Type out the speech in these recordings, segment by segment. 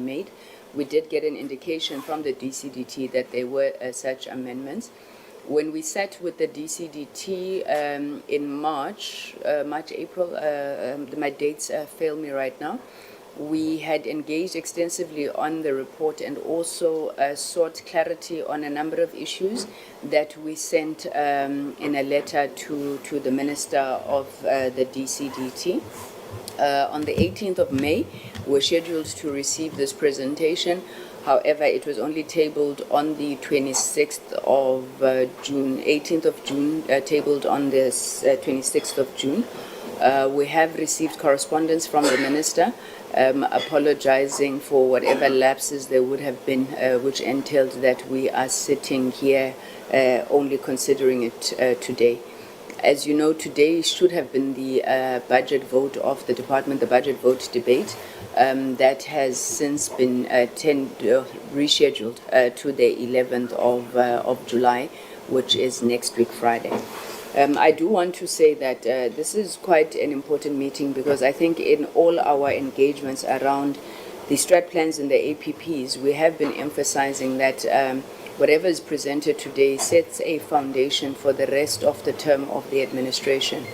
made. We did get an indication from the DCDT that there were such amendments. When we sat with the DCDT in March, April, my dates fail me right now, we had engaged extensively on the report and also sought clarity on a number of issues that we sent in a letter to the Minister of the DCDT. On the 18th of May, we're scheduled to receive this presentation. However, it was only tabled on the 26th of June, 18th of June, tabled on the 26th of June. We have received correspondence from the Minister apologizing for whatever lapses there would have been, which entailed that we are sitting here only considering it today. As you know, today should have been the budget vote of the department, the budget vote debate. That has since been rescheduled to the 11th of July, which is next week, Friday. I do want to say that this is quite an important meeting because I think in all our engagements around the strat plans and the APPs, we have been emphasizing that whatever is presented today sets a foundation for the rest of the term of the administration,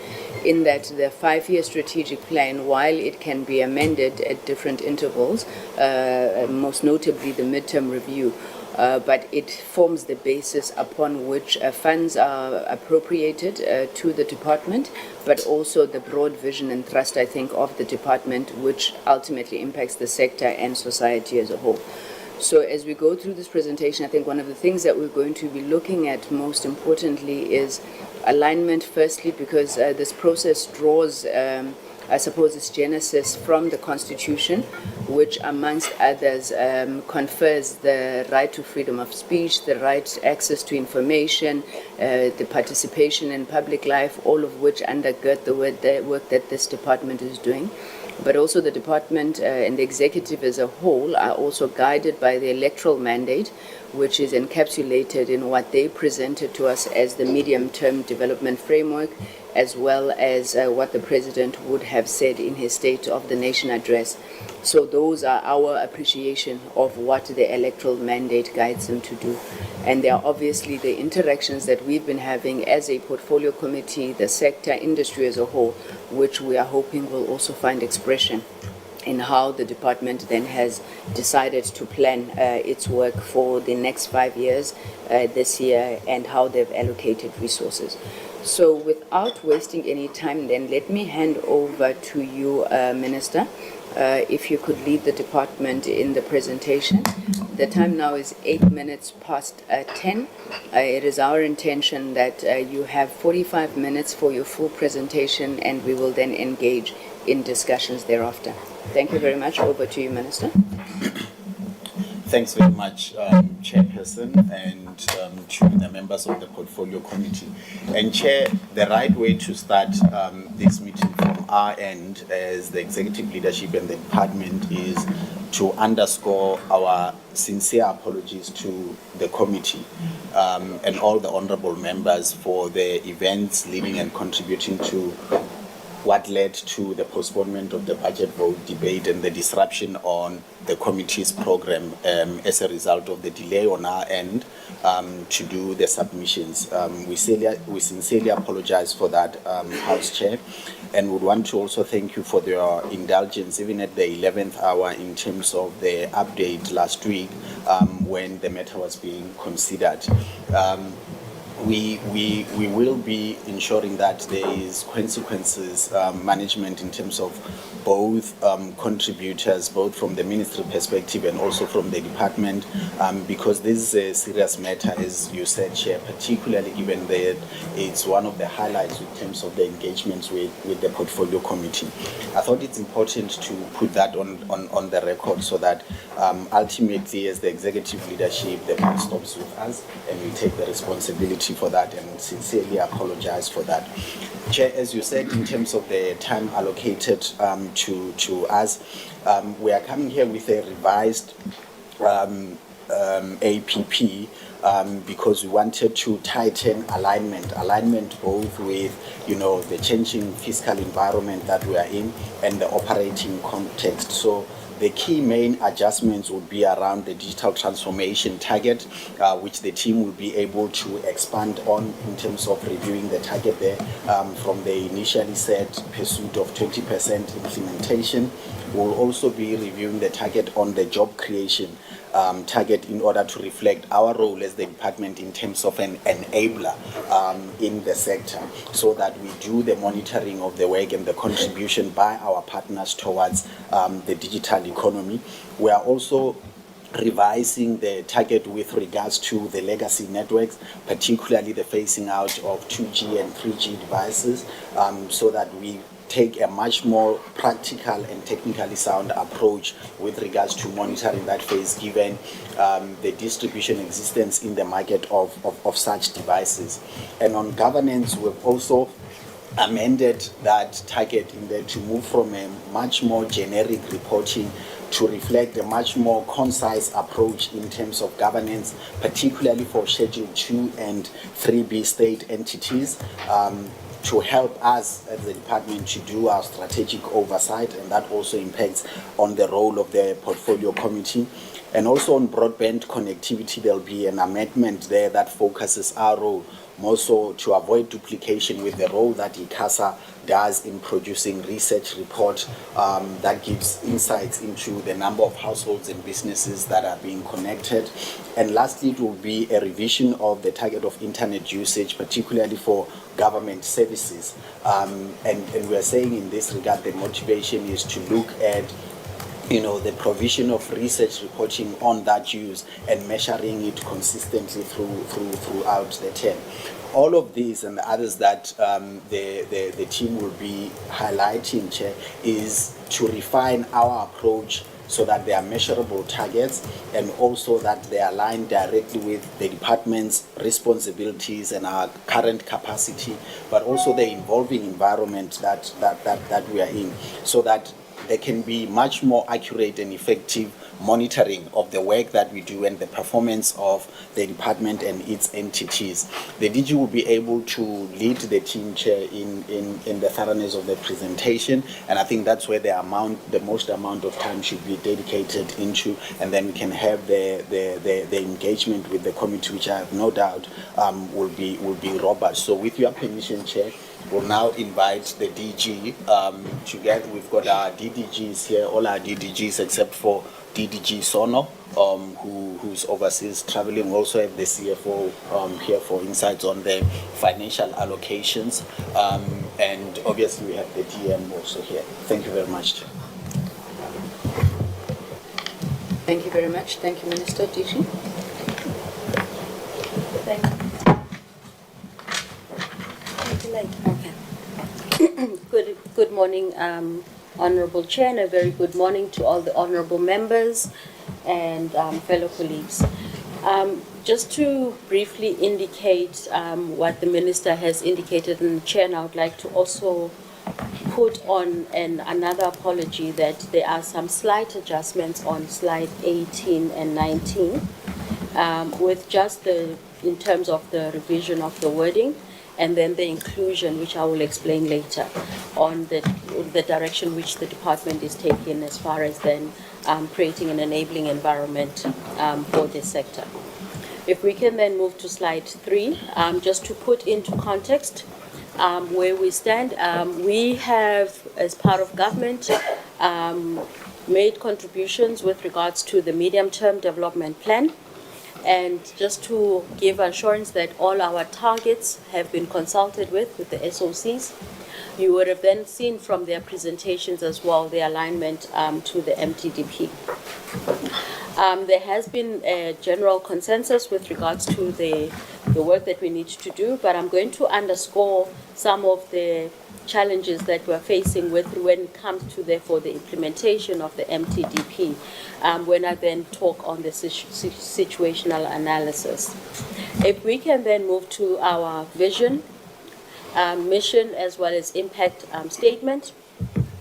in that the 5-year strategic plan, while it can be amended at different intervals, most notably the midterm review, but it forms the basis upon which funds are appropriated to the department, but also the broad vision and thrust, I think, of the department, which ultimately impacts the sector and society as a whole. So as we go through this presentation, I think one of the things that we're going to be looking at most importantly is alignment, firstly, because this process draws, I suppose, its genesis from the Constitution, which, amongst others, confers the right to freedom of speech, the right to access to information, the participation in public life, all of which undergird the work that this department is doing. But also the department and the executive as a whole are also guided by the electoral mandate, which is encapsulated in what they presented to us as the medium-term development framework, as well as what the President would have said in his State of the Nation address. So those are our appreciation of what the electoral mandate guides them to do. And there are obviously the interactions that we've been having as a portfolio committee, the sector, industry as a whole, which we are hoping will also find expression in how the department then has decided to plan its work for the next 5 years this year, and how they've allocated resources. So without wasting any time then, let me hand over to you, Minister. If you could lead the department in the presentation. The time now is 8 minutes past 10. It is our intention that you have 45 minutes for your full presentation, and we will then engage in discussions thereafter. Thank you very much. Over to you, Minister. Thanks very much, Chairperson, and to the members of the Portfolio Committee. And Chair, the right way to start this meeting from our end as the executive leadership and the department is to underscore our sincere apologies to the committee and all the honorable members for the events leading and contributing to what led to the postponement of the budget vote debate and the disruption on the committee's program as a result of the delay on our end to do the submissions. We sincerely apologize for that, House Chair, and would want to also thank you for your indulgence even at the 11th hour in terms of the update last week when the matter was being considered. We will be ensuring that there is consequences management in terms of both contributors, both from the ministry perspective and also from the department, because this is a serious matter, as you said, Chair, particularly given that it's one of the highlights in terms of the engagements with the Portfolio Committee. I thought it's important to put that on the record so that ultimately, as the executive leadership, the buck stops with us and we take the responsibility for that, and sincerely apologize for that. Chair, as you said, in terms of the time allocated to us, we are coming here with a revised APP because we wanted to tighten alignment both with, the changing fiscal environment that we are in and the operating context. So The key main adjustments would be around the digital transformation target, which the team will be able to expand on in terms of reviewing the target there from the initially set pursuit of 20% implementation. We'll also be reviewing the target on the job creation target in order to reflect our role as the department in terms of an enabler in the sector, so that we do the monitoring of the work and the contribution by our partners towards the digital economy. We are also revising the target with regards to the legacy networks, particularly the phasing out of 2G and 3G devices, so that we take a much more practical and technically sound approach with regards to monitoring that phase, given the distribution existence in the market of such devices. And on governance, we've also amended that target in there to move from a much more generic reporting to reflect a much more concise approach in terms of governance, particularly for Schedule 2 and 3B state entities, to help us as the department to do our strategic oversight, and that also impacts on the role of the portfolio committee. And also on broadband connectivity, there'll be an amendment there that focuses our role more so to avoid duplication with the role that ICASA does in producing research report that gives insights into the number of households and businesses that are being connected. And lastly, it will be a revision of the target of internet usage, particularly for government services. And we are saying in this regard, the motivation is to look at the provision of research reporting on that use and measuring it consistently throughout the term. All of these and the others that the team will be highlighting, Chair, is to refine our approach so that they are measurable targets, and also that they align directly with the department's responsibilities and our current capacity, but also the evolving environment that we are in, so that there can be much more accurate and effective monitoring of the work that we do and the performance of the department and its entities. The DG will be able to lead the team, Chair, in the thoroughness of the presentation, and I think that's where the most amount of time should be dedicated into, and then we can have the engagement with the committee, which I have no doubt will be robust. So with your permission, Chair, we'll now invite the DG together. We've got our DDGs here, all our DDGs except for DDG Sono, who's overseas traveling. We also have the CFO here for insights on the financial allocations, and obviously we have the DM also here. Thank you very much, Chair. Thank you very much. Thank you, Minister. DG. Thank you. Okay. Good morning, Honorable Chair, and a very good morning to all the honorable members and fellow colleagues. Just to briefly indicate what the Minister has indicated in the Chair, and I would like to also put on another apology that there are some slight adjustments on slide 18 and 19 with just in terms of the revision of the wording, and then the inclusion, which I will explain later, on the direction which the department is taking as far as then creating an enabling environment for this sector. If we can then move to slide 3, just to put into context where we stand, we have, as part of government, made contributions with regards to the medium-term development plan. And just to give assurance that all our targets have been consulted with the SOCs, you would have then seen from their presentations as well the alignment to the MTDP. There has been a general consensus with regards to the work that we need to do, but I'm going to underscore some of the challenges that we're facing with when it comes to, therefore, the implementation of the MTDP, when I then talk on the situational analysis. If we can then move to our vision, mission, as well as impact statement.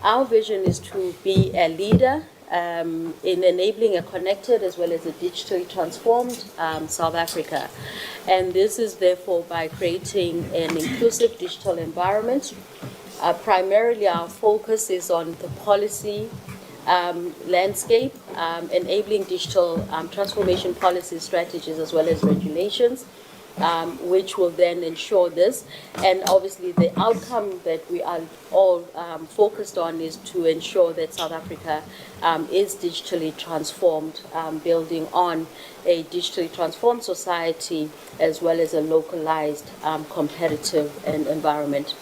Our vision is to be a leader in enabling a connected as well as a digitally transformed South Africa. And this is therefore by creating an inclusive digital environment. Primarily our focus is on the policy landscape, enabling digital transformation policies, strategies, as well as regulations, which will then ensure this. And obviously the outcome that we are all focused on is to ensure that South Africa is digitally transformed, building on a digitally transformed society as well as a localized, competitive environment.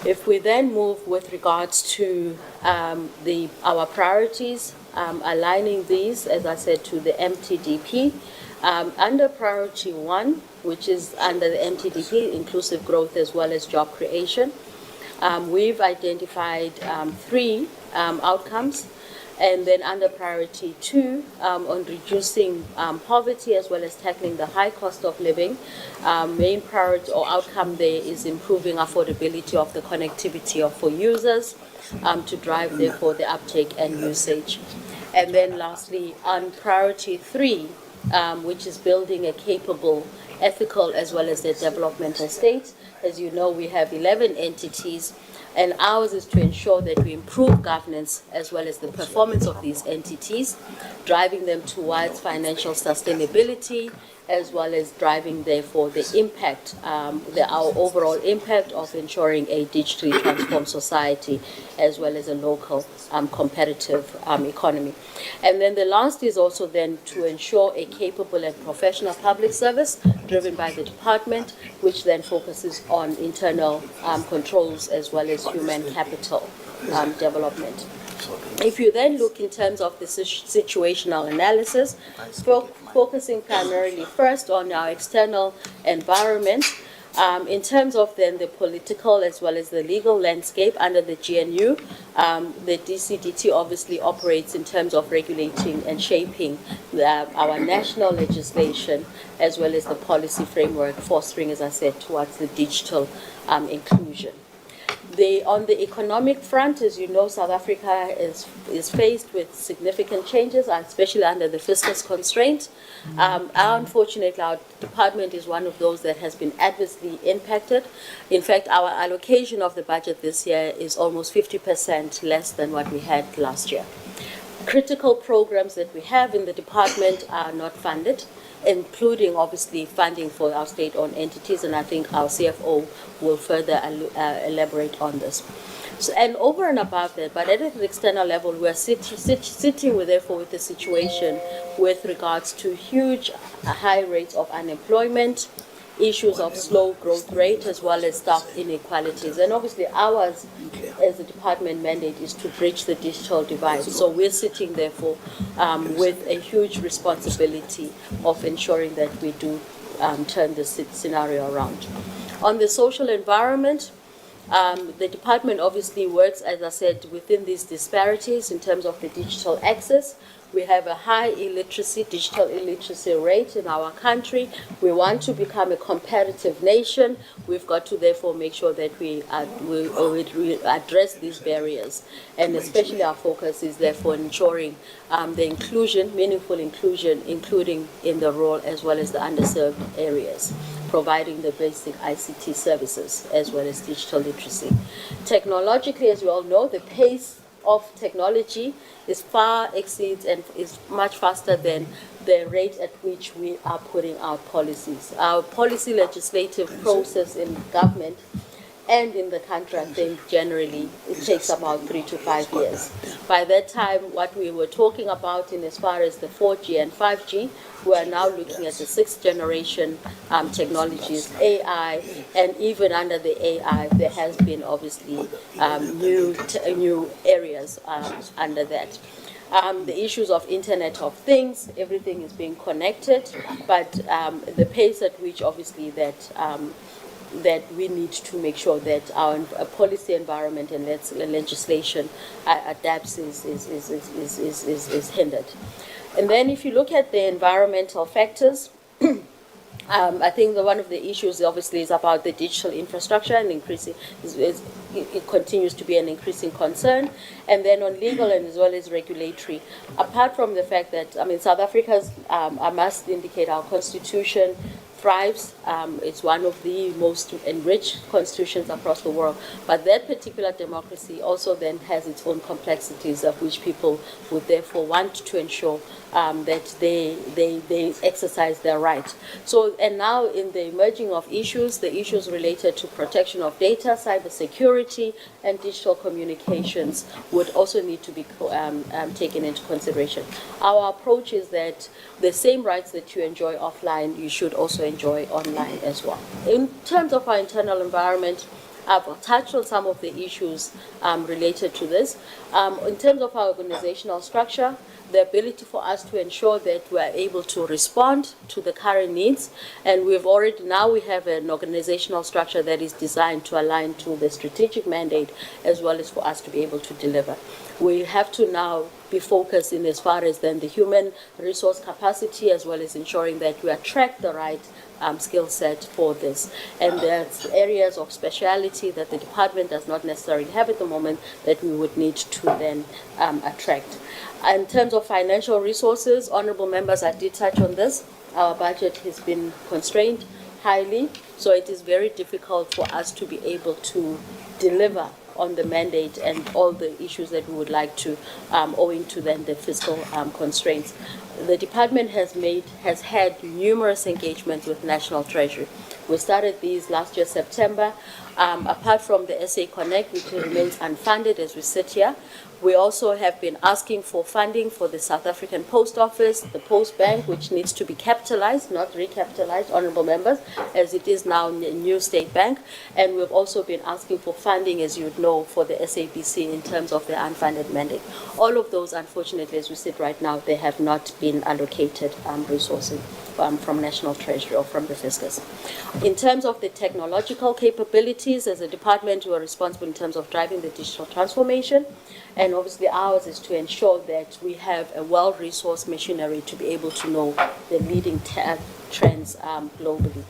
If we then move with regards to our priorities, aligning these, as I said, to the MTDP, under priority 1, which is under the MTDP, inclusive growth as well as job creation, we've identified 3 outcomes. And then under priority 2, on reducing poverty as well as tackling the high cost of living, main priority or outcome there is improving affordability of the connectivity for users to drive therefore the uptake and usage. And then lastly, on priority 3, which is building a capable, ethical as well as a developmental state. As you know, we have 11 entities, and ours is to ensure that we improve governance as well as the performance of these entities, driving them towards financial sustainability, as well as driving, therefore, the impact, our overall impact of ensuring a digitally transformed society, as well as a local competitive economy. And then the last is also then to ensure a capable and professional public service driven by the department, which then focuses on internal controls as well as human capital development. If you then look in terms of the situational analysis, focusing primarily first on our external environment, in terms of then the political as well as the legal landscape under the GNU, the DCDT obviously operates in terms of regulating and shaping our national legislation as well as the policy framework, fostering, as I said, towards the digital inclusion. On the economic front, as you know, South Africa is faced with significant changes, especially under the fiscal constraint. Unfortunately, our department is one of those that has been adversely impacted. In fact, our allocation of the budget this year is almost 50% less than what we had last year. Critical programs that we have in the department are not funded, including obviously funding for our state-owned entities, and I think our CFO will further elaborate on this. So, and over and above that, but at an external level, we're sitting with, therefore, with the situation with regards to huge high rates of unemployment, issues of slow growth rate, as well as staff inequalities. And obviously ours as a department mandate is to bridge the digital divide. So we're sitting, therefore, with a huge responsibility of ensuring that we do turn this scenario around. On the social environment, the department obviously works, as I said, within these disparities in terms of the digital access. We have a high illiteracy, digital illiteracy rate in our country. We want to become a competitive nation. We've got to therefore make sure that we address these barriers. And especially our focus is therefore ensuring the inclusion, meaningful inclusion, including in the rural as well as the underserved areas, providing the basic ICT services as well as digital literacy. Technologically, as we all know, the pace of technology is far exceeds and is much faster than the rate at which we are putting out policies. Our policy legislative process in government and in the country, I think generally it takes about 3 to 5 years. By that time, what we were talking about in as far as the 4G and 5G, we are now looking at the 6th generation technologies, AI, and even under the AI, there has been obviously new areas under that. The issues of Internet of Things, everything is being connected, but the pace at which obviously that we need to make sure that our policy environment and legislation adapts is hindered. And then if you look at the environmental factors, I think one of the issues obviously is about the digital infrastructure and increasing, it continues to be an increasing concern. And then on legal and as well as regulatory, apart from the fact that, I mean, South Africa's, I must indicate our constitution thrives. It's one of the most enriched constitutions across the world. But that particular democracy also then has its own complexities, of which people would therefore want to ensure that they exercise their right. So, and now in the emerging of issues, the issues related to protection of data, cybersecurity, and digital communications would also need to be taken into consideration. Our approach is that the same rights that you enjoy offline, you should also enjoy online as well. In terms of our internal environment, I've touched on some of the issues related to this. In terms of our organizational structure, the ability for us to ensure that we are able to respond to the current needs, and we have an organizational structure that is designed to align to the strategic mandate as well as for us to be able to deliver. We have to now be focused in as far as then the human resource capacity, as well as ensuring that we attract the right skill set for this. And there's areas of speciality that the department does not necessarily have at the moment that we would need to then attract. In terms of financial resources, honorable members, I did touch on this. Our budget has been constrained highly, so it is very difficult for us to be able to deliver on the mandate and all the issues that we would like to, owing to then the fiscal constraints. The department has had numerous engagements with National Treasury. We started these last year, September. Apart from the SA Connect, which remains unfunded as we sit here, we also have been asking for funding for the South African Post Office, the Post Bank, which needs to be capitalized, not recapitalized, honorable members, as it is now a new state bank. And we've also been asking for funding, as you'd know, for the SABC in terms of the unfunded mandate. All of those, unfortunately, as we sit right now, they have not been allocated resourcing from National Treasury or from the fiscus. In terms of the technological capabilities, as a department, we are responsible in terms of driving the digital transformation. And obviously ours is to ensure that we have a well-resourced machinery to be able to know the leading trends globally.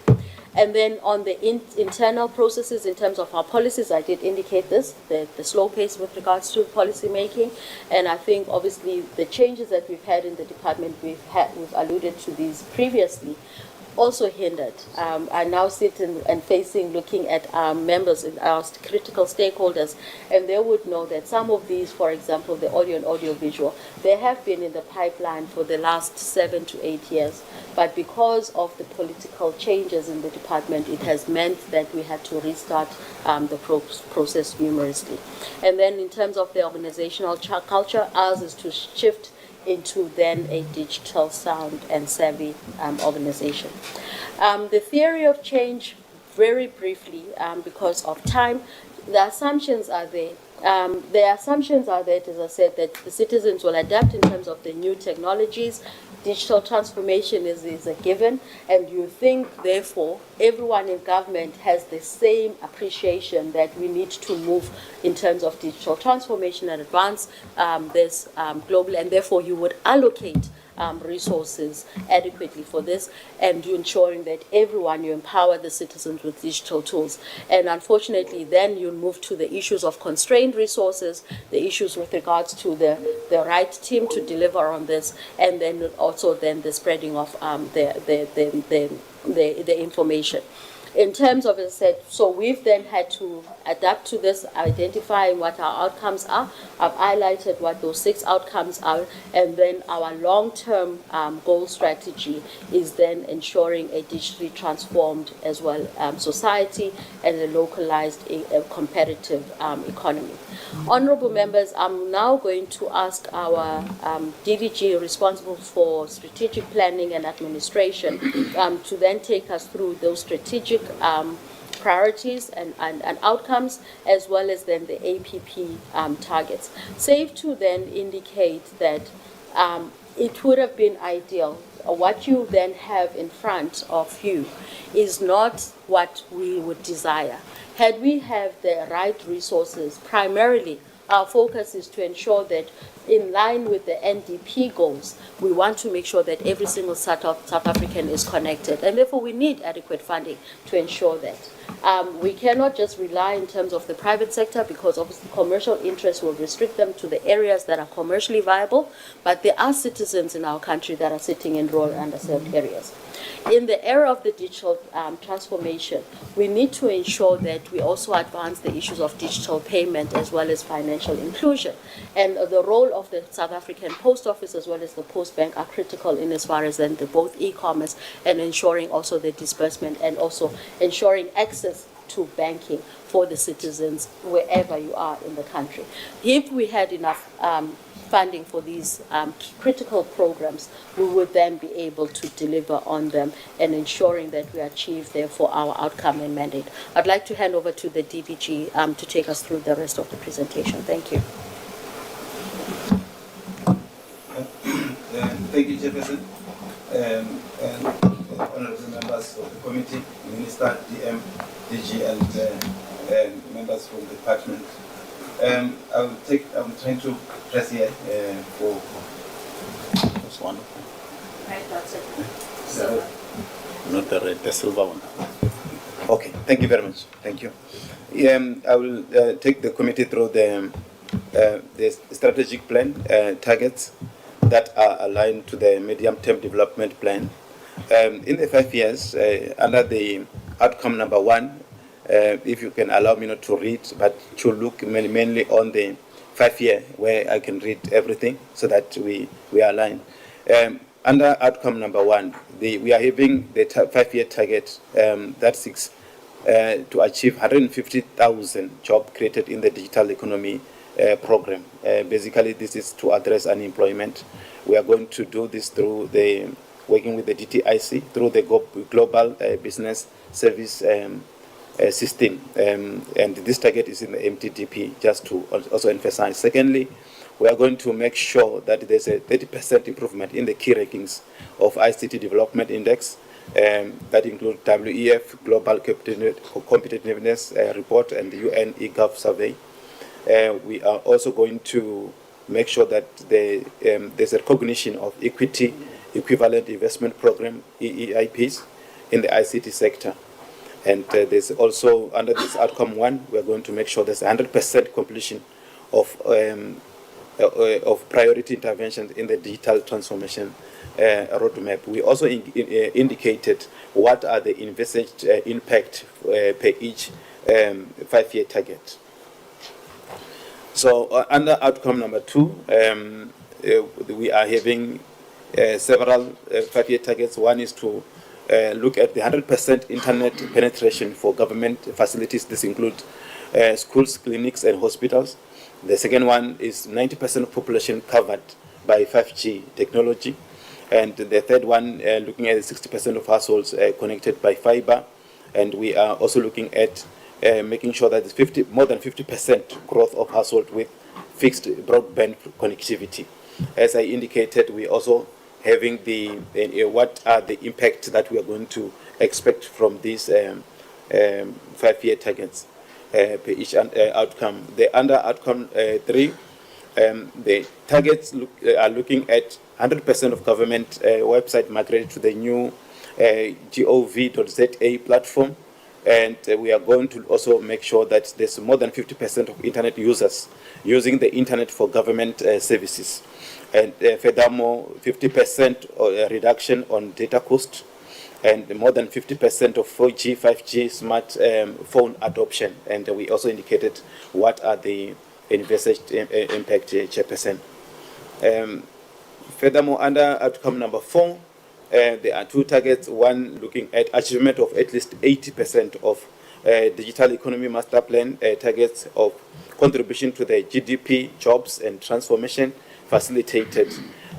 And then on the internal processes in terms of our policies, I did indicate this, the slow pace with regards to policy making. And I think obviously the changes that we've had in the department, we've alluded to these previously, also hindered. I now sit and facing, looking at our members, our critical stakeholders, and they would know that some of these, for example, the audio and audiovisual, they have been in the pipeline for the last 7 to 8 years. But because of the political changes in the department, it has meant that we had to restart the process numerously. And then in terms of the organizational culture, ours is to shift into then a digital sound and savvy organization. The theory of change, very briefly, because of time, the assumptions are there. The assumptions are that, as I said, that the citizens will adapt in terms of the new technologies. Digital transformation is a given, and you think, therefore, everyone in government has the same appreciation that we need to move in terms of digital transformation and advance this globally, and therefore you would allocate resources adequately for this, and you ensuring that everyone, you empower the citizens with digital tools. And unfortunately, then you move to the issues of constrained resources, the issues with regards to the right team to deliver on this, and then also then the spreading of the information. In terms of, as I said, so we've then had to adapt to this, identifying what our outcomes are. I've highlighted what those 6 outcomes are, and then our long-term goal strategy is then ensuring a digitally transformed as well society and a localized, competitive economy. Honorable members, I'm now going to ask our DDG responsible for strategic planning and administration to then take us through those strategic priorities and outcomes, as well as then the APP targets. Safe to then indicate that it would have been ideal. What you then have in front of you is not what we would desire. Had we have the right resources, primarily our focus is to ensure that in line with the NDP goals, we want to make sure that every single South African is connected. And therefore, we need adequate funding to ensure that. We cannot just rely in terms of the private sector, because obviously commercial interests will restrict them to the areas that are commercially viable, but there are citizens in our country that are sitting in rural and underserved areas. in the era of the digital transformation, we need to ensure that we also advance the issues of digital payment as well as financial inclusion. And the role of the South African Post Office as well as the Post Bank are critical in as far as then both e-commerce and ensuring also the disbursement and also ensuring access to banking for the citizens wherever you are in the country. If we had enough funding for these critical programs, we would then be able to deliver on them and ensuring that we achieve, therefore, our outcome and mandate. I'd like to hand over to the DDG to take us through the rest of the presentation. Thank you. Thank you, Chairperson, and honourable members of the committee, Minister, DM, DG, and members from the department. I'm trying to press here for. That's wonderful. Right, that's it. So, Not the red, the silver one. okay, thank you very much. Thank you. I will take the committee through the strategic plan targets that are aligned to the medium-term development plan. In the 5 years, under the outcome number 1, if you can allow me not to read, but to look mainly on the 5-year, where I can read everything so that we are aligned. Under outcome number 1, we are having the 5-year target that seeks to achieve 150,000 jobs created in the digital economy program. Basically, this is to address unemployment. We are going to do this through working with the DTIC, through the Global Business Service system. And this target is in the MTDP, just to also emphasize. Secondly, we are going to make sure that there's a 30% improvement in the key rankings of ICT Development Index, that include WEF, Global Competitiveness Report, and the UN eGov survey. We are also going to make sure that there's a recognition of equity equivalent investment program, EEIPs, in the ICT sector. And there's also, under this outcome 1, we're going to make sure there's 100% completion of priority interventions in the digital transformation roadmap. We also indicated what are the envisaged impact per each 5-year target. So under outcome number 2, we are having several 5-year targets. One is to look at the 100% internet penetration for government facilities. This includes schools, clinics, and hospitals. The second one is 90% of population covered by 5G technology. And the third one, looking at 60% of households connected by fiber. And we are also looking at making sure that there's more than 50% growth of households with fixed broadband connectivity. As I indicated, we also having what are the impact that we are going to expect from these 5-year targets per each outcome. The under outcome 3, the targets are looking at 100% of government website migrated to the new gov.za platform. And we are going to also make sure that there's more than 50% of internet users using the internet for government services. And furthermore, 50% reduction on data cost, and more than 50% of 4G, 5G smart phone adoption. And we also indicated what are the envisaged impact, Chairperson. Furthermore, under outcome number 4, there are 2 targets. One looking at achievement of at least 80% of digital economy master plan targets of contribution to the GDP, jobs, and transformation facilitated.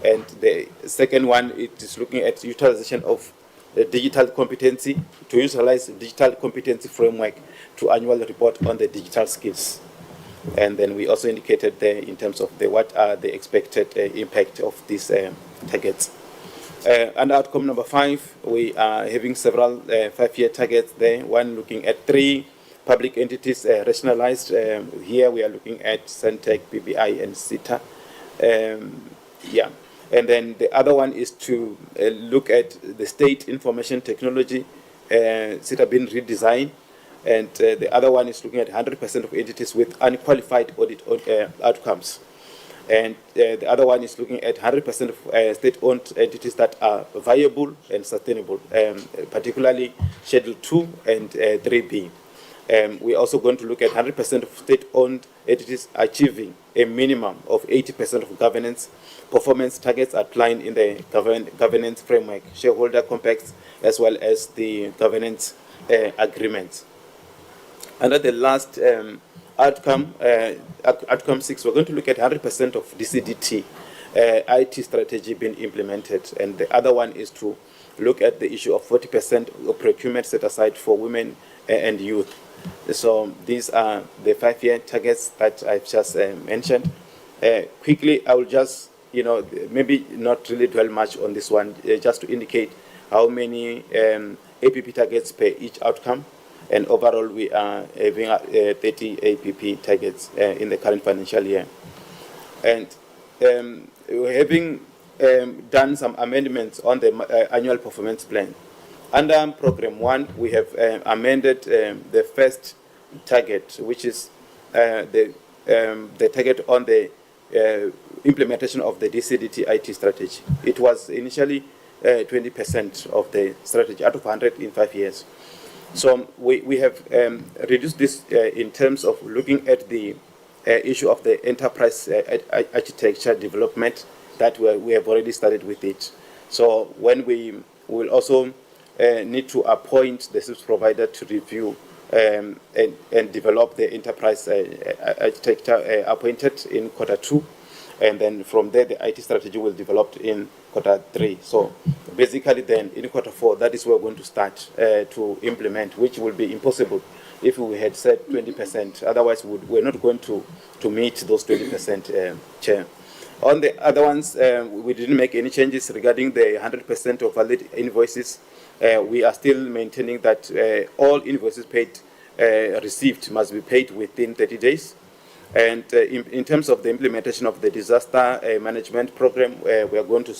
And the second one, it is looking at utilization of the digital competency, to utilize digital competency framework to annual report on the digital skills. And then we also indicated there in terms of what are the expected impact of these targets. Under outcome number 5, we are having several 5-year targets there. One looking at 3 public entities rationalized. Here we are looking at Centec, BBI, and CETA. And then the other one is to look at the state information technology, CETA being redesigned. And the other one is looking at 100% of entities with unqualified audit outcomes. And the other one is looking at 100% of state-owned entities that are viable and sustainable, particularly Schedule 2 and 3B. We're also going to look at 100% of state-owned entities achieving a minimum of 80% of governance performance targets outlined in the governance framework, shareholder compacts, as well as the governance agreements. Under the last outcome 6, we're going to look at 100% of DCDT IT strategy being implemented, and the other one is to look at the issue of 40% of procurement set aside for women and youth. So these are the 5-year targets that I've just mentioned. Quickly, I will just, maybe not really dwell much on this one, just to indicate how many APP targets per each outcome. And overall, we are having 30 APP targets in the current financial year. And having done some amendments on the annual performance plan, under Program 1, we have amended the first target, which is the target on the implementation of the DCDT IT strategy. It was initially 20% of the strategy out of 100 in 5 years. So we have reduced this in terms of looking at the issue of the enterprise architecture development that we have already started with it. So when we will also need to appoint the service provider to review and develop the enterprise architecture appointed in Q2, and then from there the IT strategy will be developed in Q3. So basically then in Q4, that is where we're going to start to implement, which will be impossible if we had said 20%. Otherwise, we're not going to meet those 20%, Chair. On the other ones, we didn't make any changes regarding the 100% of valid invoices. We are still maintaining that all invoices paid, received must be paid within 30 days. And in terms of the implementation of the disaster management program, we are going to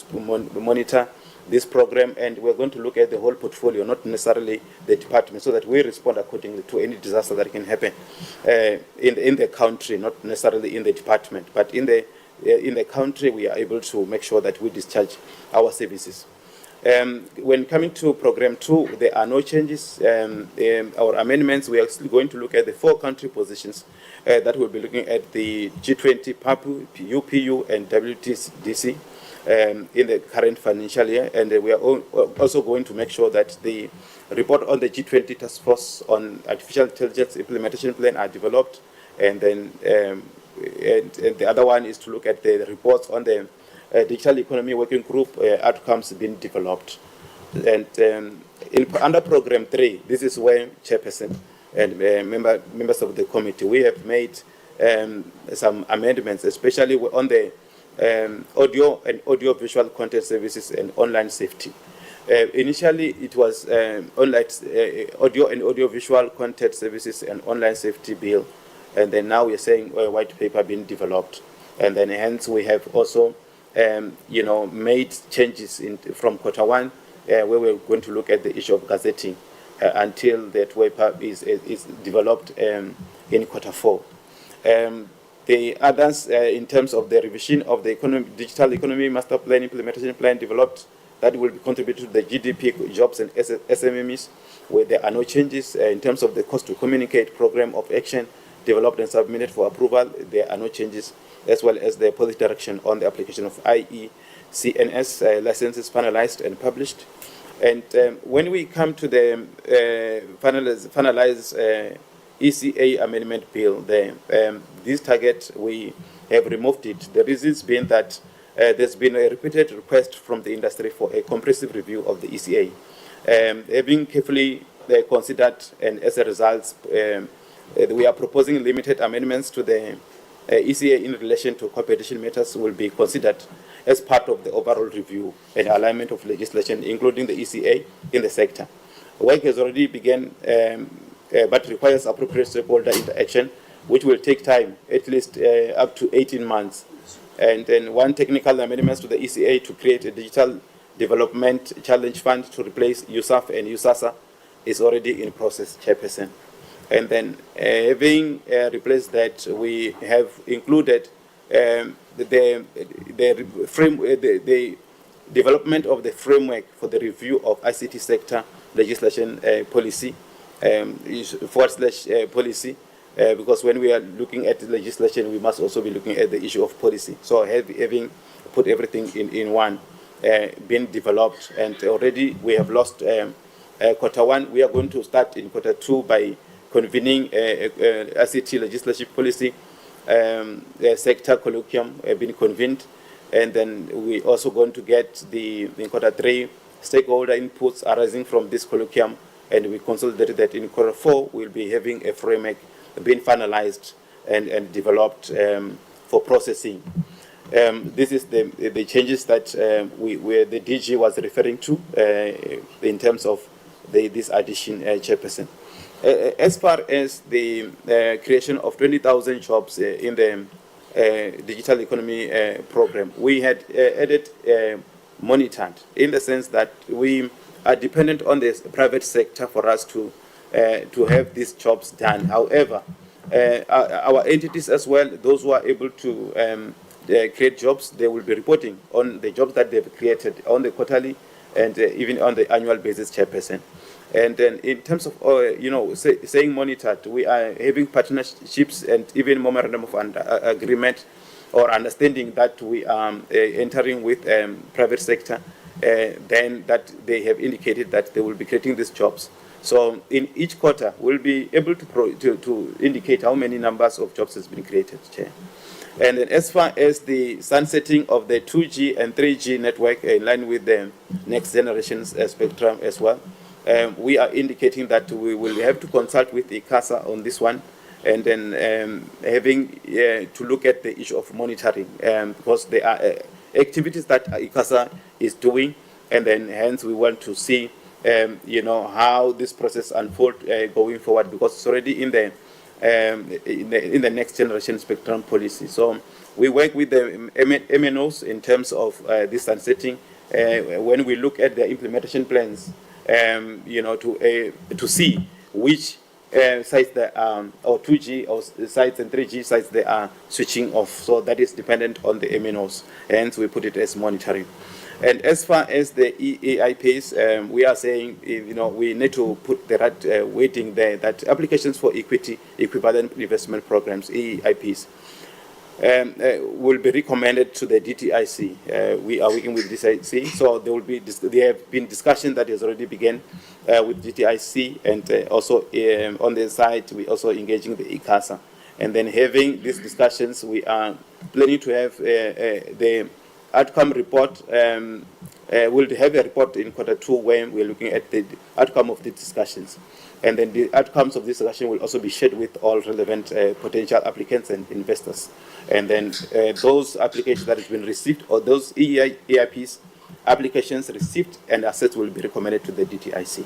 monitor this program, and we're going to look at the whole portfolio, not necessarily the department, so that we respond accordingly to any disaster that can happen in the country, not necessarily in the department, but in the country. We are able to make sure that we discharge our services. When coming to Program 2, there are no changes. Our amendments, we are still going to look at the 4 country positions that will be looking at the G20, PAPU, UPU, and WTDC in the current financial year. And we are also going to make sure that the report on the G20 Task Force on Artificial Intelligence Implementation Plan are developed. And then and the other one is to look at the reports on the Digital Economy Working Group outcomes being developed. And under Program 3, this is where Chairperson and members of the committee, we have made some amendments, especially on the audio and audio-visual content services and online safety. Initially, it was online audio and audio-visual content services and online safety bill, and then now we're saying a white paper being developed, and then hence we have also made changes from Q1, where we're going to look at the issue of gazetting until that paper is developed in Q4. The others, in terms of the revision of the Digital Economy Master Plan Implementation Plan developed, that will be contributed to the GDP, jobs, and SMMEs, where there are no changes. In terms of the Cost to Communicate Program of Action developed and submitted for approval, there are no changes, as well as the policy direction on the application of IECNS licenses finalized and published. And when we come to the finalized ECA amendment bill, this target, we have removed it. The reasons being that there's been a repeated request from the industry for a comprehensive review of the ECA. Having carefully considered, and as a result, we are proposing limited amendments to the ECA in relation to competition matters will be considered as part of the overall review and alignment of legislation, including the ECA in the sector. Work has already begun, but requires appropriate stakeholder interaction, which will take time, at least up to 18 months. And then one technical amendments to the ECA to create a digital development challenge fund to replace USAF and USASA is already in process, Chairperson. And then having replaced that, we have included the development of the framework for the review of ICT sector legislation policy, policy, because when we are looking at legislation, we must also be looking at the issue of policy. So having put everything in one, been developed, and already we have lost quarter one. We are going to start in quarter two by convening ICT legislative policy sector colloquium been convened, and then we also going to get in quarter three stakeholder inputs arising from this colloquium, and we consolidated that in quarter four. We'll be having a framework being finalized and developed for processing. This is the changes that the DG was referring to in terms of this addition, Chairperson. As far as the creation of 20,000 jobs in the digital economy program, we had added monitored, in the sense that we are dependent on the private sector for us to have these jobs done. However, our entities as well, those who are able to create jobs, they will be reporting on the jobs that they've created on the quarterly and even on the annual basis, Chairperson. And then in terms of, saying monitored, we are having partnerships and even memorandum of agreement or understanding that we are entering with private sector, then that they have indicated that they will be creating these jobs. So in each quarter, we'll be able to indicate how many numbers of jobs has been created, Chair. And then as far as the sunsetting of the 2G and 3G network in line with the next generation's spectrum as well, we are indicating that we will have to consult with ICASA on this one, and then having to look at the issue of monitoring, because there are activities that ICASA is doing, and then hence we want to see how this process unfold going forward, because it's already in the next generation spectrum policy. So we work with the MNOs in terms of this sunsetting. When we look at the implementation plans, to see which sites that or 2G or sites and 3G sites they are switching off. So that is dependent on the MNOs, hence we put it as monitoring. And as far as the EAIPs, we are saying, we need to put the right weighting there, that applications for equity, equivalent investment programs, EAIPs, will be recommended to the DTIC. We are working with DTIC, so there have been discussion that has already begun with DTIC, and also on the side, we also engaging the ICASA. And then having these discussions, we are planning to have the outcome report. We'll have a report in quarter two when we're looking at the outcome of the discussions. And then the outcomes of this discussion will also be shared with all relevant potential applicants and investors. And then those applications that have been received, or those EIPs applications received and assets, will be recommended to the DTIC.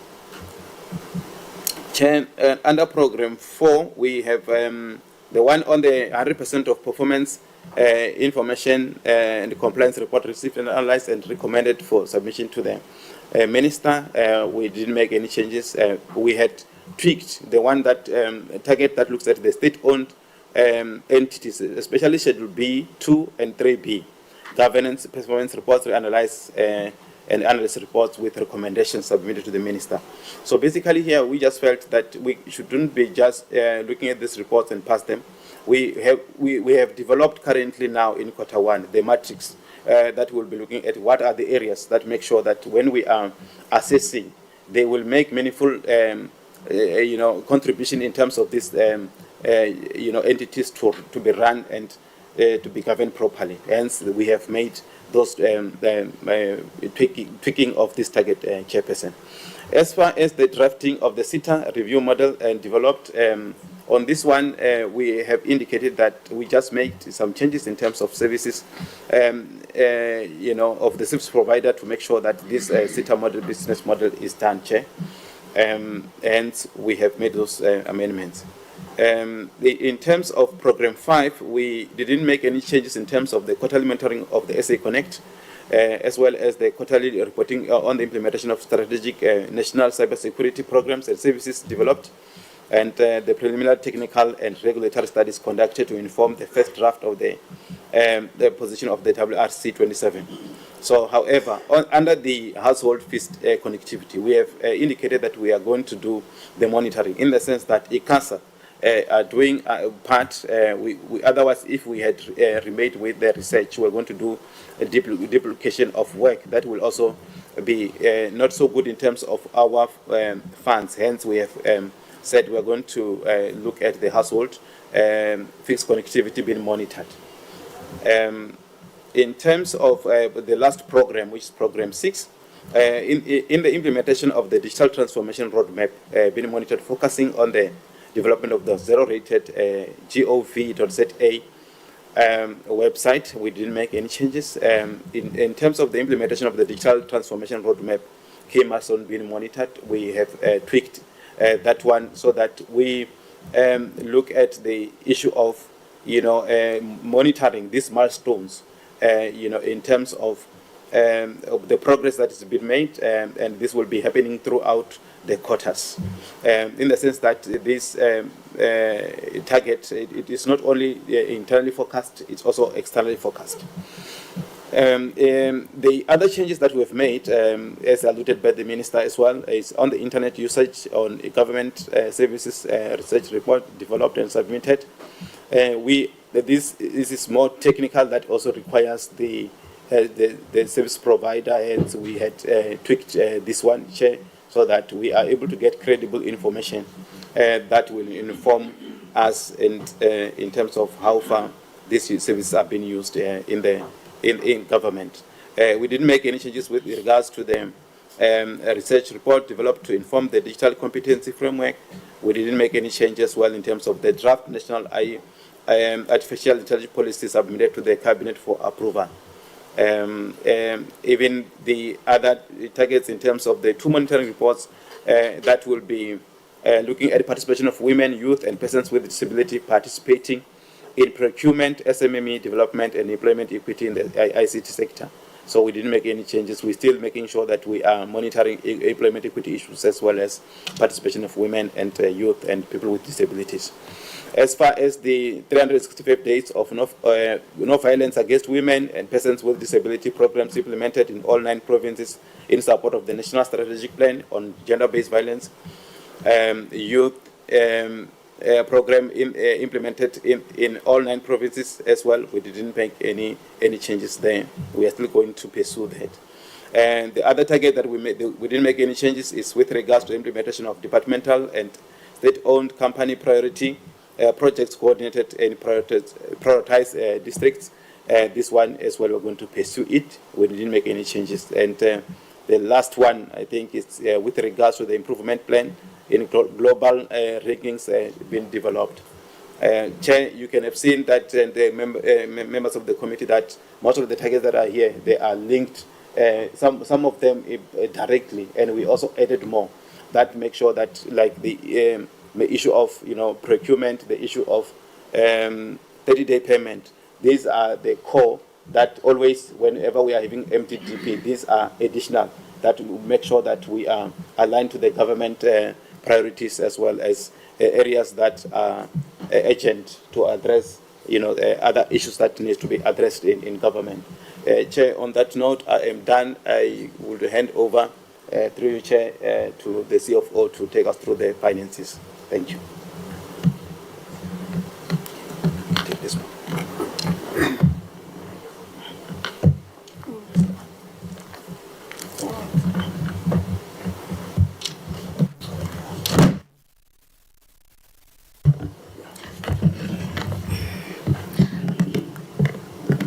Chair, under program 4, we have the one on the 100% of performance information and compliance report received and analyzed and recommended for submission to the minister. We didn't make any changes. We had tweaked the one that target that looks at the state-owned entities, especially Schedule B, 2, and 3B, governance performance reports, analyze and analyst reports with recommendations submitted to the minister. So basically here we just felt that we shouldn't be just looking at these reports and pass them. We have developed currently now in quarter one the matrix that we'll be looking at what are the areas that make sure that when we are assessing, they will make meaningful contribution in terms of this entities to be run and to be governed properly. Hence, we have made those tweaking of this target, Chairperson. As far as the drafting of the SITA review model and developed, on this one, we have indicated that we just made some changes in terms of services, of the service provider to make sure that this SITA model, business model, is done, Chair. And we have made those amendments. In terms of Program 5, we didn't make any changes in terms of the quarterly monitoring of the SA Connect, as well as the quarterly reporting on the implementation of strategic national cybersecurity programs and services developed. and the preliminary technical and regulatory studies conducted to inform the first draft of the position of the WRC 27. So, however, under the household fixed connectivity, we have indicated that we are going to do the monitoring in the sense that ICASA are doing part. Otherwise, if we had remained with the research, we're going to do a duplication of work that will also be not so good in terms of our funds. Hence, we have said we're going to look at the household fixed connectivity being monitored. In terms of the last program, which is Program 6, in the implementation of the digital transformation roadmap being monitored, focusing on the development of the zero-rated gov.za website, we didn't make any changes. In terms of the implementation of the digital transformation roadmap, key milestones being monitored, we have tweaked that one so that we look at the issue of monitoring these milestones, in terms of the progress that has been made, and this will be happening throughout the quarters, in the sense that this target, it is not only internally forecast, it's also externally forecast. The other changes that we've made, as alluded by the Minister as well, is on the internet usage, on government services research report developed and submitted. This is more technical, that also requires the service provider, and so we had tweaked this one, Chair, so that we are able to get credible information that will inform us in terms of how far these services are being used in government. We didn't make any changes with regards to the research report developed to inform the digital competency framework. We didn't make any changes in terms of the draft national artificial intelligence policy submitted to the cabinet for approval. Even the other targets in terms of the 2 monitoring reports that will be looking at the participation of women, youth, and persons with disability participating in procurement, SMME development, and employment equity in the ICT sector. So we didn't make any changes. We're still making sure that we are monitoring employment equity issues as well as participation of women and youth and people with disabilities. As far as the 365 days of no violence against women and persons with disability programs implemented in all 9 provinces in support of the National Strategic Plan on Gender-Based Violence, youth program implemented in all 9 provinces as well. We didn't make any changes there. We are still going to pursue that. And the other target that we didn't make any changes is with regards to implementation of departmental and state-owned company priority projects coordinated and prioritized districts. This one as well, we're going to pursue it. We didn't make any changes. And the last one, I think, is with regards to the improvement plan in global rankings being developed. Chair, you can have seen that the members of the committee, that most of the targets that are here, they are linked, some of them directly, and we also added more that make sure that, like the issue of procurement, the issue of 30-day payment, these are the core that always, whenever we are having MTDP, these are additional that will make sure that we are aligned to the government priorities as well as areas that are urgent to address, other issues that need to be addressed in government. Chair, on that note, I am done. I will hand over through you, Chair, to the CFO to take us through the finances. Thank you. Take this one.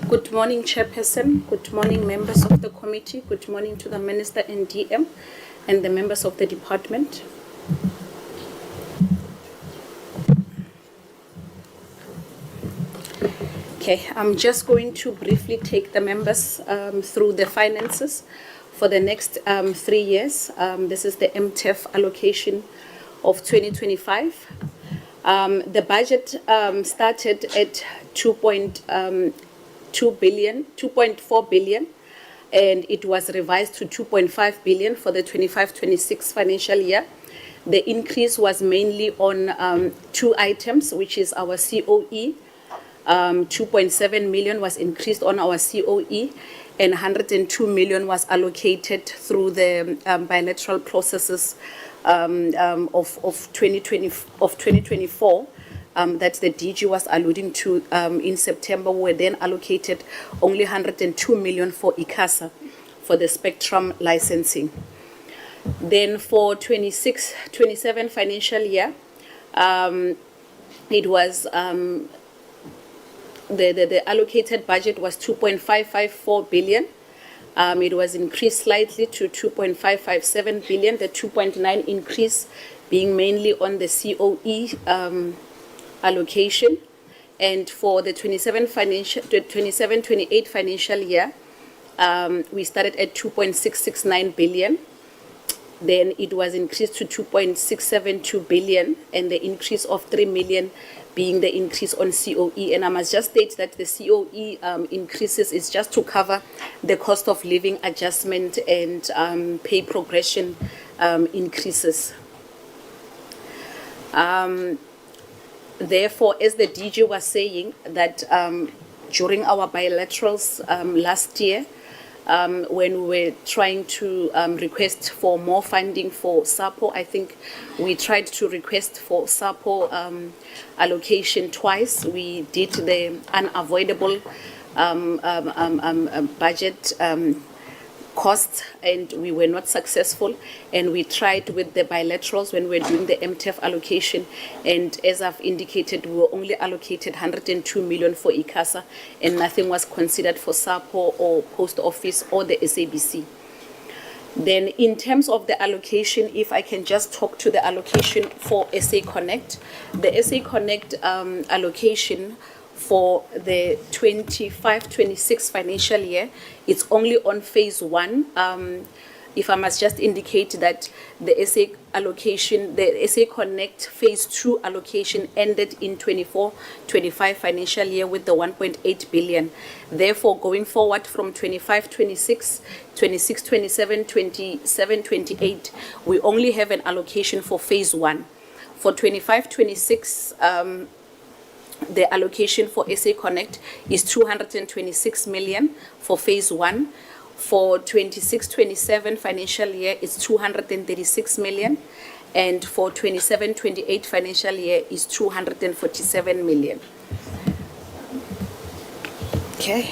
Good morning, Chairperson. Good morning, members of the committee. Good morning to the Minister and DM and the members of the department. Okay, I'm just going to briefly take the members through the finances for the next 3 years. This is the MTEF allocation of 2025. The budget started at 2.4 billion, and it was revised to 2.5 billion for the 25-26 financial year. The increase was mainly on two items, which is our COE. 2.7 million was increased on our COE, and 102 million was allocated through the bilateral processes of 2024 that the DG was alluding to in September. We were then allocated only 102 million for ICASA for the spectrum licensing. Then for 26-27 financial year, it was the allocated budget was 2.554 billion. It was increased slightly to 2.557 billion, the 2.9 increase being mainly on the COE allocation. And for the 27-28 financial year, we started at 2.669 billion. Then it was increased to 2.672 billion, and the increase of 3 million being the increase on COE. And I must just state that the COE increases is just to cover the cost of living adjustment and pay progression increases. Therefore, as the DG was saying, that during our bilaterals last year, when we were trying to request for more funding for SAPO, I think we tried to request for SAPO allocation twice. We did the unavoidable budget costs, and we were not successful. And we tried with the bilaterals when we were doing the MTEF allocation, and as I've indicated, we were only allocated 102 million for ICASA, and nothing was considered for SAPO or Post Office or the SABC. Then in terms of the allocation, if I can just talk to the allocation for SA Connect, the SA Connect allocation for the 25-26 financial year, it's only on phase 1. If I must just indicate that the SA allocation, the SA Connect phase 2 allocation ended in 24-25 financial year with the 1.8 billion. Therefore, going forward from 25-26, 26-27, 27-28, we only have an allocation for phase 1. For 25-26, the allocation for SA Connect is 226 million for phase 1. For 26-27 financial year, it's 236 million. And for 27-28 financial year is 247 million. Okay.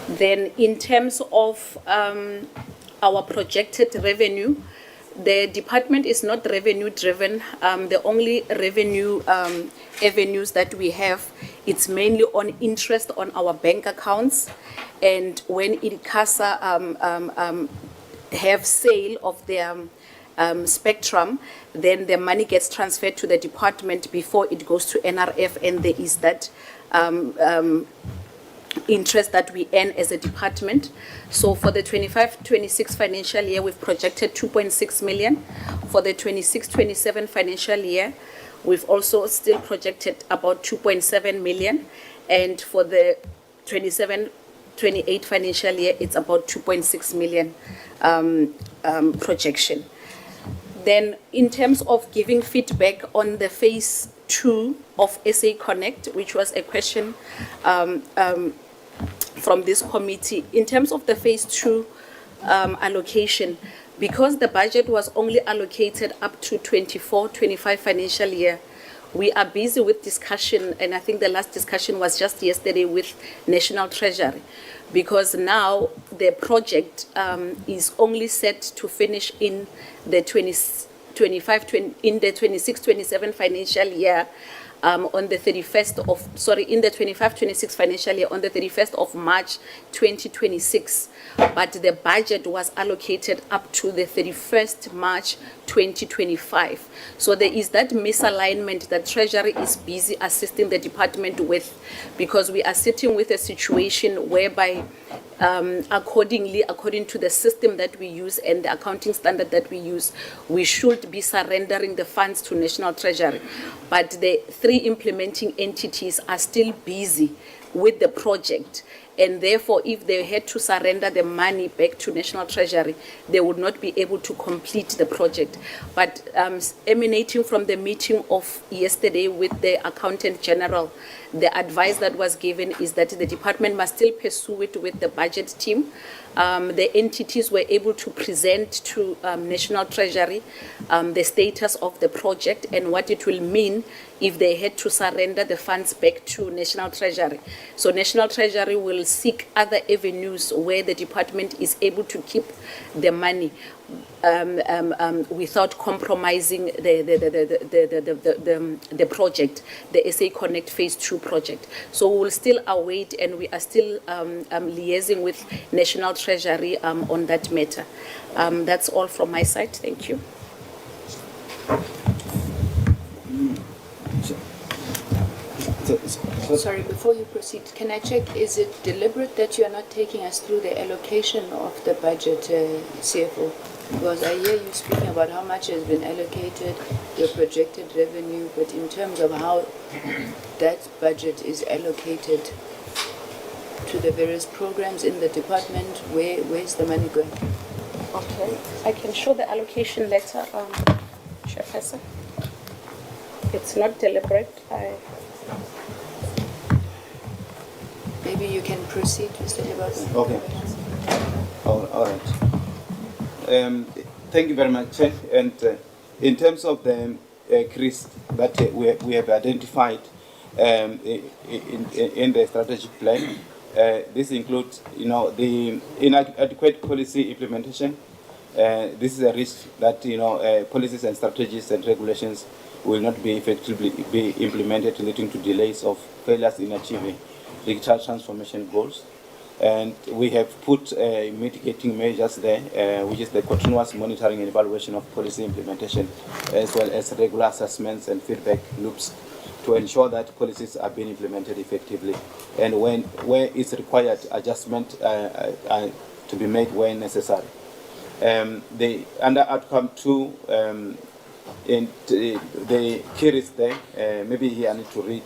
Then in terms of our projected revenue, the department is not revenue driven. The only revenue avenues that we have, it's mainly on interest on our bank accounts. And when ICASA have sale of their spectrum, then the money gets transferred to the department before it goes to NRF, and there is that interest that we earn as a department. So for the 25-26 financial year, we've projected 2.6 million. For the 26-27 financial year, we've also still projected about 2.7 million. And for the 27-28 financial year, it's about 2.6 million projection. Then in terms of giving feedback on the phase 2 of SA Connect, which was a question from this committee, in terms of the phase 2 allocation, because the budget was only allocated up to 24-25 financial year, we are busy with discussion, and I think the last discussion was just yesterday with National Treasury, because now the project is only set to finish in the 26-27 financial year. On the 31st of, in the 25-26 financial year, on the 31st of March 2026. But the budget was allocated up to the 31st March 2025. So there is that misalignment that Treasury is busy assisting the department with, because we are sitting with a situation whereby according to the system that we use and the accounting standard that we use, we should be surrendering the funds to National Treasury. But the 3 implementing entities are still busy with the project, and therefore if they had to surrender the money back to National Treasury, they would not be able to complete the project. But emanating from the meeting of yesterday with the Accountant General, the advice that was given is that the department must still pursue it with the budget team. The entities were able to present to National Treasury the status of the project and what it will mean if they had to surrender the funds back to National Treasury. So National Treasury will seek other avenues where the department is able to keep the money without compromising the project, the SA Connect Phase 2 project. So we will still await, and we are still liaising with National Treasury on that matter. That's all from my side. Thank you. Sorry, before you proceed, can I check, is it deliberate that you are not taking us through the allocation of the budget, CFO? Because I hear you speaking about how much has been allocated, your projected revenue, but in terms of how that budget is allocated to the various programs in the department, where's the money going? Okay, I can show the allocation letter, Chairperson. It's not deliberate. Maybe you can proceed, Mr. Lebasa. Okay. All right. Thank you very much, Chair. And in terms of the CRIS that we have identified in the strategic plan, this includes, the inadequate policy implementation. This is a risk that, policies and strategies and regulations will not be effectively be implemented, leading to delays of failures in achieving digital transformation goals. And we have put mitigating measures there, which is the continuous monitoring and evaluation of policy implementation, as well as regular assessments and feedback loops to ensure that policies are being implemented effectively. And where it's required, adjustment to be made when necessary. The under outcome 2, in the key is there. Maybe here I need to read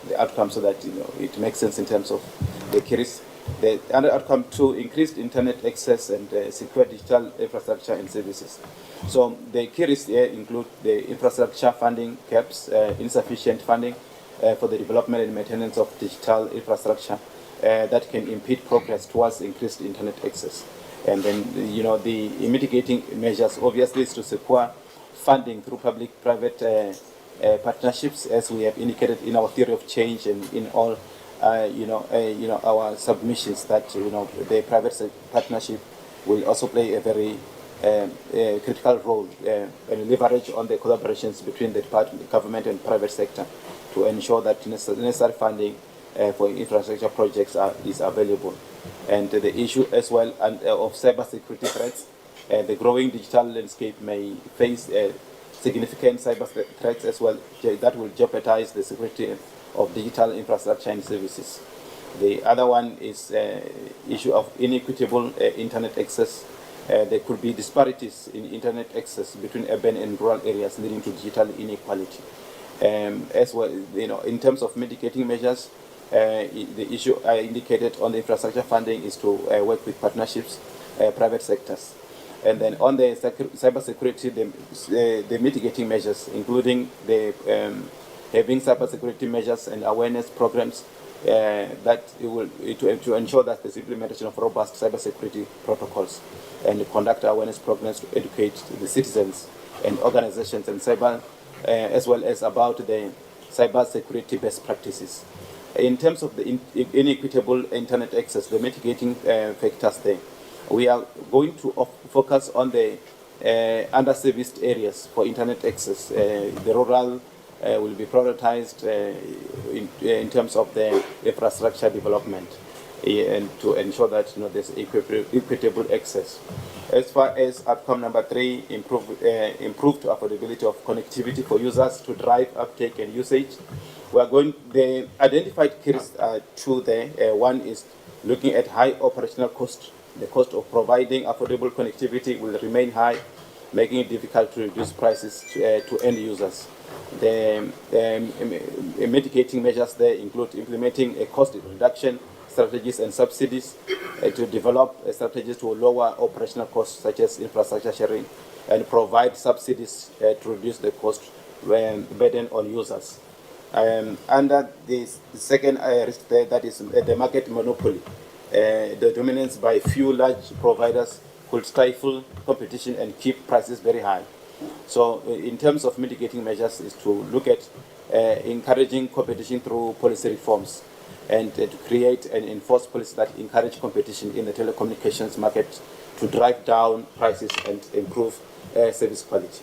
the outcome so that it makes sense in terms of the key. The under outcome 2, increased internet access and secure digital infrastructure and services. So the key risks here include the infrastructure funding gaps, insufficient funding for the development and maintenance of digital infrastructure that can impede progress towards increased internet access. And then, the mitigating measures obviously is to secure funding through public-private partnerships, as we have indicated in our theory of change and in all, our submissions, that the private partnership will also play a very critical role and leverage on the collaborations between the government and private sector to ensure that necessary funding for infrastructure projects is available. And the issue as well of cybersecurity threats. The growing digital landscape may face significant cyber threats as well that will jeopardize the security of digital infrastructure and services. The other one is issue of inequitable internet access. There could be disparities in internet access between urban and rural areas, leading to digital inequality. As well, in terms of mitigating measures, the issue I indicated on the infrastructure funding is to work with partnerships, private sectors. And then on the cybersecurity, the mitigating measures, including the having cybersecurity measures and awareness programs that to ensure that there's implementation of robust cybersecurity protocols, and conduct awareness programs to educate the citizens and organizations and cyber, as well as about the cybersecurity best practices. In terms of the inequitable internet access, the mitigating factors there, we are going to focus on the underserviced areas for internet access. The rural will be prioritized in terms of the infrastructure development, and to ensure that there's equitable access. As far as outcome number 3, improved affordability of connectivity for users to drive uptake and usage. We are going, the identified keys are 2 there. One is looking at high operational cost. The cost of providing affordable connectivity will remain high, making it difficult to reduce prices to end users. The mitigating measures there include implementing a cost reduction strategies and subsidies, to develop strategies to lower operational costs such as infrastructure sharing, and provide subsidies to reduce the cost burden on users. Under the second risk there, that is the market monopoly, the dominance by few large providers could stifle competition and keep prices very high. So in terms of mitigating measures is to look at encouraging competition through policy reforms and to create and enforce policies that encourage competition in the telecommunications market to drive down prices and improve service quality.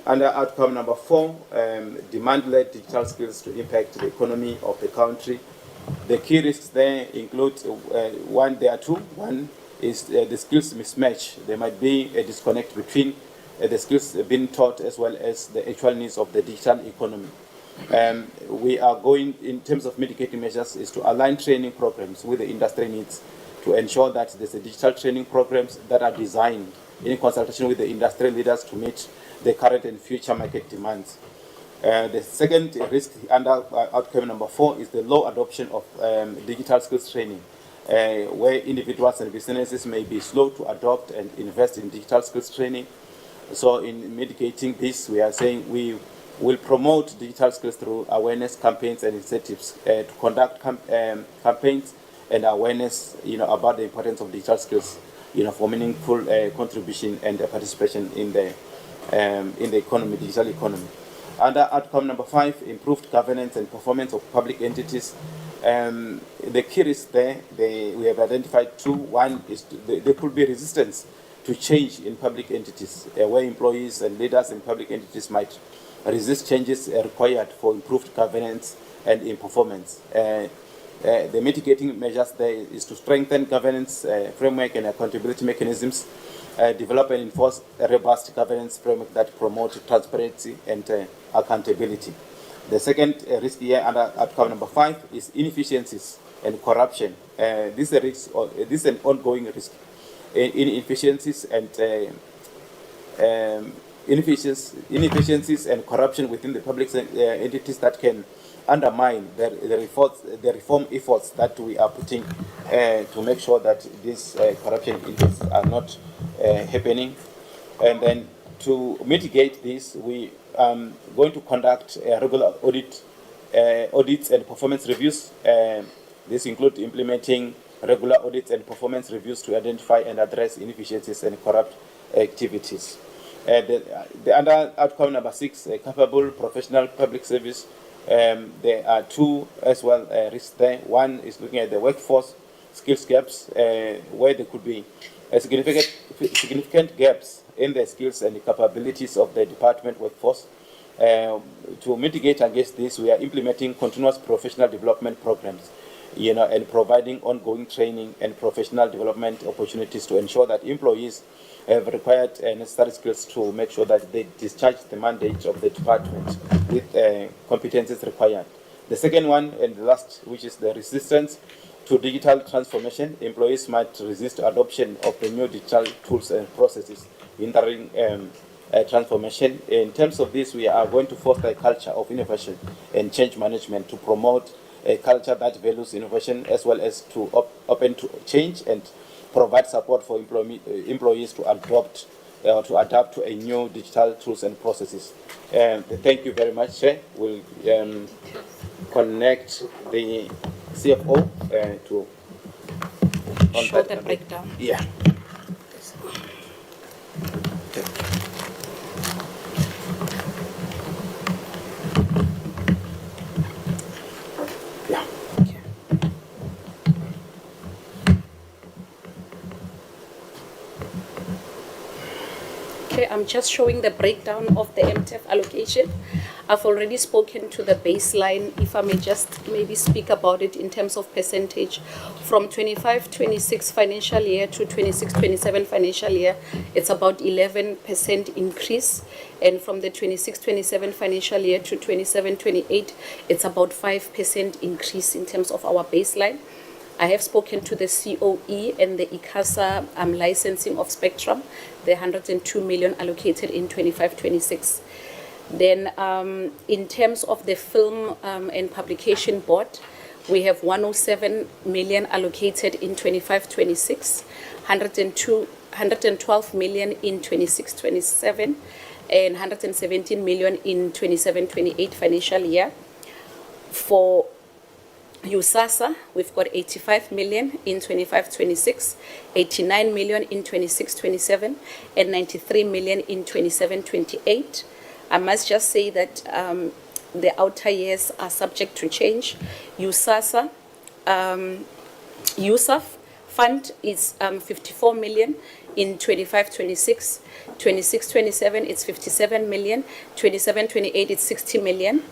Under outcome number 4, demand-led digital skills to impact the economy of the country. The key risks there include there are two. One is the skills mismatch. There might be a disconnect between the skills being taught as well as the actual needs of the digital economy. We are going, in terms of mitigating measures, is to align training programs with the industry needs to ensure that there's a digital training programs that are designed in consultation with the industry leaders to meet the current and future market demands. The second risk under outcome number 4 is the low adoption of digital skills training, where individuals and businesses may be slow to adopt and invest in digital skills training. So in mitigating this, we are saying we will promote digital skills through awareness campaigns and incentives to conduct campaigns and awareness, about the importance of digital skills, for meaningful contribution and participation in the economy, digital economy. Under outcome number 5, improved governance and performance of public entities. The key risks there, we have identified 2. One is there could be resistance to change in public entities, where employees and leaders in public entities might resist changes required for improved governance and in performance. The mitigating measures there is to strengthen governance framework and accountability mechanisms, develop and enforce a robust governance framework that promotes transparency and accountability. The second risk here under outcome number 5 is inefficiencies and corruption. This is an ongoing risk. Inefficiencies and inefficiencies and corruption within the public entities that can undermine the reform efforts that we are putting to make sure that these corruption issues are not happening. And then to mitigate this, we are going to conduct regular audits and performance reviews. This includes implementing regular audits and performance reviews to identify and address inefficiencies and corrupt activities. The under outcome number 6, capable professional public service. There are 2 as well risks there. One is looking at the workforce skills gaps, where there could be significant gaps in the skills and the capabilities of the department workforce. To mitigate against this, we are implementing continuous professional development programs, and providing ongoing training and professional development opportunities to ensure that employees have required necessary skills to make sure that they discharge the mandate of the department with competencies required. The second one and the last, which is the resistance to digital transformation. Employees might resist adoption of the new digital tools and processes, hindering transformation. In terms of this, we are going to foster a culture of innovation and change management to promote a culture that values innovation as well as to open to change and provide support for employees to adapt to a new digital tools and processes. Thank you very much, Chair. We'll connect the CFO to show the breakdown. Yeah. Okay, I'm just showing the breakdown of the MTEF allocation. I've already spoken to the baseline. If I may just maybe speak about it in terms of percentage. From 25-26 financial year to 26-27 financial year, it's about 11% increase. And from the 26-27 financial year to 27-28, it's about 5% increase in terms of our baseline. I have spoken to the COE and the ICASA licensing of spectrum, the 102 million allocated in 25-26. Then in terms of the film and publication board, We have 107 million allocated in 25-26, 112 million in 26-27, and 117 million in 27-28 financial year. For USASA, we've got 85 million in 25-26, 89 million in 26-27, and 93 million in 27-28. I must just say that the outer years are subject to change. USASA, USAF fund is 54 million in 25-26, 26-27 it's 57 million, 27-28 it's 60 million.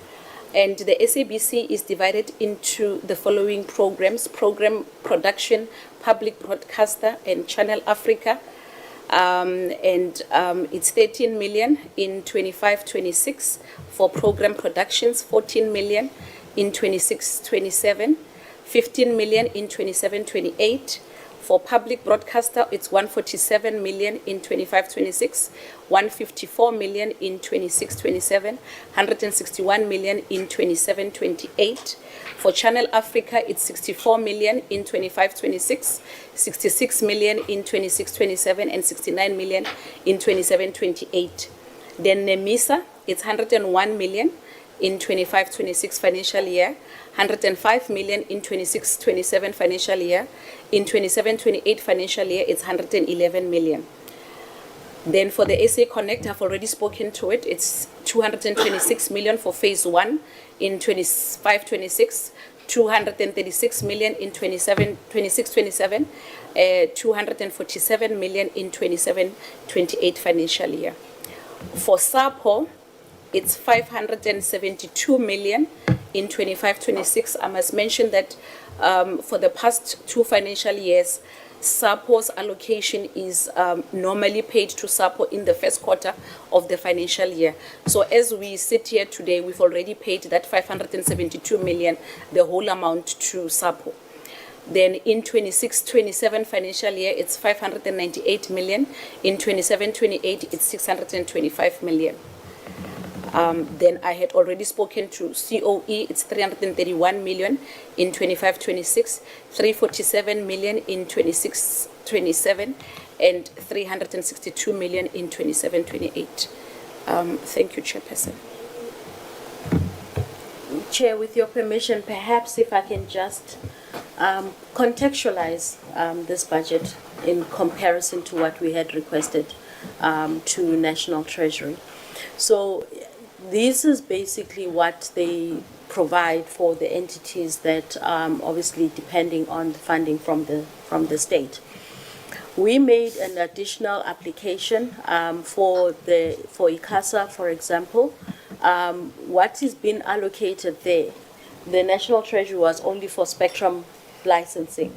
And the SABC is divided into the following programs: program production, public broadcaster, and Channel Africa. It's 13 million in 25-26 for program productions, 14 million in 26-27, 15 million in 27-28. For public broadcaster, it's 147 million in 25-26, 154 million in 26-27, 161 million in 27-28. For Channel Africa, it's 64 million in 25-26, 66 million in 26-27, and 69 million in 27-28. Then NEMISA, it's 101 million in 25-26 financial year, 105 million in 26-27 financial year. In 27-28 financial year, it's 111 million. Then for the SA Connect, I've already spoken to it. It's 226 million for phase 1 in 25-26, 236 million in 26-27, 247 million in 27-28 financial year. For SAPO, it's 572 million in 25-26. I must mention that for the past 2 financial years, SAPO's allocation is normally paid to SAPO in the first quarter of the financial year. So as we sit here today, we've already paid that 572 million, the whole amount to SAPO. Then in 26-27 financial year, it's 598 million. In 27-28, it's 625 million. Then I had already spoken to COE, it's 331 million in 25-26, 347 million in 26-27, and 362 million in 27-28. Thank you, Chairperson. Chair, with your permission, perhaps if I can just contextualize this budget in comparison to what we had requested to National Treasury. So this is basically what they provide for the entities that obviously depending on the funding from the state. We made an additional application for ICASA, for example. What is being allocated there, the National Treasury was only for spectrum licensing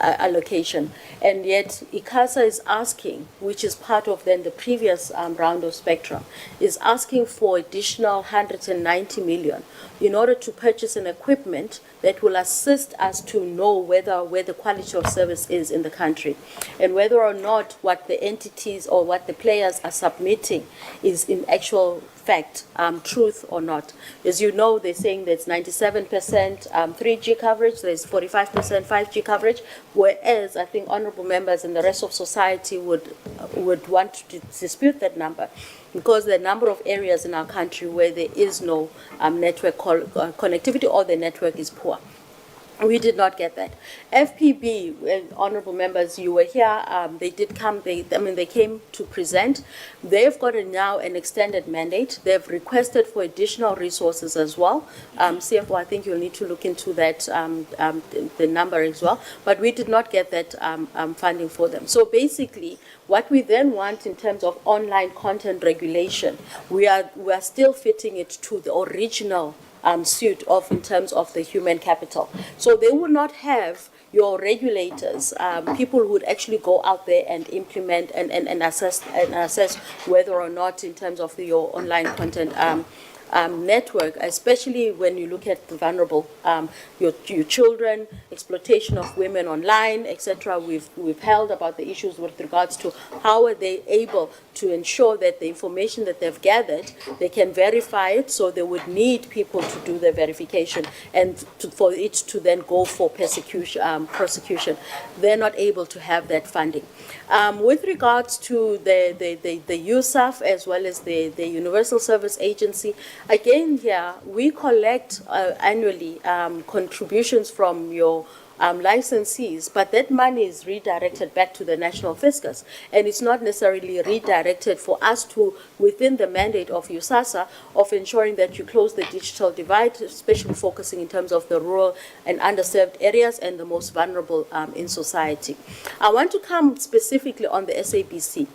allocation, and yet ICASA is asking, which is part of then the previous round of spectrum, is asking for additional 190 million in order to purchase an equipment that will assist us to know where the quality of service is in the country, and whether or not what the entities or what the players are submitting is in actual fact truth or not. As you know, they're saying there's 97% 3G coverage, there's 45% 5G coverage, whereas I think honorable members and the rest of society would want to dispute that number, because there are a number of areas in our country where there is no network connectivity, or the network is poor. We did not get that. FPB, honorable members, you were here. They did come. They came to present. They've got now an extended mandate. They've requested for additional resources as well. CFO, I think you'll need to look into that, the number as well. But we did not get that funding for them. So basically, what we then want in terms of online content regulation, we are still fitting it to the original suit of in terms of the human capital. So they will not have your regulators, people who would actually go out there and implement and assess whether or not in terms of your online content network, especially when you look at the vulnerable, your children, exploitation of women online, etc. We've held about the issues with regards to how are they able to ensure that the information that they've gathered, they can verify it, so they would need people to do the verification and for it to then go for prosecution. They're not able to have that funding. With regards to the USAF as well as the Universal Service Agency, again here, we collect annually contributions from your licensees, but that money is redirected back to the national fiscus, and it's not necessarily redirected for us to, within the mandate of USASA, of ensuring that you close the digital divide, especially focusing in terms of the rural and underserved areas and the most vulnerable in society. I want to come specifically on the SABC.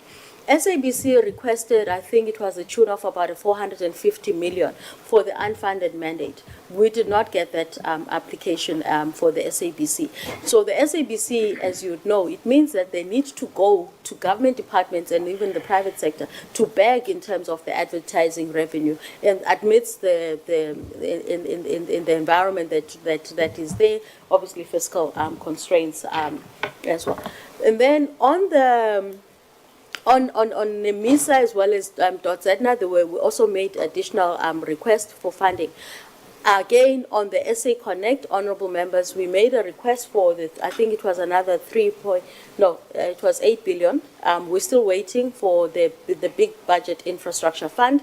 SABC requested, I think it was a tune of about 450 million for the unfunded mandate. We did not get that application for the SABC. So the SABC, as you know, it means that they need to go to government departments and even the private sector to beg in terms of the advertising revenue, and amidst in the environment that is there, obviously fiscal constraints as well. And then on the on NEMISA as well as .ZEDNA, we also made additional requests for funding. Again, on the SA Connect, honorable members, we made a request for the, I think it was another it was 8 billion. We're still waiting for the big budget infrastructure fund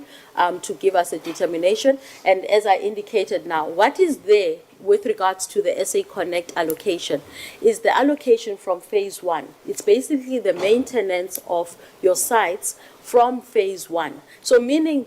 to give us a determination. And as I indicated now, what is there with regards to the SA Connect allocation is the allocation from phase 1. It's basically the maintenance of your sites from phase 1. So meaning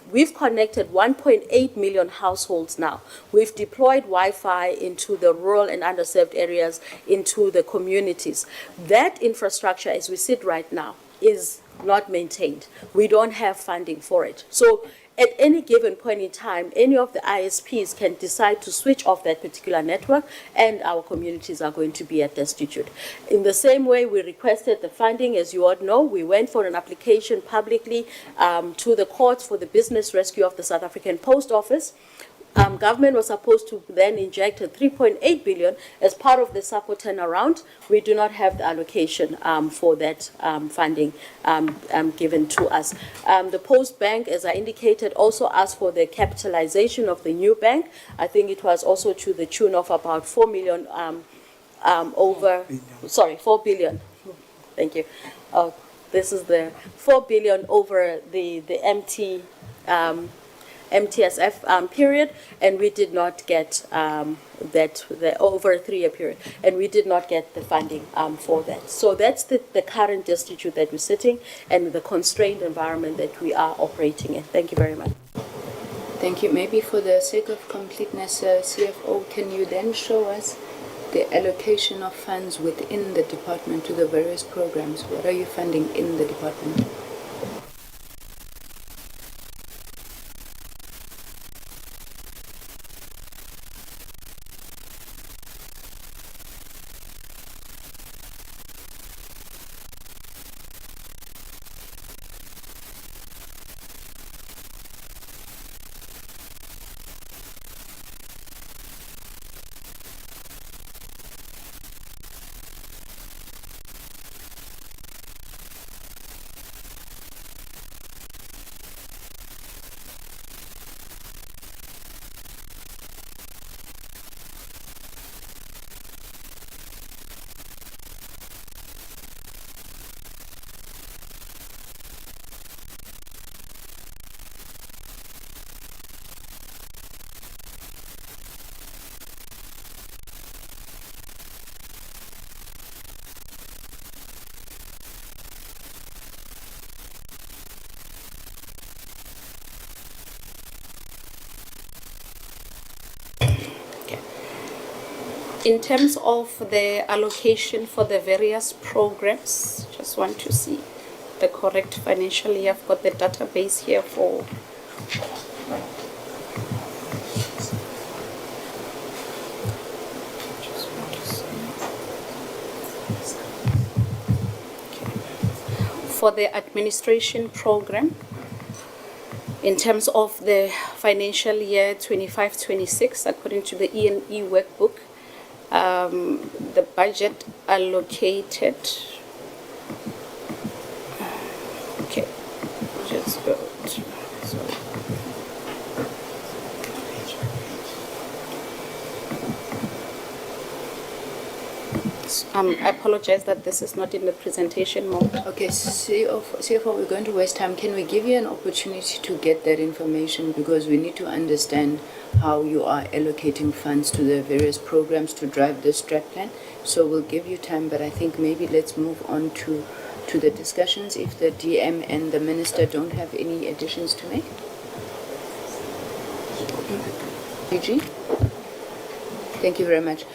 we've connected 1.8 million households now. We've deployed Wi-Fi into the rural and underserved areas, into the communities. That infrastructure, as we sit right now, is not maintained. We don't have funding for it. So at any given point in time, any of the ISPs can decide to switch off that particular network, and our communities are going to be at destitute. In the same way, we requested the funding. As you all know, we went for an application publicly to the courts for the business rescue of the South African Post Office. Government was supposed to then inject 3.8 billion as part of the SAPO turnaround. We do not have the allocation for that funding given to us. The Post Bank, as I indicated, also asked for the capitalization of the new bank. I think it was also to the tune of about 4 million 4 billion. Thank you. This is the 4 billion over the MTSF period, and we did not get over a 3-year period, and we did not get the funding for that. So that's the current destitute that we're sitting and the constrained environment that we are operating in. Thank you very much. Thank you. Maybe for the sake of completeness, CFO, can you then show us the allocation of funds within the department to the various programs? What are you funding in the department? In terms of the allocation for the various programs, just want to see the correct financial year. I've got the database here for the administration program. In terms of the financial year 25-26, according to the E&E workbook, the budget allocated. Okay, just go. Sorry. I apologize that this is not in the presentation mode. Okay, CFO, we're going to waste time. Can we give you an opportunity to get that information, because we need to understand how you are allocating funds to the various programs to drive this strat plan. So we'll give you time, but I think maybe let's move on to the discussions if the DM and the Minister don't have any additions to make. DG? Thank you very much.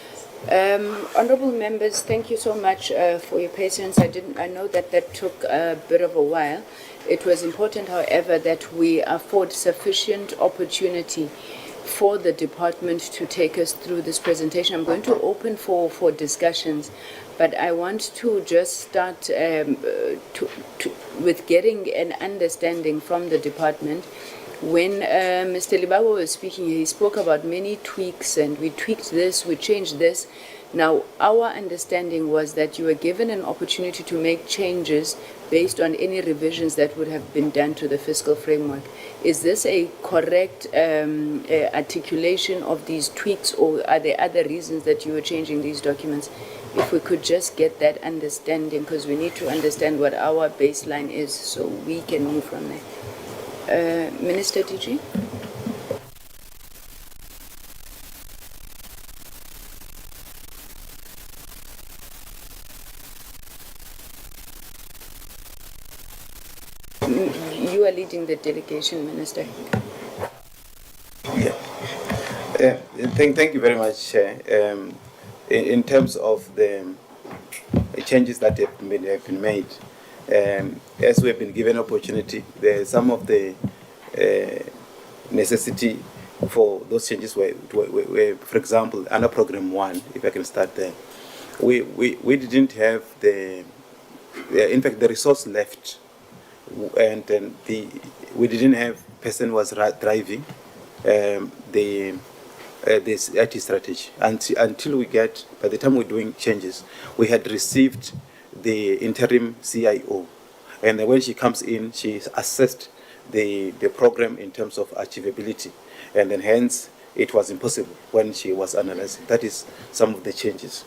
Honorable members, thank you so much for your patience. I know that took a bit of a while. It was important, however, that we afford sufficient opportunity for the department to take us through this presentation. I'm going to open for discussions, but I want to just start with getting an understanding from the department. When Mr. Libabo was speaking, he spoke about many tweaks, and we tweaked this, we changed this. Now, our understanding was that you were given an opportunity to make changes based on any revisions that would have been done to the fiscal framework. Is this a correct articulation of these tweaks, or are there other reasons that you were changing these documents? If we could just get that understanding, because we need to understand what our baseline is so we can move from there. Minister DG? You are leading the delegation, Minister. Yeah. Thank you very much, Chair. In terms of the changes that have been made, as we have been given opportunity, some of the necessity for those changes were, for example, under Program 1, if I can start there, we didn't have in fact, the resource left, and we didn't have person was driving this IT strategy until we get, by the time we're doing changes, we had received the interim CIO, and when she comes in, she assessed the program in terms of achievability, and then hence it was impossible when she was analyzing. That is some of the changes.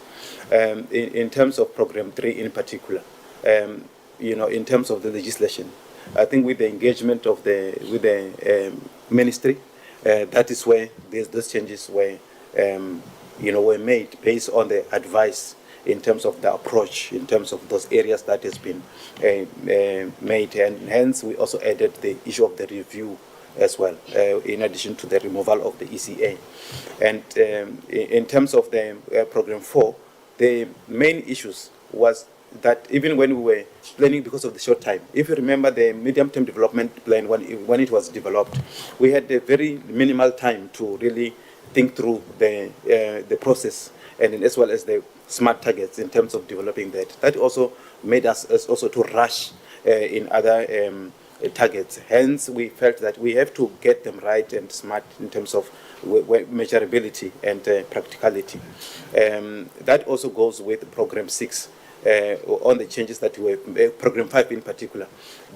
In terms of Program 3 in particular, in terms of the legislation, I think with the engagement of the ministry, that is where those changes were made based on the advice in terms of the approach, in terms of those areas that has been made, and hence we also added the issue of the review as well, in addition to the removal of the ECA. And in terms of the Program 4, the main issues was that even when we were planning, because of the short time, if you remember the medium-term development plan, when it was developed, we had a very minimal time to really think through the process, and as well as the smart targets in terms of developing that. That also made us also to rush in other targets. Hence, we felt that we have to get them right and smart in terms of measurability and practicality. That also goes with Program 6. On the changes that were Program 5 in particular,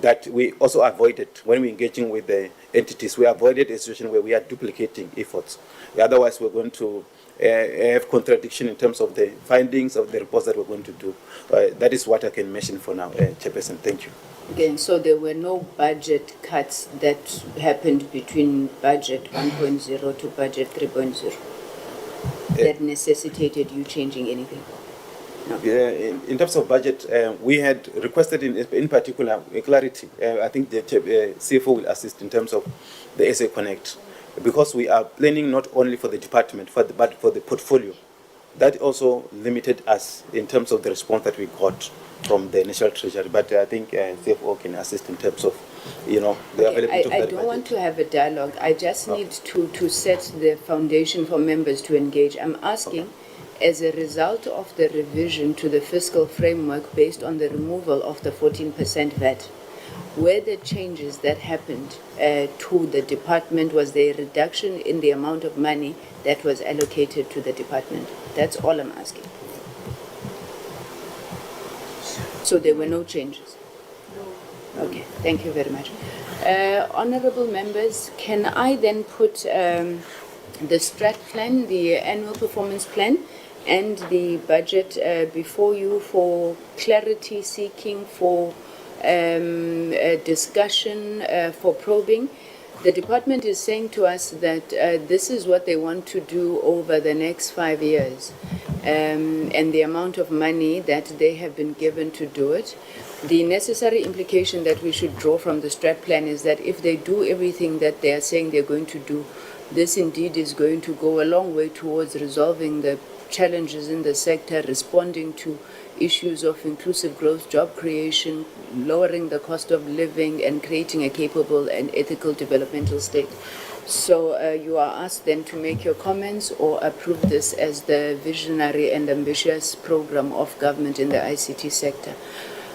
that we also avoided when we're engaging with the entities. We avoided a situation where we are duplicating efforts. Otherwise, we're going to have contradiction in terms of the findings of the reports that we're going to do. That is what I can mention for now, Chairperson. Thank you. Again, so there were no budget cuts that happened between budget 1.0 to budget 3.0 that necessitated you changing anything? No. In terms of budget, we had requested in particular clarity. I think the CFO will assist in terms of the SA Connect, because we are planning not only for the department, but for the portfolio. That also limited us in terms of the response that we got from the National Treasury. But I think CFO can assist in terms of, the availability of that. I don't want to have a dialogue. I just need to set the foundation for members to engage. I'm asking, as a result of the revision to the fiscal framework based on the removal of the 14% VAT, were the changes that happened to the department? Was there a reduction in the amount of money that was allocated to the department? That's all I'm asking. So there were no changes? Okay, thank you very much. Honorable members, can I then put the strat plan, the annual performance plan, and the budget before you for clarity seeking, for discussion, for probing? The department is saying to us that this is what they want to do over the next 5 years, and the amount of money that they have been given to do it. The necessary implication that we should draw from the strat plan is that if they do everything that they are saying they're going to do, this indeed is going to go a long way towards resolving the challenges in the sector, responding to issues of inclusive growth, job creation, lowering the cost of living, and creating a capable and ethical developmental state. So you are asked then to make your comments or approve this as the visionary and ambitious program of government in the ICT sector.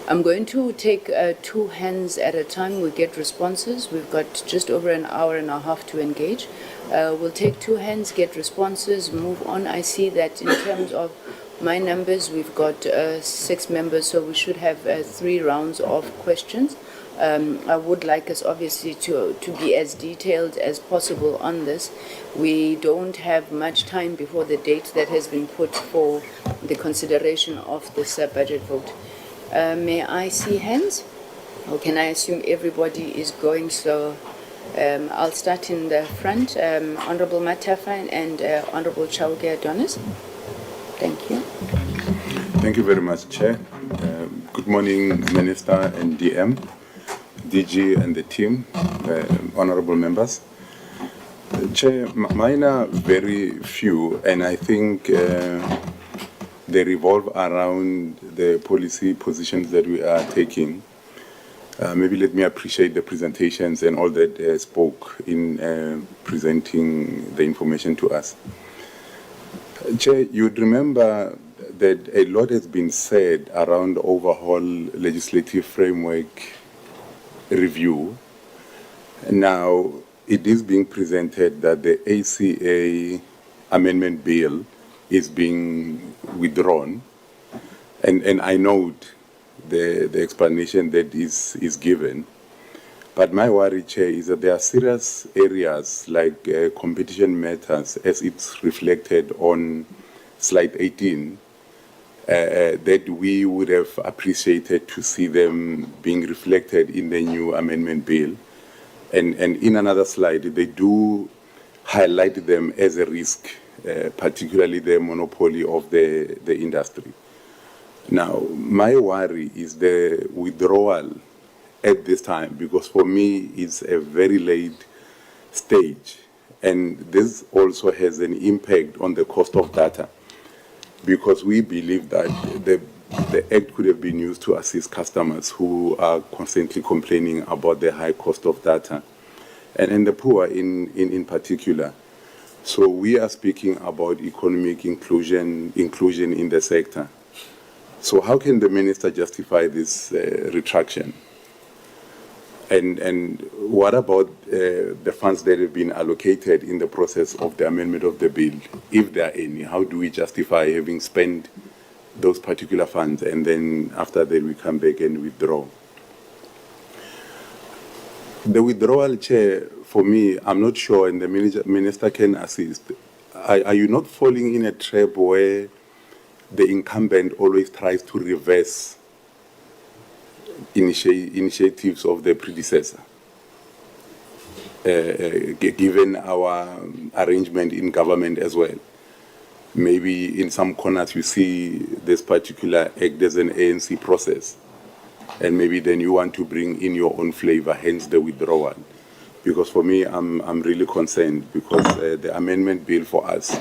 I'm going to take 2 hands at a time. We'll get responses. We've got just over an hour and a half to engage. We'll take 2 hands, get responses, move on. I see that in terms of my numbers, we've got 6 members, so we should have 3 rounds of questions. I would like us obviously to be as detailed as possible on this. We don't have much time before the date that has been put for the consideration of this budget vote. May I see hands? Or can I assume everybody is going? So I'll start in the front. Honorable Matafa and Honorable Chauke Adonis. Thank you. Thank you very much, Chair. Good morning, Minister and DM, DG and the team, honorable members. Chair, mine are very few, and I think they revolve around the policy positions that we are taking. Maybe let me appreciate the presentations and all that spoke in presenting the information to us. Chair, you'd remember that a lot has been said around overhaul legislative framework review. Now, it is being presented that the ACA amendment bill is being withdrawn. And I note the explanation that is given. But my worry, Chair, is that there are serious areas like competition matters, as it's reflected on slide 18, that we would have appreciated to see them being reflected in the new amendment bill. And in another slide, they do highlight them as a risk, particularly the monopoly of the industry. Now, my worry is the withdrawal at this time, because for me it's a very late stage, and this also has an impact on the cost of data, because we believe that the act could have been used to assist customers who are constantly complaining about the high cost of data, and the poor in particular. So we are speaking about economic inclusion in the sector. So how can the minister justify this retraction? And what about the funds that have been allocated in the process of the amendment of the bill, if there are any? How do we justify having spent those particular funds and then after that we come back and withdraw? The withdrawal, Chair, for me, I'm not sure, and the minister can assist. Are you not falling in a trap where the incumbent always tries to reverse initiatives of the predecessor, given our arrangement in government as well? Maybe in some corners you see this particular act as an ANC process, and maybe then you want to bring in your own flavor, hence the withdrawal. Because for me, I'm really concerned, because the amendment bill for us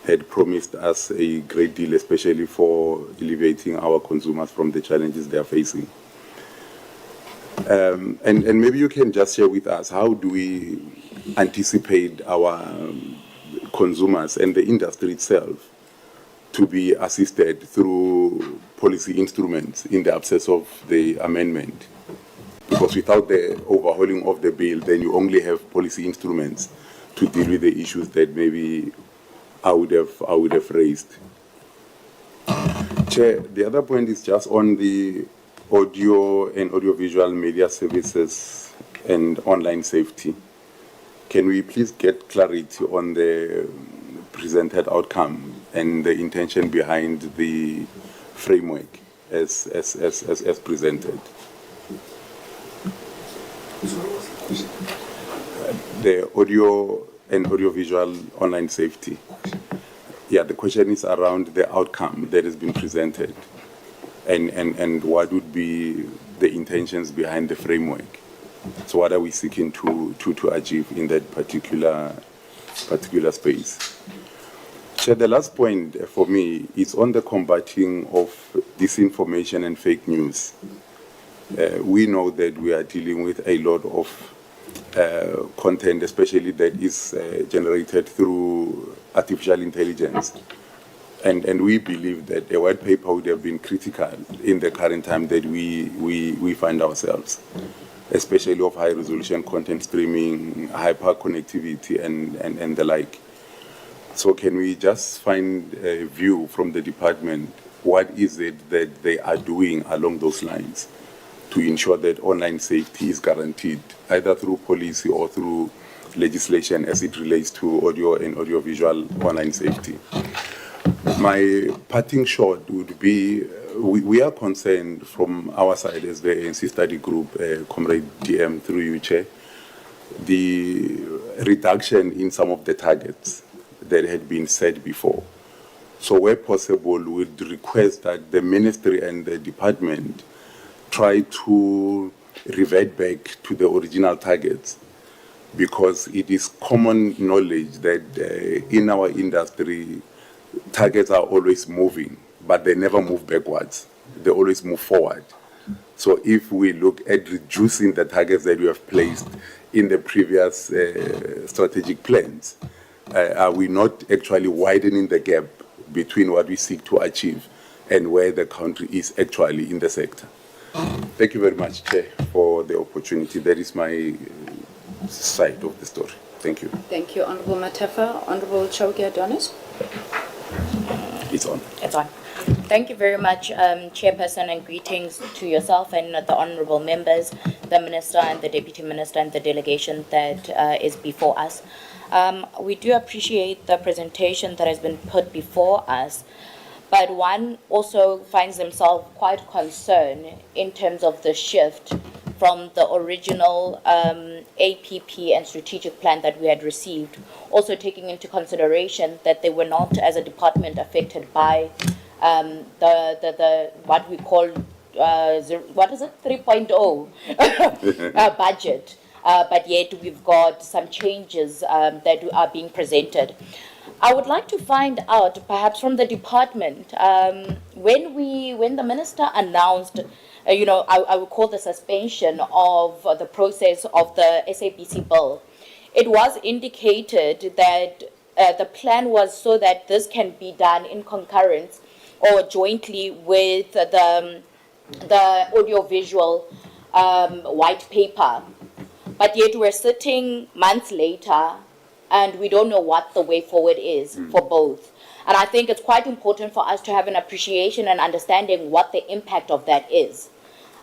had promised us a great deal, especially for alleviating our consumers from the challenges they are facing. And maybe you can just share with us, how do we anticipate our consumers and the industry itself to be assisted through policy instruments in the absence of the amendment? Because without the overhauling of the bill, then you only have policy instruments to deal with the issues that maybe I would have raised. Chair, the other point is just on the audio and audiovisual media services and online safety. Can we please get clarity on the presented outcome and the intention behind the framework as presented? The audio and audiovisual online safety. Yeah, the question is around the outcome that has been presented and what would be the intentions behind the framework. So what are we seeking to achieve in that particular space? Chair, the last point for me is on the combating of disinformation and fake news. We know that we are dealing with a lot of content, especially that is generated through artificial intelligence. And we believe that a white paper would have been critical in the current time that we find ourselves, especially of high resolution content streaming, hyper connectivity, and the like. So can we just find a view from the department, what is it that they are doing along those lines to ensure that online safety is guaranteed, either through policy or through legislation as it relates to audio and audiovisual online safety? My parting shot would be, we are concerned from our side as the ANC study group, Comrade DM through you, Chair, the reduction in some of the targets that had been set before. So where possible, we'd request that the ministry and the department try to revert back to the original targets, because it is common knowledge that in our industry, targets are always moving, but they never move backwards. They always move forward. So if we look at reducing the targets that we have placed in the previous strategic plans, are we not actually widening the gap between what we seek to achieve and where the country is actually in the sector? Thank you very much, Chair, for the opportunity. That is my side of the story. Thank you. Thank you, Honourable Matafa. Honourable Chauke Adonis. It's on. It's on. Thank you very much, Chairperson, and greetings to yourself and the honourable members, the Minister and the Deputy Minister and the delegation that is before us. We do appreciate the presentation that has been put before us, but one also finds themselves quite concerned in terms of the shift from the original APP and strategic plan that we had received, also taking into consideration that they were not, as a department, affected by the what we call, what is it, 3.0 budget. But yet we've got some changes that are being presented. I would like to find out, perhaps from the department, when the minister announced, I would call the suspension of the process of the SABC bill, it was indicated that the plan was so that this can be done in concurrence or jointly with the audiovisual white paper. But yet we're sitting months later and we don't know what the way forward is for both. And I think it's quite important for us to have an appreciation and understanding what the impact of that is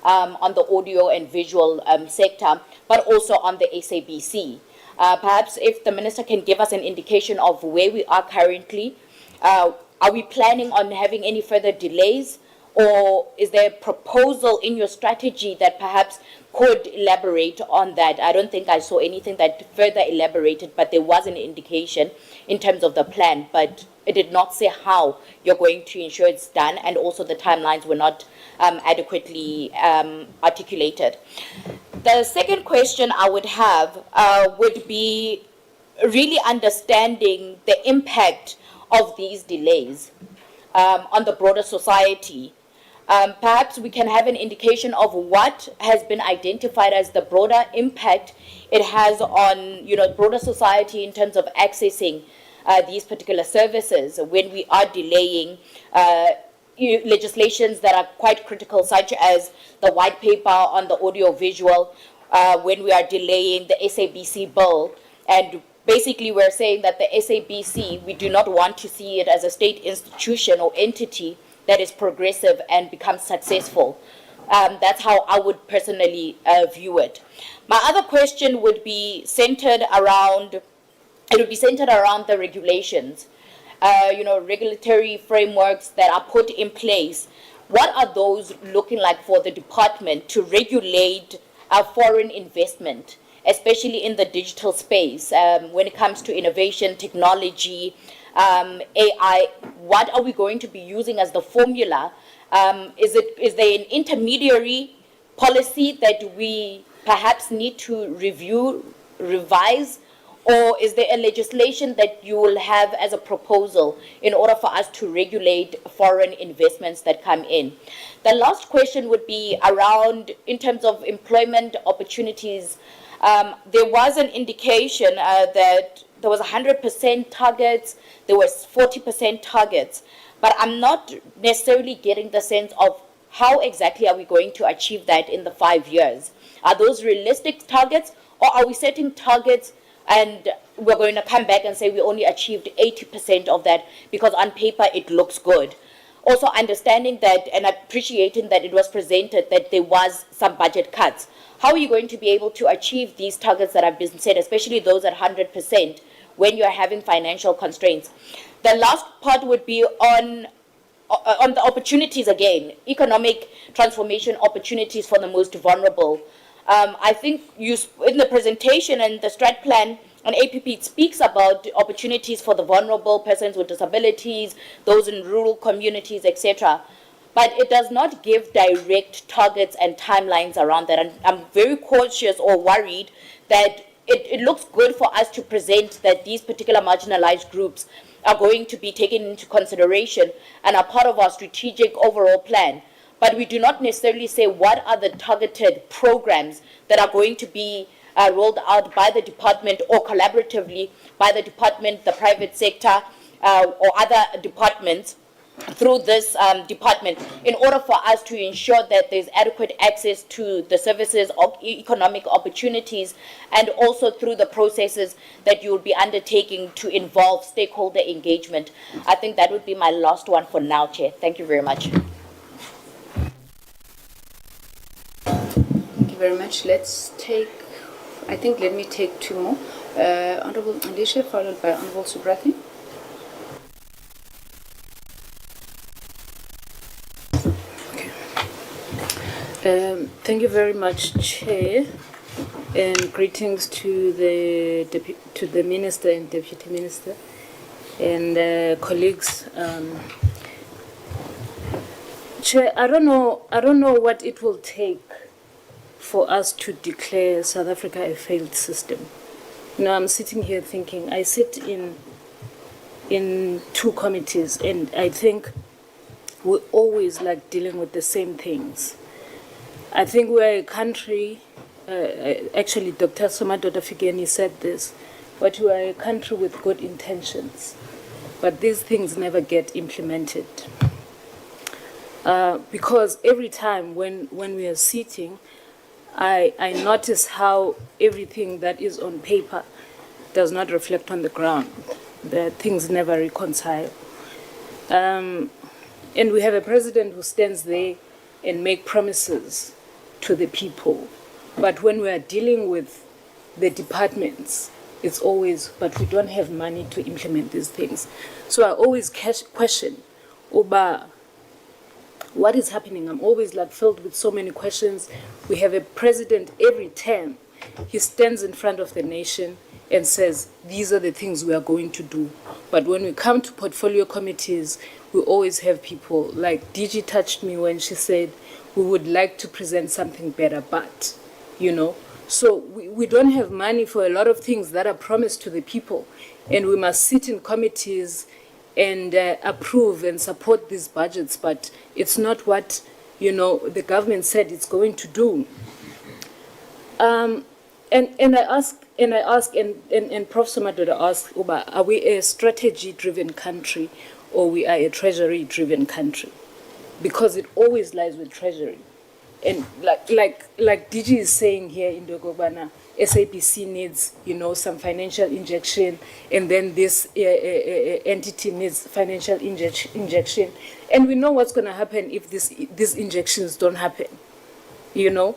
on the audio and visual sector, but also on the SABC. Perhaps if the Minister can give us an indication of where we are currently, are we planning on having any further delays, or is there a proposal in your strategy that perhaps could elaborate on that? I don't think I saw anything that further elaborated, but there was an indication in terms of the plan, but it did not say how you're going to ensure it's done, and also the timelines were not adequately articulated. The second question I would have would be really understanding the impact of these delays on the broader society. Perhaps we can have an indication of what has been identified as the broader impact it has on, broader society in terms of accessing these particular services when we are delaying legislations that are quite critical, such as the white paper on the audio-visual, when we are delaying the SABC bill. And basically we're saying that the SABC, we do not want to see it as a state institution or entity that is progressive and becomes successful. That's how I would personally view it. My other question would be centered around, the regulations. Regulatory frameworks that are put in place. What are those looking like for the department to regulate foreign investment, especially in the digital space, when it comes to innovation, technology, AI? What are we going to be using as the formula? Is there an intermediary policy that we perhaps need to review, revise? Or is there a legislation that you will have as a proposal in order for us to regulate foreign investments that come in? The last question would be around, in terms of employment opportunities, there was an indication that there was 100% targets, there was 40% targets, but I'm not necessarily getting the sense of how exactly are we going to achieve that in the 5 years. Are those realistic targets, or are we setting targets and we're going to come back and say we only achieved 80% of that because on paper it looks good? Also understanding that and appreciating that it was presented that there was some budget cuts. How are you going to be able to achieve these targets that have been set, especially those at 100%, when you're having financial constraints? The last part would be on the opportunities again, economic transformation opportunities for the most vulnerable. I think in the presentation and the strat plan on APP, it speaks about opportunities for the vulnerable, persons with disabilities, those in rural communities, etc. But it does not give direct targets and timelines around that. And I'm very cautious or worried that it looks good for us to present that these particular marginalized groups are going to be taken into consideration and are part of our strategic overall plan. But we do not necessarily say what are the targeted programs that are going to be rolled out by the department or collaboratively by the department, the private sector, or other departments through this department, in order for us to ensure that there's adequate access to the services of economic opportunities, and also through the processes that you will be undertaking to involve stakeholder engagement. I think that would be my last one for now, Chair. Thank you very much. Thank you very much. Let me take two more. Honorable Alicia, followed by Honorable Subrathi. Thank you very much, Chair, and greetings to the Minister and Deputy Minister and colleagues. Chair, I don't know what it will take for us to declare South Africa a failed system. I'm sitting here thinking, I sit in two committees, and I think we always like dealing with the same things. I think we're a country, actually Dr. Somadoda Figeni said this, but we are a country with good intentions, but these things never get implemented. Because every time when we are sitting, I notice how everything that is on paper does not reflect on the ground. The things never reconcile. And we have a president who stands there and make promises to the people. But when we are dealing with the departments, it's always, but we don't have money to implement these things. So I always question, Oba, what is happening? I'm always filled with so many questions. We have a president every term. He stands in front of the nation and says, these are the things we are going to do. But when we come to portfolio committees, we always have people like DG touched me when she said, we would like to present something better, but, So we don't have money for a lot of things that are promised to the people. And we must sit in committees and approve and support these budgets, but it's not what, the government said it's going to do. And I ask, and Prof. Somadoda asked, are we a strategy-driven country or we are a treasury-driven country? because it always lies with Treasury. And like DG is saying here in Dogobana, SAPC needs, some financial injection, and then this entity needs financial injection. And we know what's going to happen if these injections don't happen. We are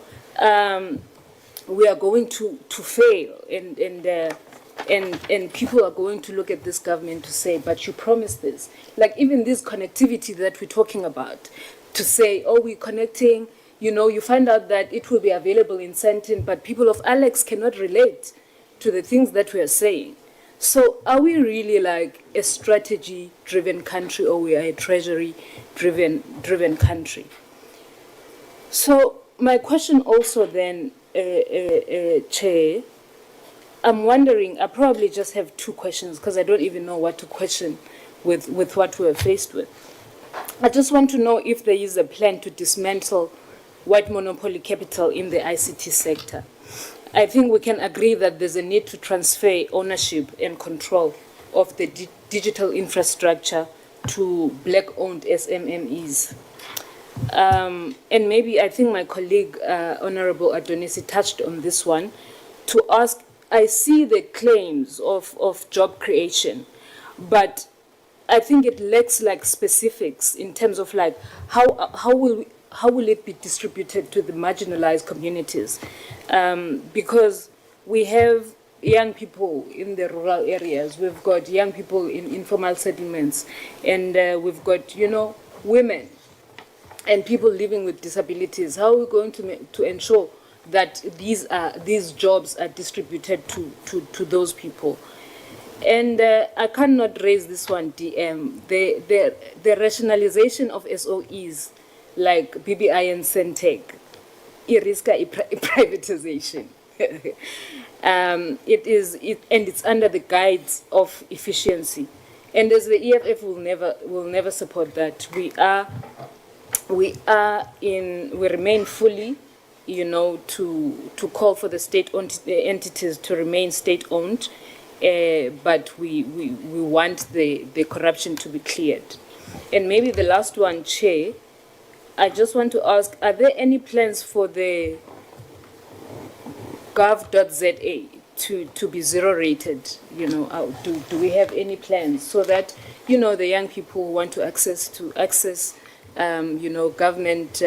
going to fail, and people are going to look at this government to say, but you promised this. Like even this connectivity that we're talking about, to say, oh, we're connecting, you find out that it will be available in Sentin, but people of Alex cannot relate to the things that we are saying. So are we really like a strategy-driven country, or we are a treasury-driven country? So my question also then, Chair, I'm wondering, I probably just have two questions because I don't even know what to question with what we're faced with. I just want to know if there is a plan to dismantle white monopoly capital in the ICT sector. I think we can agree that there's a need to transfer ownership and control of the digital infrastructure to black-owned SMMEs. And maybe I think my colleague, Honorable Adonisi, touched on this one, to ask, I see the claims of job creation, but I think it lacks like specifics in terms of like how will it be distributed to the marginalized communities? Because we have young people in the rural areas, we've got young people in informal settlements, and we've got, women and people living with disabilities. How are we going to ensure that these jobs are distributed to those people? And I cannot raise this one, DM. The rationalization of SOEs like BBI and Centec, iriska privatization. And it's under the guides of efficiency. And as the EFF will never support that. We remain fully, to call for the state-owned entities to remain state-owned, but we want the corruption to be cleared. And maybe the last one, Chair, I just want to ask, are there any plans for the gov.za to be zero rated? Do we have any plans so that, the young people who want to access government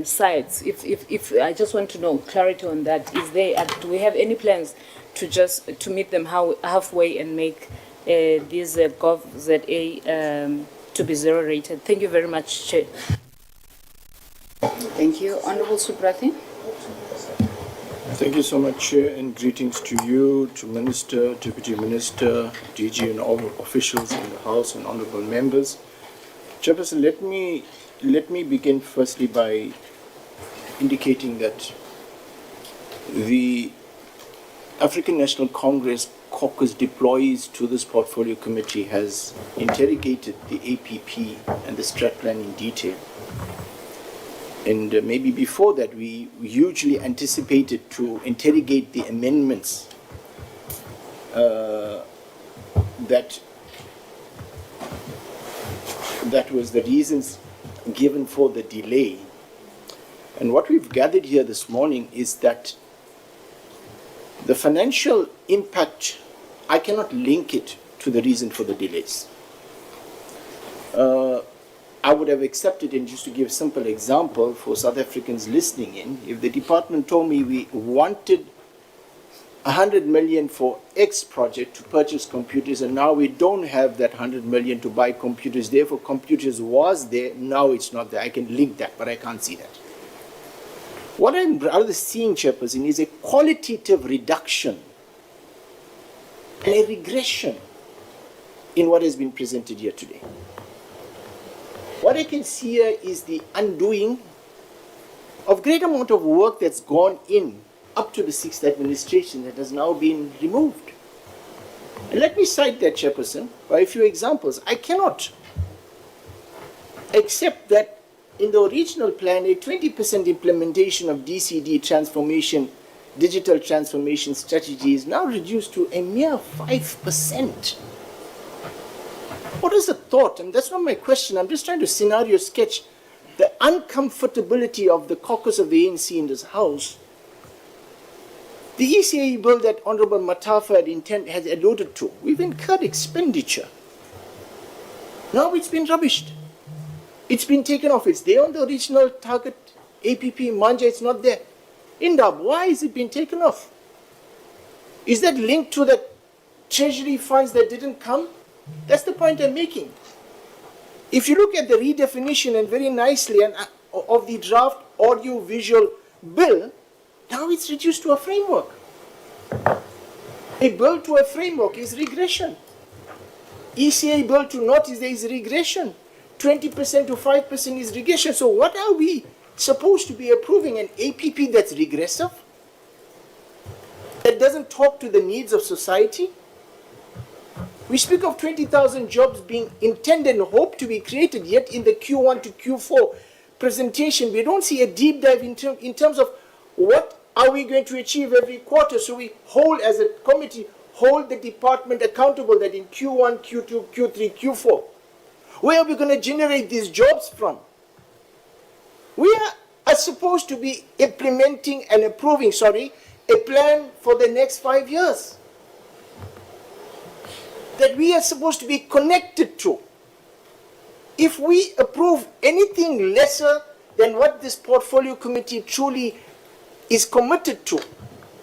sites? If I just want to know clarity on that, do we have any plans to meet them halfway and make these gov.za to be zero rated? Thank you very much, Chair. Thank you. Honorable Subrati. Thank you so much, Chair, and greetings to you, to Minister, Deputy Minister, DG, and all officials in the House and honorable members. Chairperson, let me begin firstly by indicating that the African National Congress caucus deploys to this portfolio committee has interrogated the APP and the strat plan in detail. And maybe before that, we hugely anticipated to interrogate the amendments that was the reasons given for the delay. And what we've gathered here this morning is that the financial impact, I cannot link it to the reason for the delays. I would have accepted, and just to give a simple example for South Africans listening in, if the department told me we wanted 100 million for X project to purchase computers, and now we don't have that 100 million to buy computers, therefore computers was there, now it's not there. I can link that, but I can't see that. What I'm rather seeing, Chairperson, is a qualitative reduction and a regression in what has been presented here today. What I can see here is the undoing of great amount of work that's gone in up to the 6th administration that has now been removed. And let me cite that, Chairperson, by a few examples. I cannot accept that in the original plan, a 20% implementation of DCD transformation, digital transformation strategy is now reduced to a mere 5%. What is the thought, and that's not my question, I'm just trying to scenario sketch the uncomfortability of the caucus of the ANC in this House. The ECA bill that Honorable Matafa has alluded to, we've incurred expenditure. Now it's been rubbished. It's been taken off. It's there on the original target APP, Manja, it's not there. Indab, why is it being taken off? Is that linked to the treasury funds that didn't come? That's the point I'm making. If you look at the redefinition and very nicely of the draft audio-visual bill, now it's reduced to a framework. A bill to a framework is regression. ECA bill to notice there is regression. 20% to 5% is regression. So what are we supposed to be approving? An APP that's regressive? That doesn't talk to the needs of society? We speak of 20,000 jobs being intended and hoped to be created, yet in the Q1 to Q4 presentation, we don't see a deep dive in terms of what are we going to achieve every quarter. So we hold, as a committee, hold the department accountable that in Q1, Q2, Q3, Q4, where are we going to generate these jobs from? We are supposed to be implementing and approving, a plan for the next 5 years that we are supposed to be connected to. If we approve anything lesser than what this portfolio committee truly is committed to,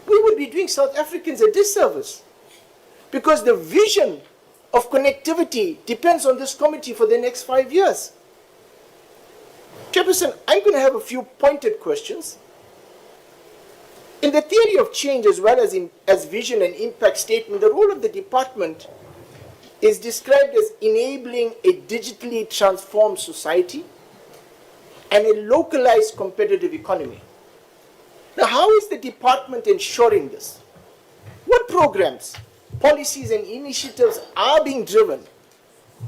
we would be doing South Africans a disservice, because the vision of connectivity depends on this committee for the next 5 years. Chairperson, I'm going to have a few pointed questions. In the theory of change, as well as vision and impact statement, the role of the department is described as enabling a digitally transformed society and a localized competitive economy. Now, how is the department ensuring this? What programs, policies, and initiatives are being driven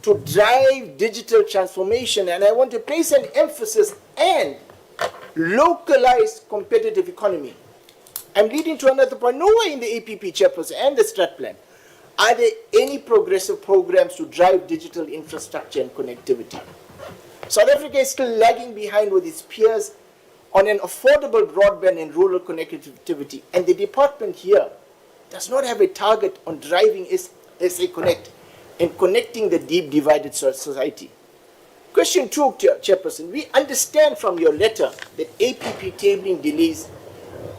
to drive digital transformation? And I want to place an emphasis on localized competitive economy. I'm leading to another point. Nowhere in the APP, Chairperson, and the strat plan are there any progressive programs to drive digital infrastructure and connectivity. South Africa is still lagging behind with its peers on an affordable broadband and rural connectivity, and the department here does not have a target on driving SA Connect and connecting the deep divided society. Question 2, Chairperson. We understand from your letter that APP tabling delays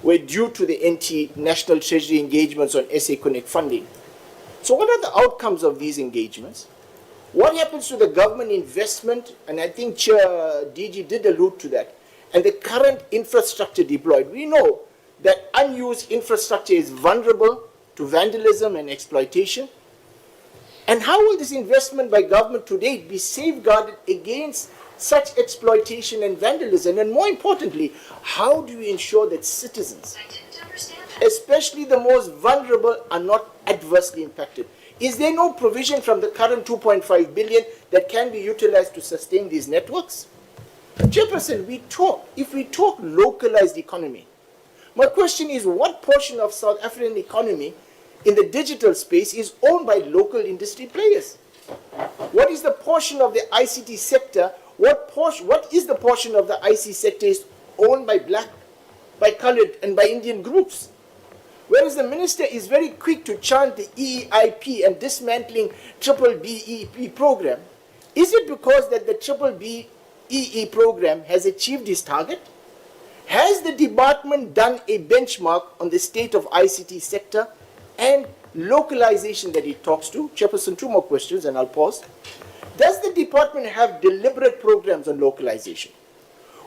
were due to the NT National Treasury engagements on SA Connect funding. So what are the outcomes of these engagements? What happens to the government investment? And I think Chair DG did allude to that. And the current infrastructure deployed. We know that unused infrastructure is vulnerable to vandalism and exploitation. And how will this investment by government to date be safeguarded against such exploitation and vandalism? And more importantly, how do we ensure that citizens, especially the most vulnerable, are not adversely impacted? Is there no provision from the current 2.5 billion that can be utilized to sustain these networks? Chairperson, if we talk localized economy, my question is, what portion of South African economy in the digital space is owned by local industry players? What is the portion of the ICT sector? What is the portion of the ICT sector is owned by black, by colored, and by Indian groups? Whereas the minister is very quick to chant the EEIP and dismantling BBEE program, is it because that the BBEE program has achieved its target? Has the department done a benchmark on the state of ICT sector and localization that it talks to? Chairperson, 2 more questions and I'll pause. Does the department have deliberate programs on localization?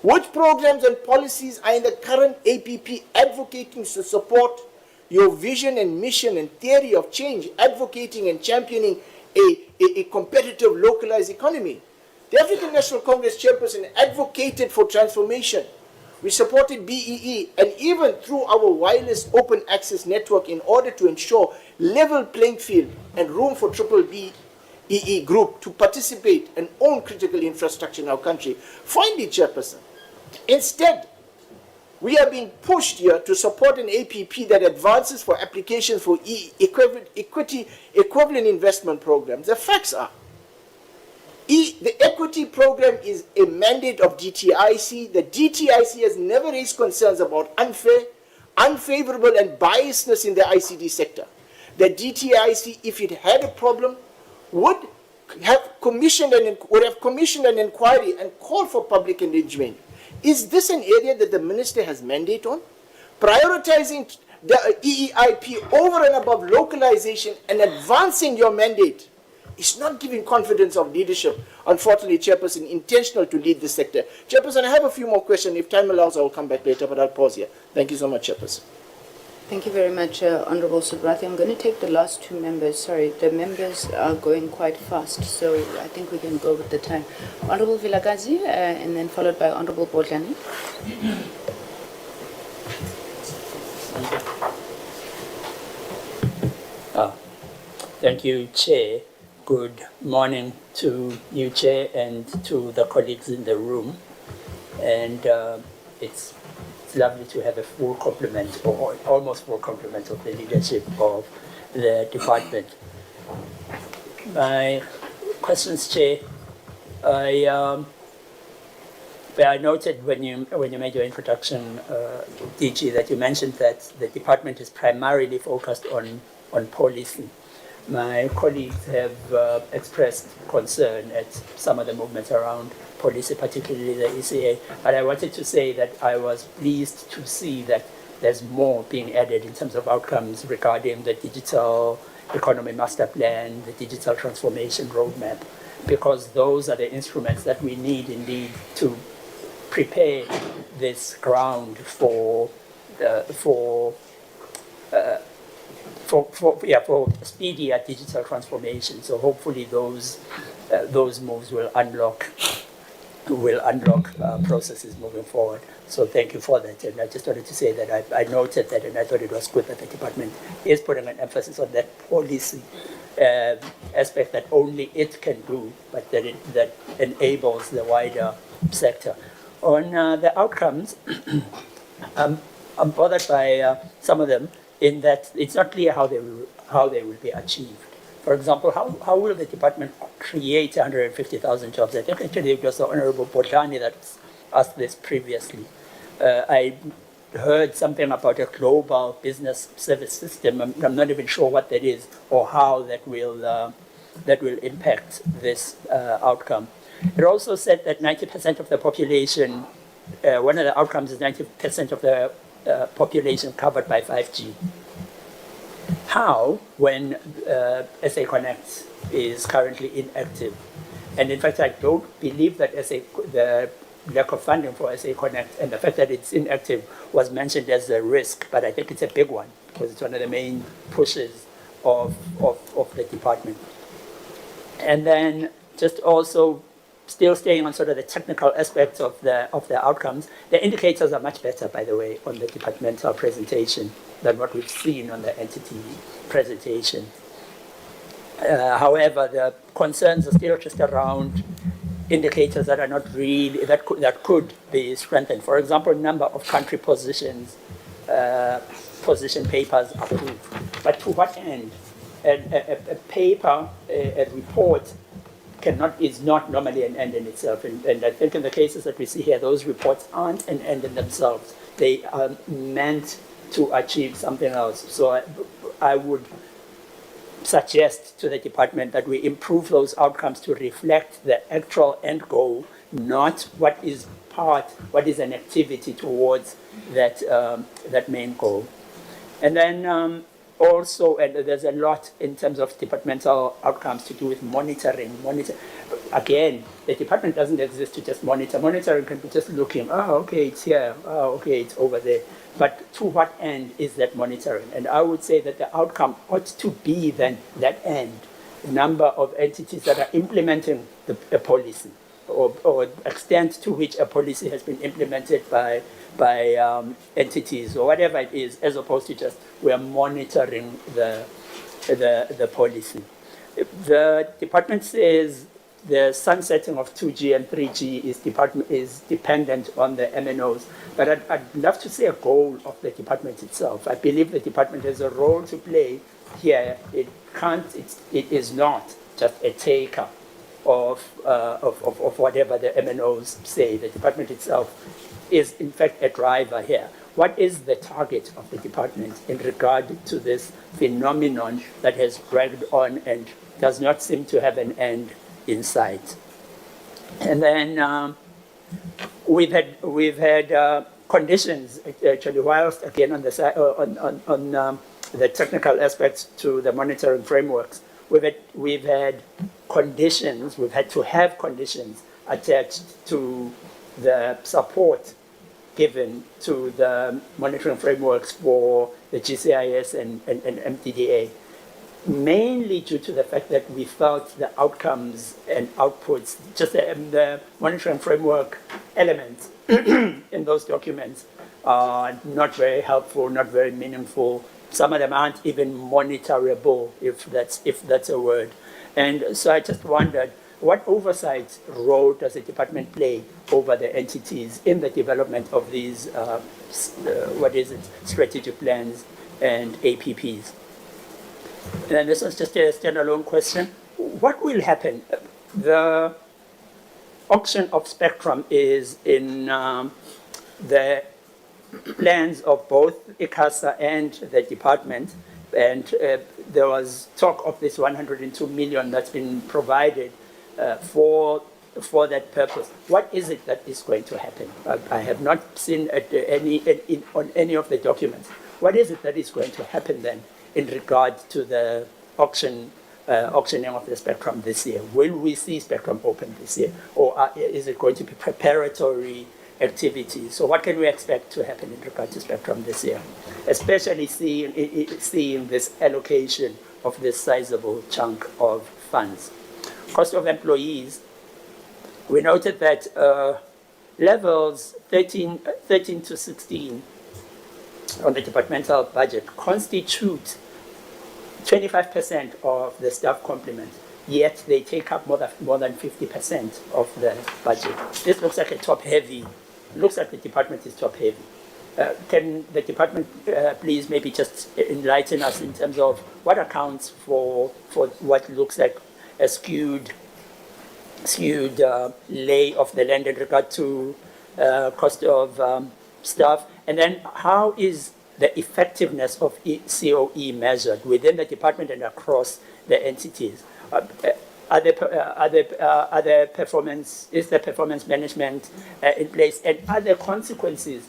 Which programs and policies are in the current APP advocating to support your vision and mission and theory of change, advocating and championing a competitive localized economy? The African National Congress Chairperson advocated for transformation. We supported BEE and even through our wireless open access network in order to ensure level playing field and room for BBEE group to participate and own critical infrastructure in our country. Finally, Chairperson, instead, we are being pushed here to support an APP that advances for applications for equity equivalent investment programs. The facts are The equity program is a mandate of DTIC. The DTIC has never raised concerns about unfair, unfavorable, and biasness in the ICD sector. The DTIC, if it had a problem, would have commissioned an inquiry and called for public engagement. Is this an area that the minister has mandate on? Prioritizing the EEIP over and above localization and advancing your mandate is not giving confidence of leadership. Unfortunately, Chairperson, intentional to lead this sector. Chairperson, I have a few more questions. If time allows, I will come back later, but I'll pause here. Thank you so much, Chairperson. Thank you very much, Honorable Subrathi. I'm going to take the last two members. Sorry, the members are going quite fast, so I think we can go with the time. Honorable Vilagazi, and then followed by Honorable Bodlani. Thank you, Chair. Good morning to you, Chair, and to the colleagues in the room. And it's lovely to have a full complement, or almost full complement, of the leadership of the department. My questions, Chair. I noted when you made your introduction, DG, that you mentioned that the department is primarily focused on policy. My colleagues have expressed concern at some of the movements around policy, particularly the ECA. But I wanted to say that I was pleased to see that there's more being added in terms of outcomes regarding the digital economy master plan, the digital transformation roadmap, because those are the instruments that we need indeed to prepare this ground for speedier digital transformation. So hopefully those moves will unlock processes moving forward. So thank you for that. And I just wanted to say that I noted that, and I thought it was good that the department is putting an emphasis on that policy aspect that only it can do, but that enables the wider sector. On the outcomes, I'm bothered by some of them, in that it's not clear how they will be achieved. For example, how will the department create 150,000 jobs? I think actually it was the Honorable Bodlani that asked this previously. I heard something about a global business service system. I'm not even sure what that is or how that will impact this outcome. It also said that 90% of the population, one of the outcomes is 90% of the population covered by 5G. How, when SA Connect is currently inactive? And in fact, I don't believe that the lack of funding for SA Connect and the fact that it's inactive was mentioned as a risk, but I think it's a big one because it's one of the main pushes of the department. And then just also, still staying on sort of the technical aspects of the outcomes, the indicators are much better, by the way, on the departmental presentation than what we've seen on the entity presentation. However, the concerns are still just around indicators that are not really, that could be strengthened. For example, number of country positions, position papers approved. But to what end? A paper, a report, is not normally an end in itself. And I think in the cases that we see here, those reports aren't an end in themselves. They are meant to achieve something else. So I would suggest to the department that we improve those outcomes to reflect the actual end goal, not what is an activity towards that main goal. And then also, and there's a lot in terms of departmental outcomes to do with monitoring. Again, the department doesn't exist to just monitor. Monitoring can be just looking, okay, it's here, okay, it's over there. But to what end is that monitoring? And I would say that the outcome ought to be then that end, the number of entities that are implementing a policy, or extent to which a policy has been implemented by entities or whatever it is, as opposed to just we're monitoring the policy. The department says the sunsetting of 2G and 3G is dependent on the MNOs, but I'd love to see a goal of the department itself. I believe the department has a role to play here. It is not just a taker of whatever the MNOs say. The department itself is in fact a driver here. What is the target of the department in regard to this phenomenon that has dragged on and does not seem to have an end in sight? And then we've had conditions actually, whilst again on the side on the technical aspects to the monitoring frameworks, we've had conditions. We've had to have conditions attached to the support given to the monitoring frameworks for the GCIS and MTDA, mainly due to the fact that we felt the outcomes and outputs, just the monitoring framework elements in those documents are not very helpful, not very meaningful. Some of them aren't even monitorable, if that's a word. And so I just wondered, what oversight role does the department play over the entities in the development of these, strategic plans and APPs? And then this was just a standalone question. What will happen? The auction of spectrum is in the plans of both ICASA and the department, and there was talk of this 102 million that's been provided for that purpose. What is it that is going to happen? I have not seen on any of the documents. What is it that is going to happen then in regard to the auctioning of the spectrum this year? Will we see spectrum open this year, or is it going to be preparatory activity? So what can we expect to happen in regard to spectrum this year, especially seeing this allocation of this sizable chunk of funds? Cost of employees, we noted that levels 13 to 16 on the departmental budget constitute 25% of the staff complement, yet they take up more than 50% of the budget. This looks like looks like the department is top heavy. Can the department please maybe just enlighten us in terms of what accounts for what looks like a skewed lay of the land in regard to cost of staff, and then how is the effectiveness of COE measured within the department and across the entities? Is the performance management in place, and other consequences?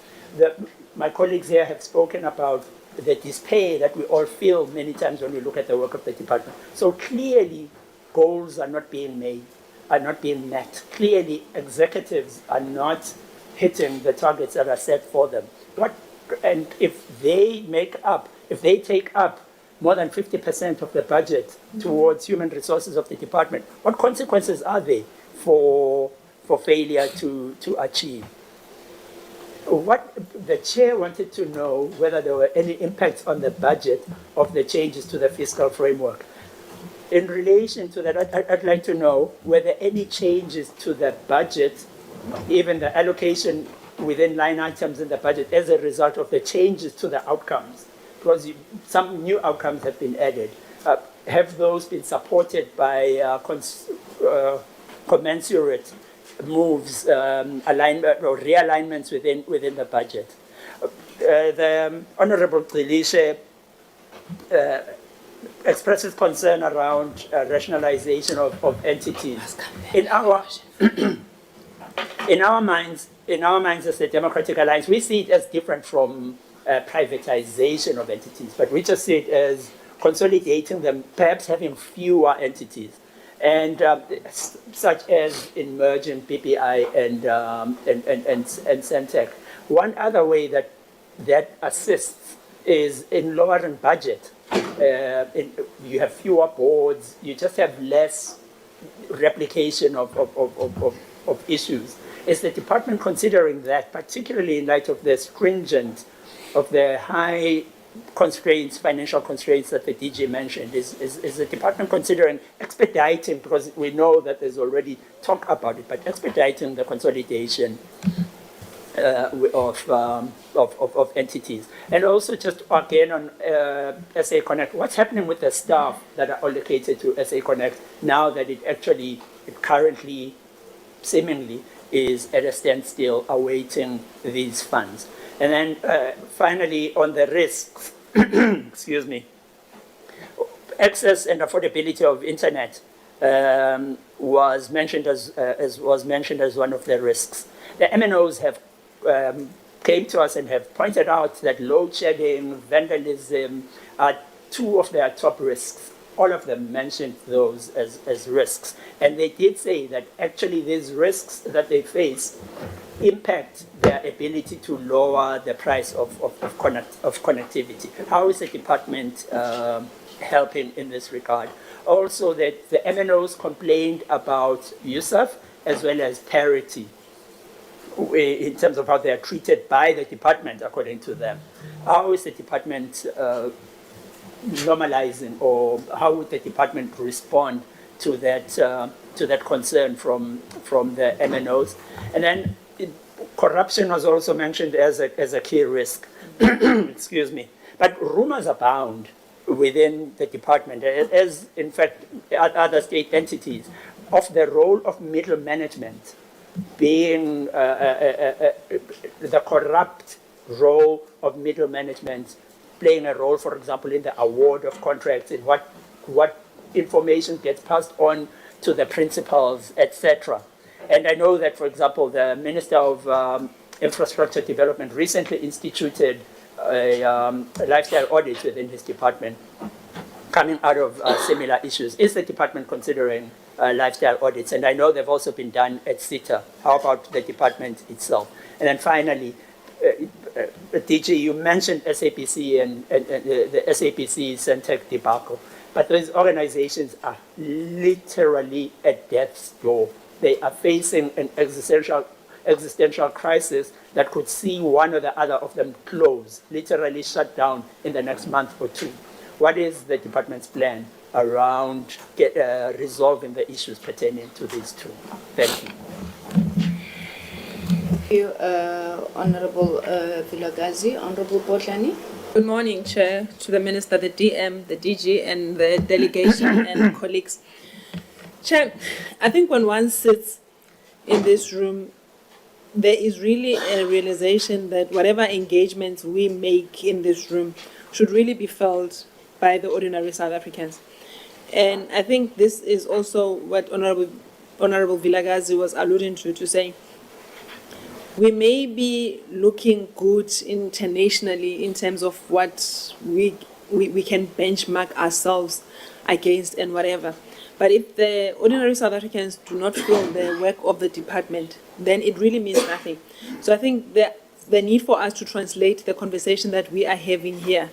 My colleagues here have spoken about the despair that we all feel many times when we look at the work of the department. So clearly, goals are not being met. Clearly, executives are not hitting the targets that are set for them. And if they take up more than 50% of the budget towards human resources of the department, what consequences are there for failure to achieve? What the chair wanted to know whether there were any impacts on the budget of the changes to the fiscal framework. In relation to that, I'd like to know whether any changes to the budget, even the allocation within line items in the budget as a result of the changes to the outcomes, because some new outcomes have been added. Have those been supported by commensurate moves, alignment or realignments within the budget? The Honourable Xilishe expresses concern around rationalization of entities. In our minds, as the Democratic Alliance, we see it as different from privatization of entities, but we just see it as consolidating them, perhaps having fewer entities, and such as in merging BPI and Centec. One other way that assists is in lowering budget. You have fewer boards, you just have less replication of issues. Is the department considering that, particularly in light of the high constraints, financial constraints that the DG mentioned? Is the department considering expediting, because we know that there's already talk about it, but expediting the consolidation of entities? And also just again on SA Connect, what's happening with the staff that are allocated to SA Connect now that it actually it currently, seemingly, is at a standstill awaiting these funds. And then finally, on the risks, excuse me, access and affordability of internet was mentioned as one of the risks. The MNOs have came to us and have pointed out that load shedding, vandalism are two of their top risks. All of them mentioned those as risks. And they did say that actually these risks that they face impact their ability to lower the price of connectivity. How is the department helping in this regard? Also, that the MNOs complained about USAF as well as parity in terms of how they are treated by the department, according to them. How is the department normalizing, or how would the department respond to that concern from the MNOs? And then corruption was also mentioned as a key risk. Excuse me. But rumors abound within the department, as in fact other state entities, of the role of middle management being the corrupt role of middle management playing a role, for example, in the award of contracts, in what information gets passed on to the principals, etc. And I know that, for example, the Minister of Infrastructure Development recently instituted a lifestyle audit within his department coming out of similar issues. Is the department considering lifestyle audits? And I know they've also been done at CITA. How about the department itself? And then finally, DG, you mentioned SAPC and the SAPC Centec debacle, but those organizations are literally at death's door. They are facing an existential crisis that could see one or the other of them close, literally shut down in the next month or two. What is the department's plan around resolving the issues pertaining to these two? Thank you. Thank you, Honorable Vilakazi. Honorable Botlani. Good morning, Chair, to the Minister, the DM, the DG, and the delegation and colleagues. Chair, I think when one sits in this room, there is really a realization that whatever engagements we make in this room should really be felt by the ordinary South Africans. And I think this is also what Honorable Vilakazi was alluding to say, we may be looking good internationally in terms of what we can benchmark ourselves against and whatever. But if the ordinary South Africans do not feel the work of the department, then it really means nothing. So I think the need for us to translate the conversation that we are having here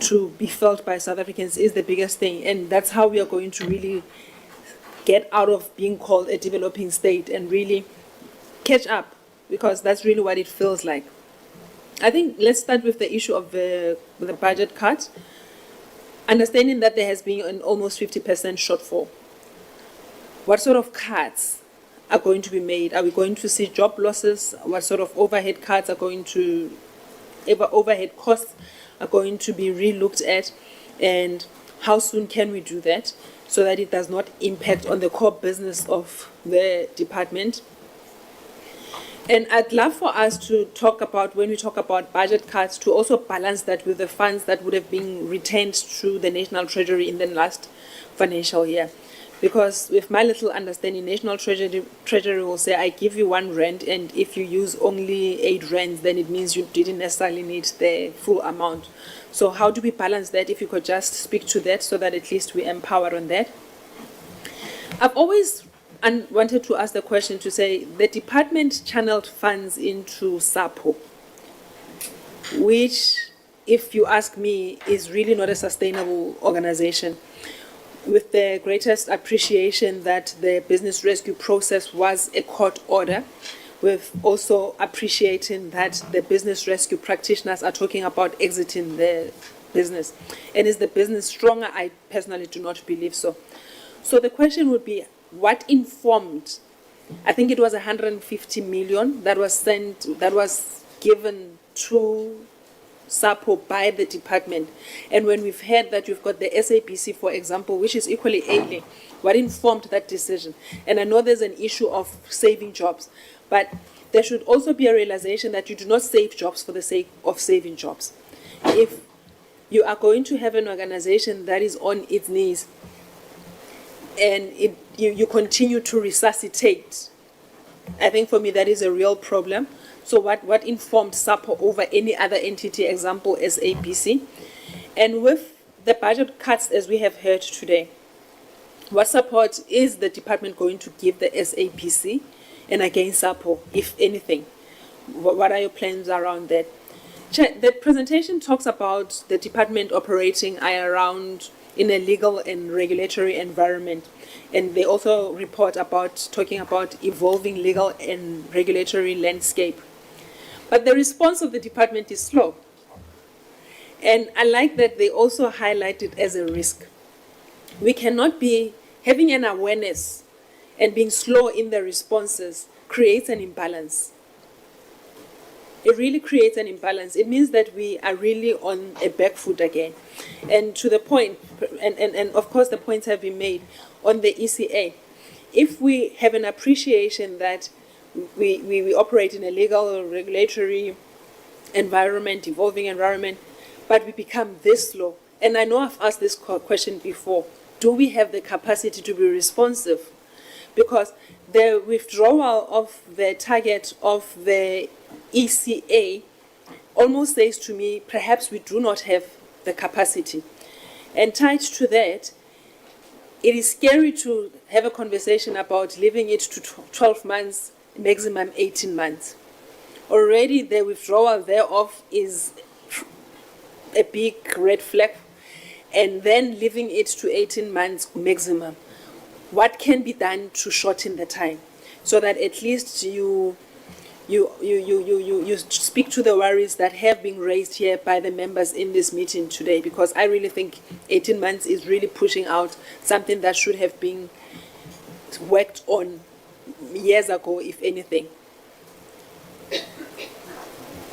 to be felt by South Africans is the biggest thing. And that's how we are going to really get out of being called a developing state and really catch up, because that's really what it feels like. I think let's start with the issue of the budget cut. Understanding that there has been an almost 50% shortfall. What sort of cuts are going to be made? Are we going to see job losses? What sort of overhead cuts are going to, overhead costs are going to be re-looked at? And how soon can we do that so that it does not impact on the core business of the department? And I'd love for us to talk about, when we talk about budget cuts, to also balance that with the funds that would have been retained through the National Treasury in the last financial year. Because with my little understanding, National Treasury will say, I give you R1, and if you use only R8, then it means you didn't necessarily need the full amount. So how do we balance that? If you could just speak to that so that at least we empower on that. I've always wanted to ask the question to say, the department channeled funds into SAPO, which, if you ask me, is really not a sustainable organization. With the greatest appreciation that the business rescue process was a court order, with also appreciating that the business rescue practitioners are talking about exiting the business. And is the business stronger? I personally do not believe so. So the question would be, what informed, I think it was 150 million that was given to SAPO by the department. And when we've heard that you've got the SABC, for example, which is equally ailing, what informed that decision? And I know there's an issue of saving jobs, but there should also be a realization that you do not save jobs for the sake of saving jobs. If you are going to have an organization that is on its knees and you continue to resuscitate, I think for me that is a real problem. So what informed SAPO over any other entity, example SABC? And with the budget cuts, as we have heard today, what support is the department going to give the SABC and again SAPO, if anything? What are your plans around that? The presentation talks about the department operating around in a legal and regulatory environment. And they also report about talking about evolving legal and regulatory landscape. But the response of the department is slow. And I like that they also highlight it as a risk. We cannot be having an awareness and being slow in the responses creates an imbalance. It really creates an imbalance. It means that we are really on a back foot again. And to the point, and of course the points have been made on the ECA. If we have an appreciation that we operate in a legal or regulatory environment, evolving environment, but we become this slow, and I know I've asked this question before, do we have the capacity to be responsive? Because the withdrawal of the target of the ECA almost says to me, perhaps we do not have the capacity. And tied to that, it is scary to have a conversation about leaving it to 12 months, maximum 18 months. Already the withdrawal thereof is a big red flag, and then leaving it to 18 months maximum. What can be done to shorten the time so that at least you speak to the worries that have been raised here by the members in this meeting today? Because I really think 18 months is really pushing out something that should have been worked on years ago, if anything.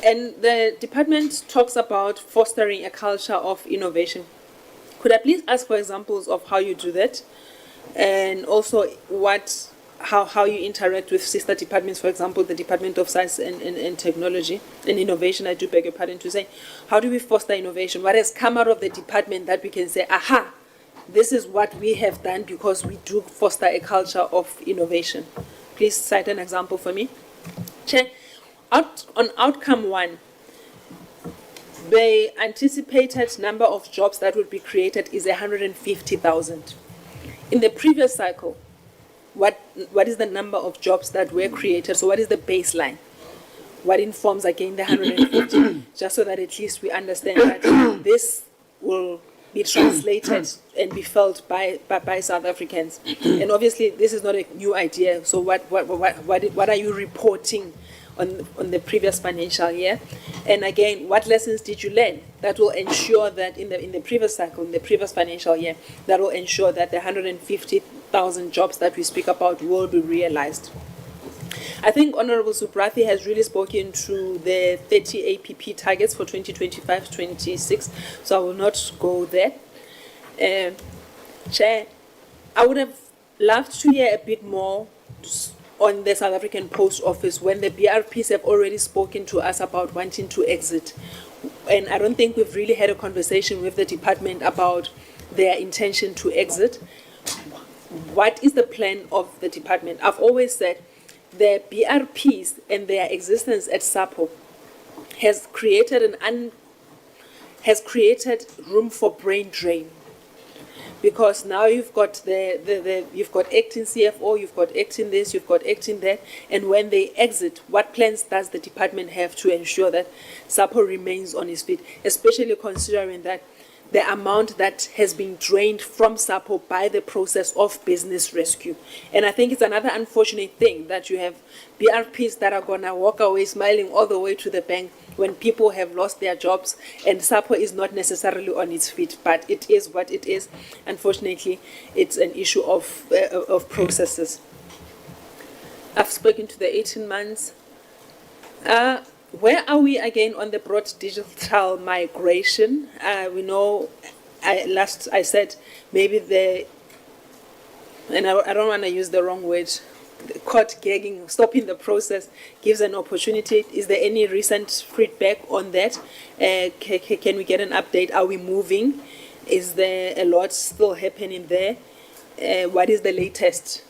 And the department talks about fostering a culture of innovation. Could I please ask for examples of how you do that? And also how you interact with sister departments, for example, the Department of Science and Technology and Innovation, I do beg your pardon to say. How do we foster innovation? What has come out of the department that we can say, aha, this is what we have done because we do foster a culture of innovation? Please cite an example for me. Chair, on outcome 1, the anticipated number of jobs that would be created is 150,000. In the previous cycle, what is the number of jobs that were created? So what is the baseline? What informs again the 150? Just so that at least we understand that this will be translated and be felt by South Africans. And obviously this is not a new idea. So what are you reporting on the previous financial year? And again, what lessons did you learn that will ensure that in the previous cycle, in the previous financial year, that will ensure that the 150,000 jobs that we speak about will be realized? I think Honorable Subrathi has really spoken to the 30 APP targets for 2025-26, so I will not go there. Chair, I would have loved to hear a bit more on the South African Post Office when the BRPs have already spoken to us about wanting to exit. And I don't think we've really had a conversation with the department about their intention to exit. What is the plan of the department? I've always said the BRPs and their existence at SAPO has created room for brain drain. Because now you've got you've got acting CFO, you've got acting this, you've got acting that, and when they exit, what plans does the department have to ensure that SAPO remains on its feet, especially considering that the amount that has been drained from SAPO by the process of business rescue? And I think it's another unfortunate thing that you have BRPs that are going to walk away smiling all the way to the bank when people have lost their jobs and SAPO is not necessarily on its feet, but it is what it is. Unfortunately, it's an issue of processes. I've spoken to the 18 months. where are we again on the broad digital migration? We know, I said maybe and I don't want to use the wrong word, the court gagging, stopping the process gives an opportunity. Is there any recent feedback on that? Can we get an update? Are we moving? Is there a lot still happening there? What is the latest?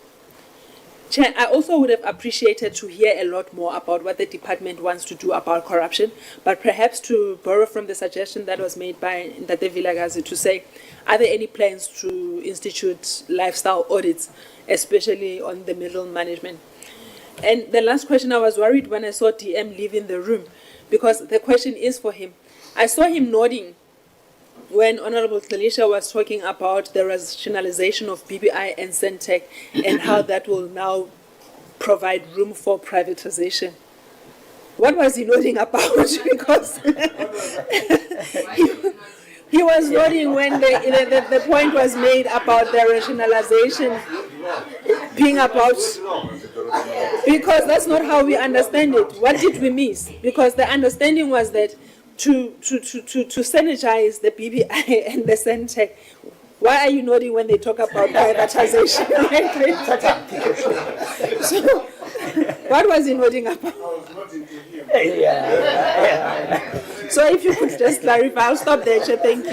Chair, I also would have appreciated to hear a lot more about what the department wants to do about corruption, but perhaps to borrow from the suggestion that was made by Ndate Vilakazi to say, are there any plans to institute lifestyle audits, especially on the middle management? And the last question, I was worried when I saw DM leaving the room, because the question is for him. I saw him nodding when Honorable Talisha was talking about the rationalization of BBI and Centec and how that will now provide room for privatization. What was he nodding about? Because he was nodding when the point was made about the rationalization being about, because that's not how we understand it. What did we miss? Because the understanding was that to synergize the BBI and the Centec. Why are you nodding when they talk about privatization? So, what was he nodding about? So if you could just clarify, I'll stop there, Chair. Thank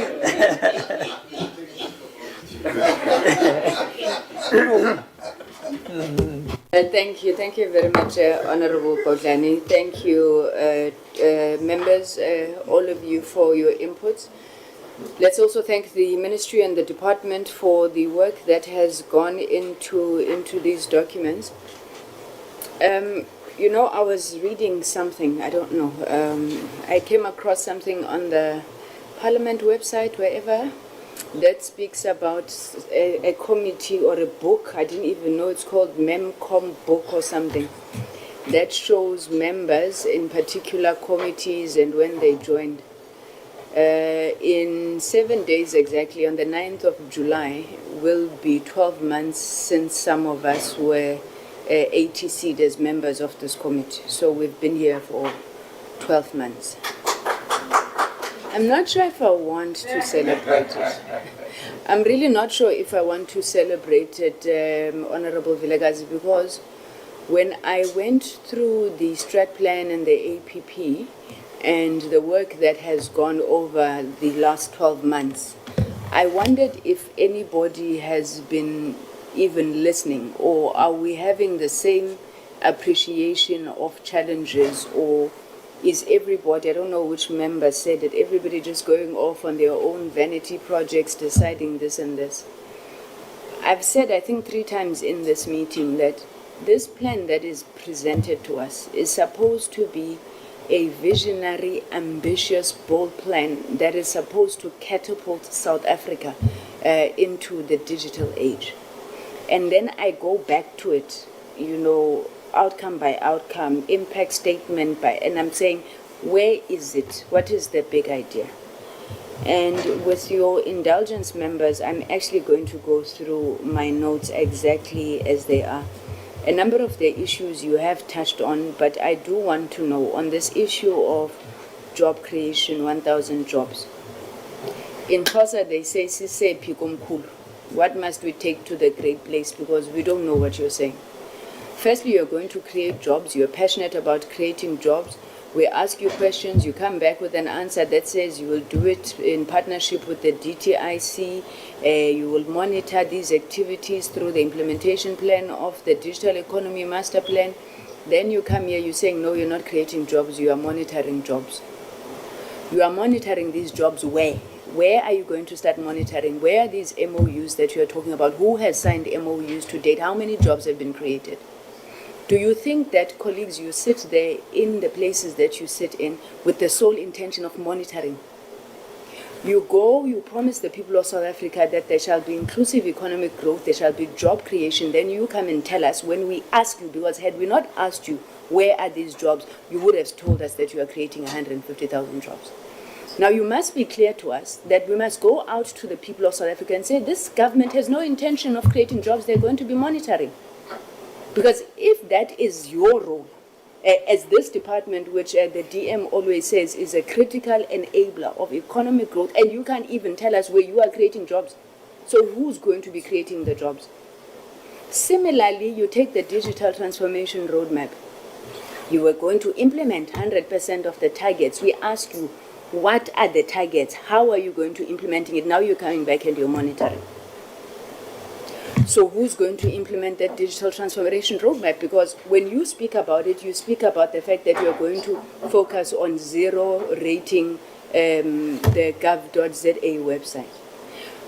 you. Thank you very much, Honorable Bodlani. Thank you, members, all of you, for your inputs. Let's also thank the Ministry and the Department for the work that has gone into these documents. You know, I was reading something, I don't know, I came across something on the Parliament website, wherever, that speaks about a committee or a book, I didn't even know it's called MEMCOM book or something, that shows members in particular committees and when they joined. In 7 days exactly, on the 9th of July, will be 12 months since some of us were ATC'd as members of this committee. So we've been here for 12 months. I'm not sure if I want to celebrate it. I'm really not sure if I want to celebrate it, Honorable Vilakazi, because when I went through the strat plan and the APP and the work that has gone over the last 12 months, I wondered if anybody has been even listening, or are we having the same appreciation of challenges, or is everybody, I don't know which member said it, everybody just going off on their own vanity projects, deciding this and this? I've said, I think 3 times in this meeting, that this plan that is presented to us is supposed to be a visionary, ambitious, bold plan that is supposed to catapult South Africa into the digital age. And then I go back to it, you know, outcome by outcome, impact statement by, and I'm saying, where is it? What is the big idea? And with your indulgence, members, I'm actually going to go through my notes exactly as they are. A number of the issues you have touched on, but I do want to know on this issue of job creation, 1,000 jobs. In Xhosa, they say, "Sise pikomkhulu." What must we take to the great place? Because we don't know what you're saying. Firstly, you're going to create jobs. You're passionate about creating jobs. We ask you questions. You come back with an answer that says you will do it in partnership with the DTIC. You will monitor these activities through the implementation plan of the Digital Economy Master Plan. Then you come here, you're saying, no, you're not creating jobs. You are monitoring jobs. You are monitoring these jobs where? Where are you going to start monitoring? Where are these MOUs that you are talking about? Who has signed MOUs to date? How many jobs have been created? Do you think that, colleagues, you sit there in the places that you sit in with the sole intention of monitoring? You go, you promise the people of South Africa that there shall be inclusive economic growth, there shall be job creation, then you come and tell us when we ask you, because had we not asked you, where are these jobs, you would have told us that you are creating 150,000 jobs. Now, you must be clear to us that we must go out to the people of South Africa and say, this government has no intention of creating jobs, they're going to be monitoring. Because if that is your role, as this department, which the DM always says is a critical enabler of economic growth, and you can't even tell us where you are creating jobs. So who's going to be creating the jobs? Similarly, you take the digital transformation roadmap. You were going to implement 100% of the targets. We ask you, what are the targets? How are you going to implementing it? Now you're coming back and you're monitoring. So who's going to implement that digital transformation roadmap? Because when you speak about it, you speak about the fact that you're going to focus on zero rating the gov.za website.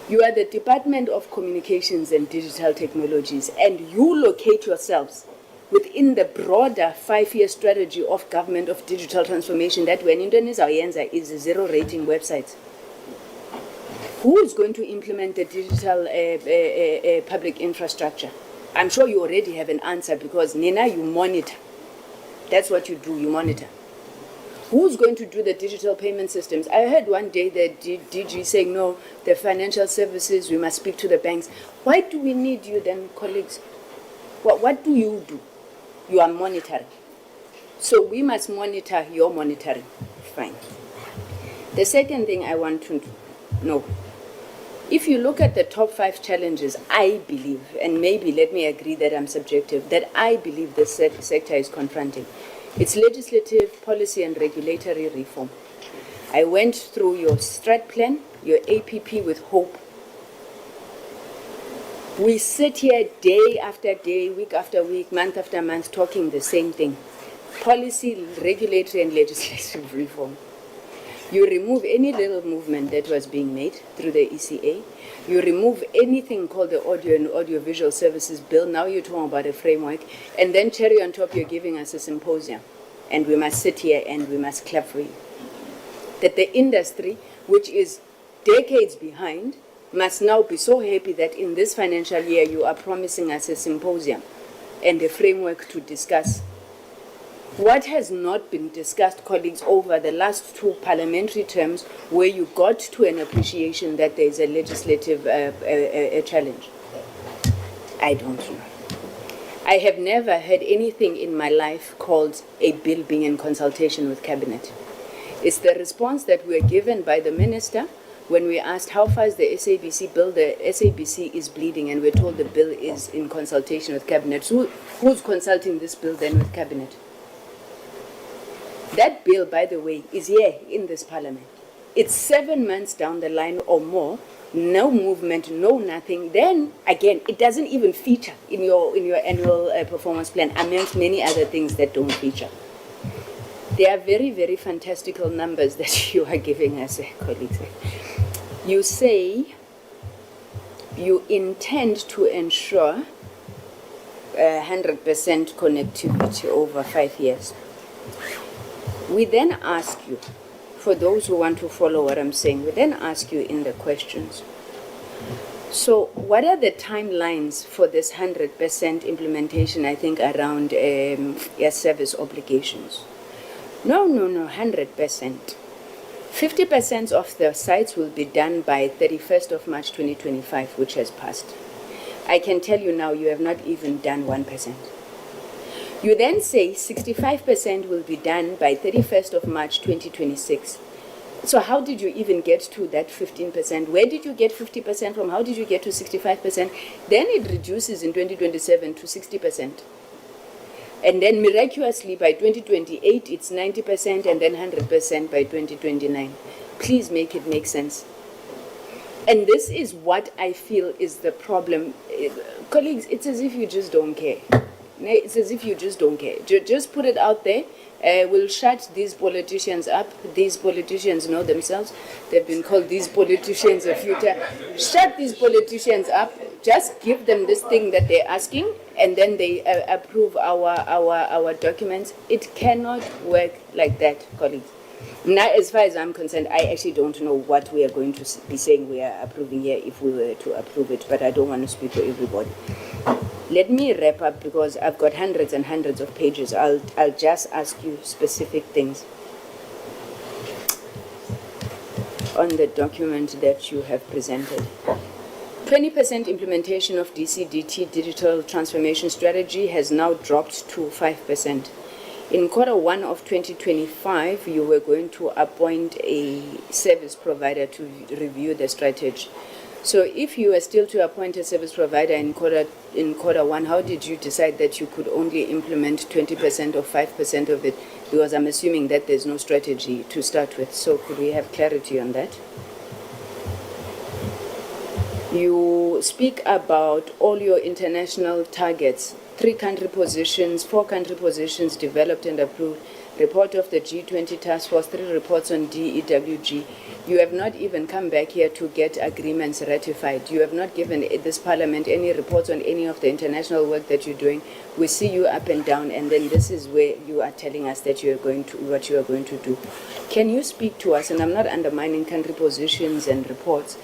You are the Department of Communications and Digital Technologies, and you locate yourselves within the broader 5-year strategy of government of digital transformation that when Indonesia is a zero rating website. Who is going to implement the digital public infrastructure? I'm sure you already have an answer because Nina, you monitor. That's what you do, you monitor. Who's going to do the digital payment systems? I heard one day the DG saying, no, the financial services, we must speak to the banks. Why do we need you then, colleagues? What do you do? You are monitoring. So we must monitor your monitoring. Fine. The second thing I want to know, if you look at the top 5 challenges, I believe, and maybe let me agree that I'm subjective, that I believe the sector is confronting. It's legislative, policy, and regulatory reform. I went through your strat plan, your APP with hope. We sit here day after day, week after week, month after month, talking the same thing. Policy, regulatory, and legislative reform. You remove any little movement that was being made through the ECA. You remove anything called the Audio and Audiovisual Services Bill. Now you're talking about a framework. And then cherry on top, you're giving us a symposium. And we must sit here and we must clap for you. That the industry, which is decades behind, must now be so happy that in this financial year you are promising us a symposium and a framework to discuss. What has not been discussed, colleagues, over the last 2 parliamentary terms where you got to an appreciation that there is a legislative challenge? I don't know. I have never heard anything in my life called a bill being in consultation with Cabinet. It's the response that we were given by the Minister when we asked how far is the SABC bill. The SABC is bleeding and we're told the bill is in consultation with Cabinet. So who's consulting this bill then with Cabinet? That bill, by the way, is here in this parliament. It's 7 months down the line or more, no movement, no nothing. Then, again, it doesn't even feature in your annual performance plan, amongst many other things that don't feature. They are very, very fantastical numbers that you are giving us, colleagues. You say you intend to ensure 100% connectivity over 5 years. We then ask you, for those who want to follow what I'm saying, we then ask you in the questions. So what are the timelines for this 100% implementation, I think, around service obligations? No, 100%. 50% of the sites will be done by 31st of March 2025, which has passed. I can tell you now, you have not even done 1%. You then say 65% will be done by 31st of March 2026. So how did you even get to that 15%? Where did you get 50% from? How did you get to 65%? Then it reduces in 2027 to 60%. And then miraculously by 2028 it's 90% and then 100% by 2029. Please make it make sense. And this is what I feel is the problem. Colleagues, it's as if you just don't care. It's as if you just don't care. Just put it out there. We'll shut these politicians up. These politicians know themselves. They've been called these politicians a few times. Shut these politicians up. Just give them this thing that they're asking, and then they approve our documents. It cannot work like that, colleagues. Now, as far as I'm concerned, I actually don't know what we are going to be saying we are approving here if we were to approve it, but I don't want to speak for everybody. Let me wrap up because I've got hundreds and hundreds of pages. I'll just ask you specific things on the document that you have presented. 20% implementation of DCDT digital transformation strategy has now dropped to 5%. In Q1 of 2025, you were going to appoint a service provider to review the strategy. So if you were still to appoint a service provider in Q1, how did you decide that you could only implement 20% or 5% of it? Because I'm assuming that there's no strategy to start with. So could we have clarity on that? You speak about all your international targets, 3 country positions, 4 country positions developed and approved, report of the G20 task force, 3 reports on DEWG. You have not even come back here to get agreements ratified. You have not given this parliament any reports on any of the international work that you're doing. We see you up and down, and then this is where you are telling us that you are going to, what you are going to do. Can you speak to us, and I'm not undermining country positions and reports,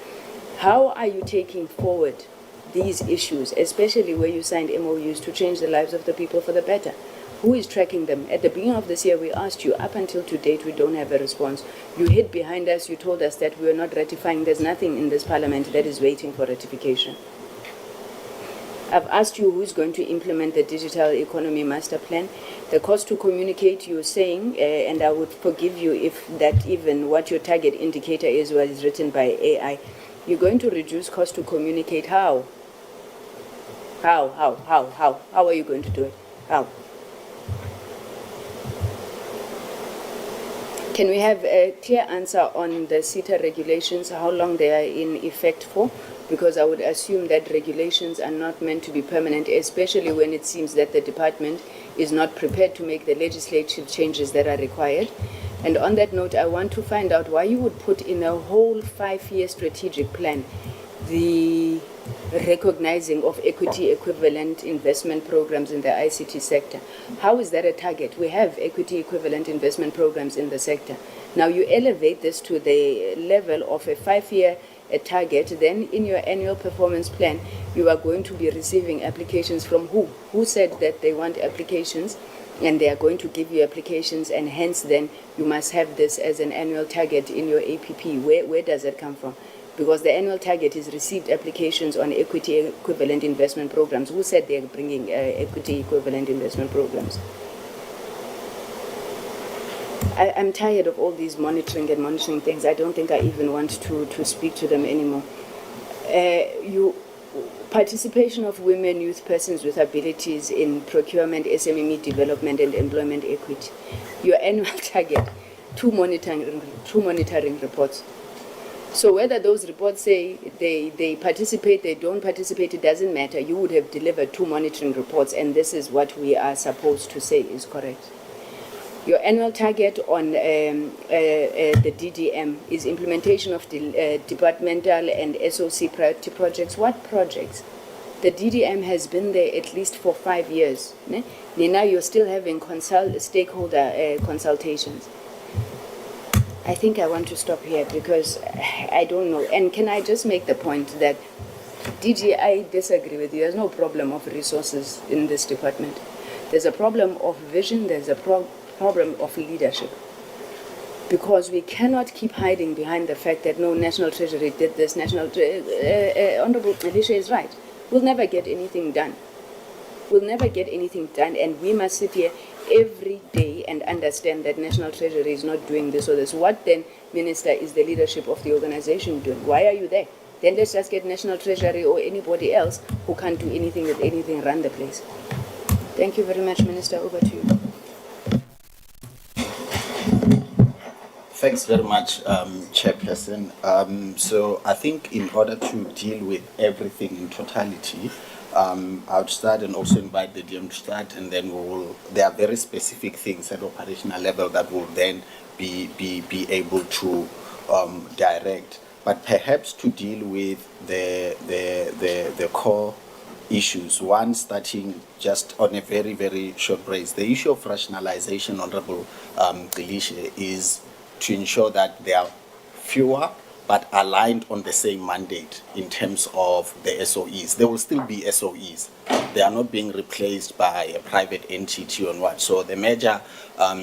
how are you taking forward these issues, especially where you signed MOUs to change the lives of the people for the better? Who is tracking them? At the beginning of this year, we asked you. Up until to date, we don't have a response. You hid behind us. You told us that we are not ratifying. There's nothing in this parliament that is waiting for ratification. I've asked you who's going to implement the digital economy master plan. The cost to communicate, you're saying, and I would forgive you if that even what your target indicator is was written by AI. You're going to reduce cost to communicate. How? How are you going to do it? How? Can we have a clear answer on the CETA regulations, how long they are in effect for? Because I would assume that regulations are not meant to be permanent, especially when it seems that the department is not prepared to make the legislative changes that are required. And on that note, I want to find out why you would put in a whole 5-year strategic plan the recognizing of equity equivalent investment programs in the ICT sector. How is that a target? We have equity equivalent investment programs in the sector. Now you elevate this to the level of a 5-year target, then in your annual performance plan, you are going to be receiving applications from who? Who said that they want applications and they are going to give you applications, and hence then you must have this as an annual target in your APP. Where does that come from? Because the annual target is received applications on equity equivalent investment programs. Who said they're bringing equity equivalent investment programs? I'm tired of all these monitoring things. I don't think I even want to speak to them anymore. Participation of women, youth, persons with abilities in procurement, SME development, and employment equity. Your annual target, 2 monitoring reports. So whether those reports say they participate, they don't participate, it doesn't matter. You would have delivered 2 monitoring reports, and this is what we are supposed to say is correct. Your annual target on the DDM is implementation of the departmental and SOC priority projects. What projects? The DDM has been there at least for 5 years. Now you're still having stakeholder consultations. I think I want to stop here because I don't know. And can I just make the point that DG, I disagree with you. There's no problem of resources in this department. There's a problem of vision. There's a problem of leadership. Because we cannot keep hiding behind the fact that no, National Treasury did this, Honorable Alicia is right. We'll never get anything done. We'll never get anything done, and we must sit here every day and understand that National Treasury is not doing this or this. What then, Minister, is the leadership of the organization doing? Why are you there? Then let's just get National Treasury or anybody else who can't do anything with anything run the place. Thank you very much, Minister. Over to you. Thanks very much, Chairperson. So I think in order to deal with everything in totality, I would start and also invite the DM to start, and then there are very specific things at operational level that will then be able to direct. But perhaps to deal with the core issues, one starting just on a very, very short break. The issue of rationalization, Honorable Delisha, is to ensure that there are fewer but aligned on the same mandate in terms of the SOEs. There will still be SOEs. They are not being replaced by a private entity on what. So the merger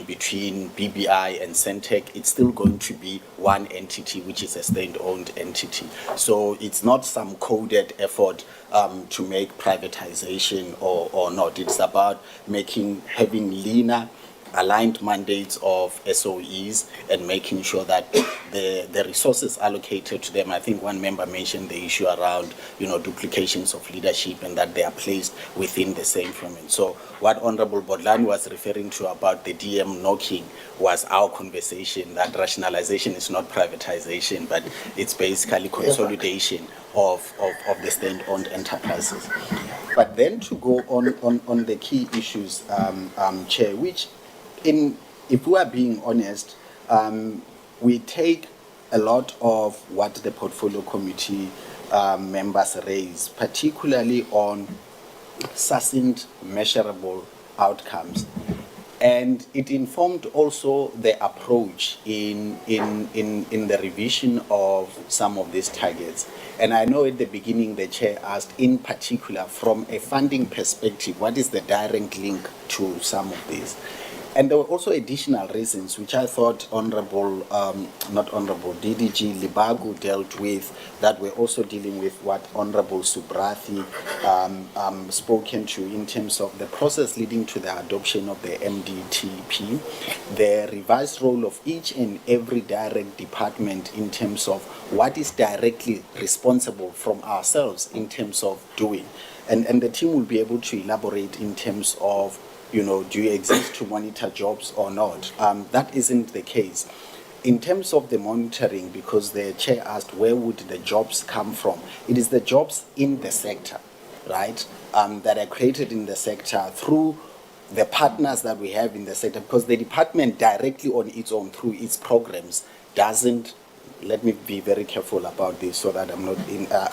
between BBI and Centec, it's still going to be one entity, which is a state-owned entity. So it's not some coded effort to make privatization or not. It's about having leaner aligned mandates of SOEs and making sure that the resources allocated to them. I think one member mentioned the issue around, duplications of leadership and that they are placed within the same firm. So what Honorable Bodlani was referring to about the DM knocking was our conversation that rationalization is not privatization, but it's basically consolidation of the state-owned enterprises. But then to go on the key issues, Chair, which if we are being honest, we take a lot of what the portfolio committee members raise, particularly on succinct, measurable outcomes. And it informed also the approach in the revision of some of these targets. And I know at the beginning the chair asked, in particular, from a funding perspective, what is the direct link to some of these? And there were also additional reasons which I thought DDG Libagu dealt with, that we're also dealing with what Honorable Subrathi spoken to in terms of the process leading to the adoption of the MDTP, the revised role of each and every direct department in terms of what is directly responsible from ourselves in terms of doing. And the team will be able to elaborate in terms of, do you exist to monitor jobs or not? That isn't the case. In terms of the monitoring, because the chair asked where would the jobs come from, it is the jobs in the sector, right, that are created in the sector through the partners that we have in the sector, because the department directly on its own through its programs doesn't. Let me be very careful about this so that I'm not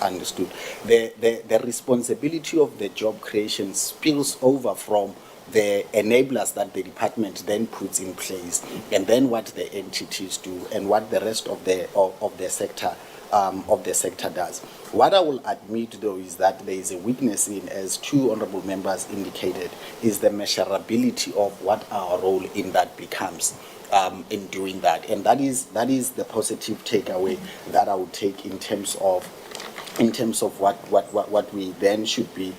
understood. The responsibility of the job creation spills over from the enablers that the department then puts in place, and then what the entities do, and what the rest of the sector does. What I will admit, though, is that there is a weakness in, as two honourable members indicated, is the measurability of what our role in that becomes. In doing that, and that is the positive takeaway that I would take in terms of what we then should be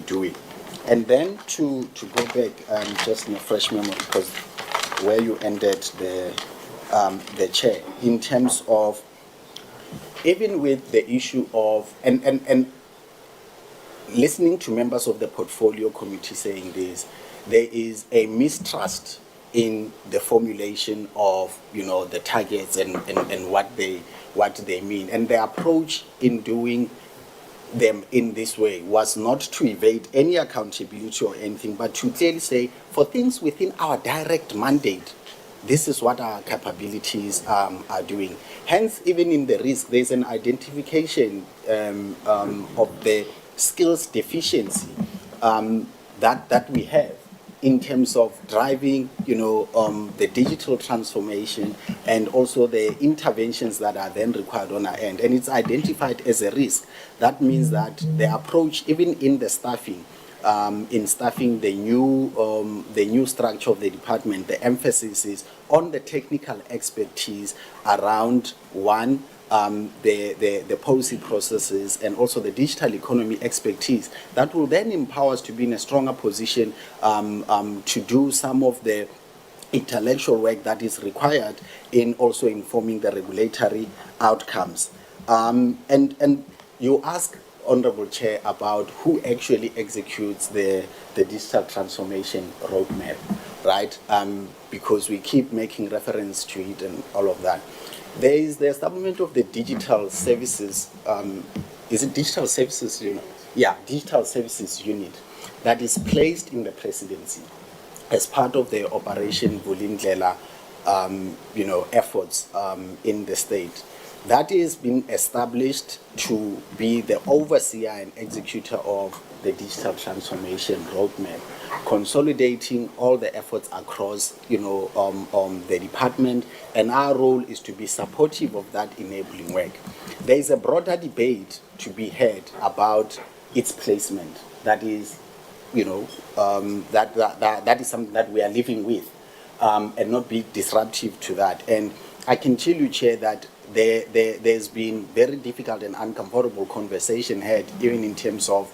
doing. And then to go back, just in a fresh memory, because where you ended the chair, in terms of even with the issue of and listening to members of the portfolio committee saying this, there is a mistrust in the formulation of the targets and what they mean, and the approach in doing them in this way was not to evade any accountability or anything, but to clearly say, for things within our direct mandate, this is what our capabilities are doing. Hence, even in the risk, there's an identification of the skills deficiency that we have in terms of driving, the digital transformation and also the interventions that are then required on our end. And it's identified as a risk. That means that the approach, even in the staffing, the new structure of the department, the emphasis is on the technical expertise around one, the policy processes, and also the digital economy expertise that will then empower us to be in a stronger position to do some of the intellectual work that is required in also informing the regulatory outcomes. And you ask, Honorable Chair, about who actually executes the digital transformation roadmap, right? Because we keep making reference to it and all of that. There is the establishment of the digital services, is it digital services unit? Yeah, digital services unit that is placed in the presidency as part of the Operation Vulindlela, efforts in the state. That is being established to be the overseer and executor of the digital transformation roadmap, consolidating all the efforts across, the department, and our role is to be supportive of that enabling work. There is a broader debate to be had about its placement. That is, that is something that we are living with, and not be disruptive to that. And I can tell you, Chair, that there's been very difficult and uncomfortable conversation had, even in terms of,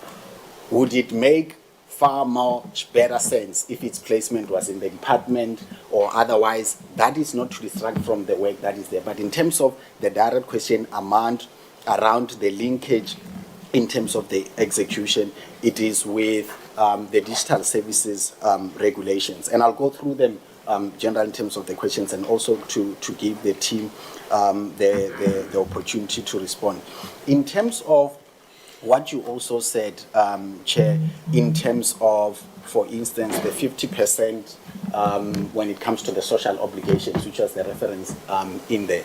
would it make far much better sense if its placement was in the department or otherwise. That is not to distract from the work that is there. But in terms of the direct question around the linkage in terms of the execution, it is with the digital services regulations. And I'll go through them general in terms of the questions and also to give the team the opportunity to respond. In terms of what you also said, Chair, in terms of, for instance, the 50% when it comes to the social obligations, which was the reference in there.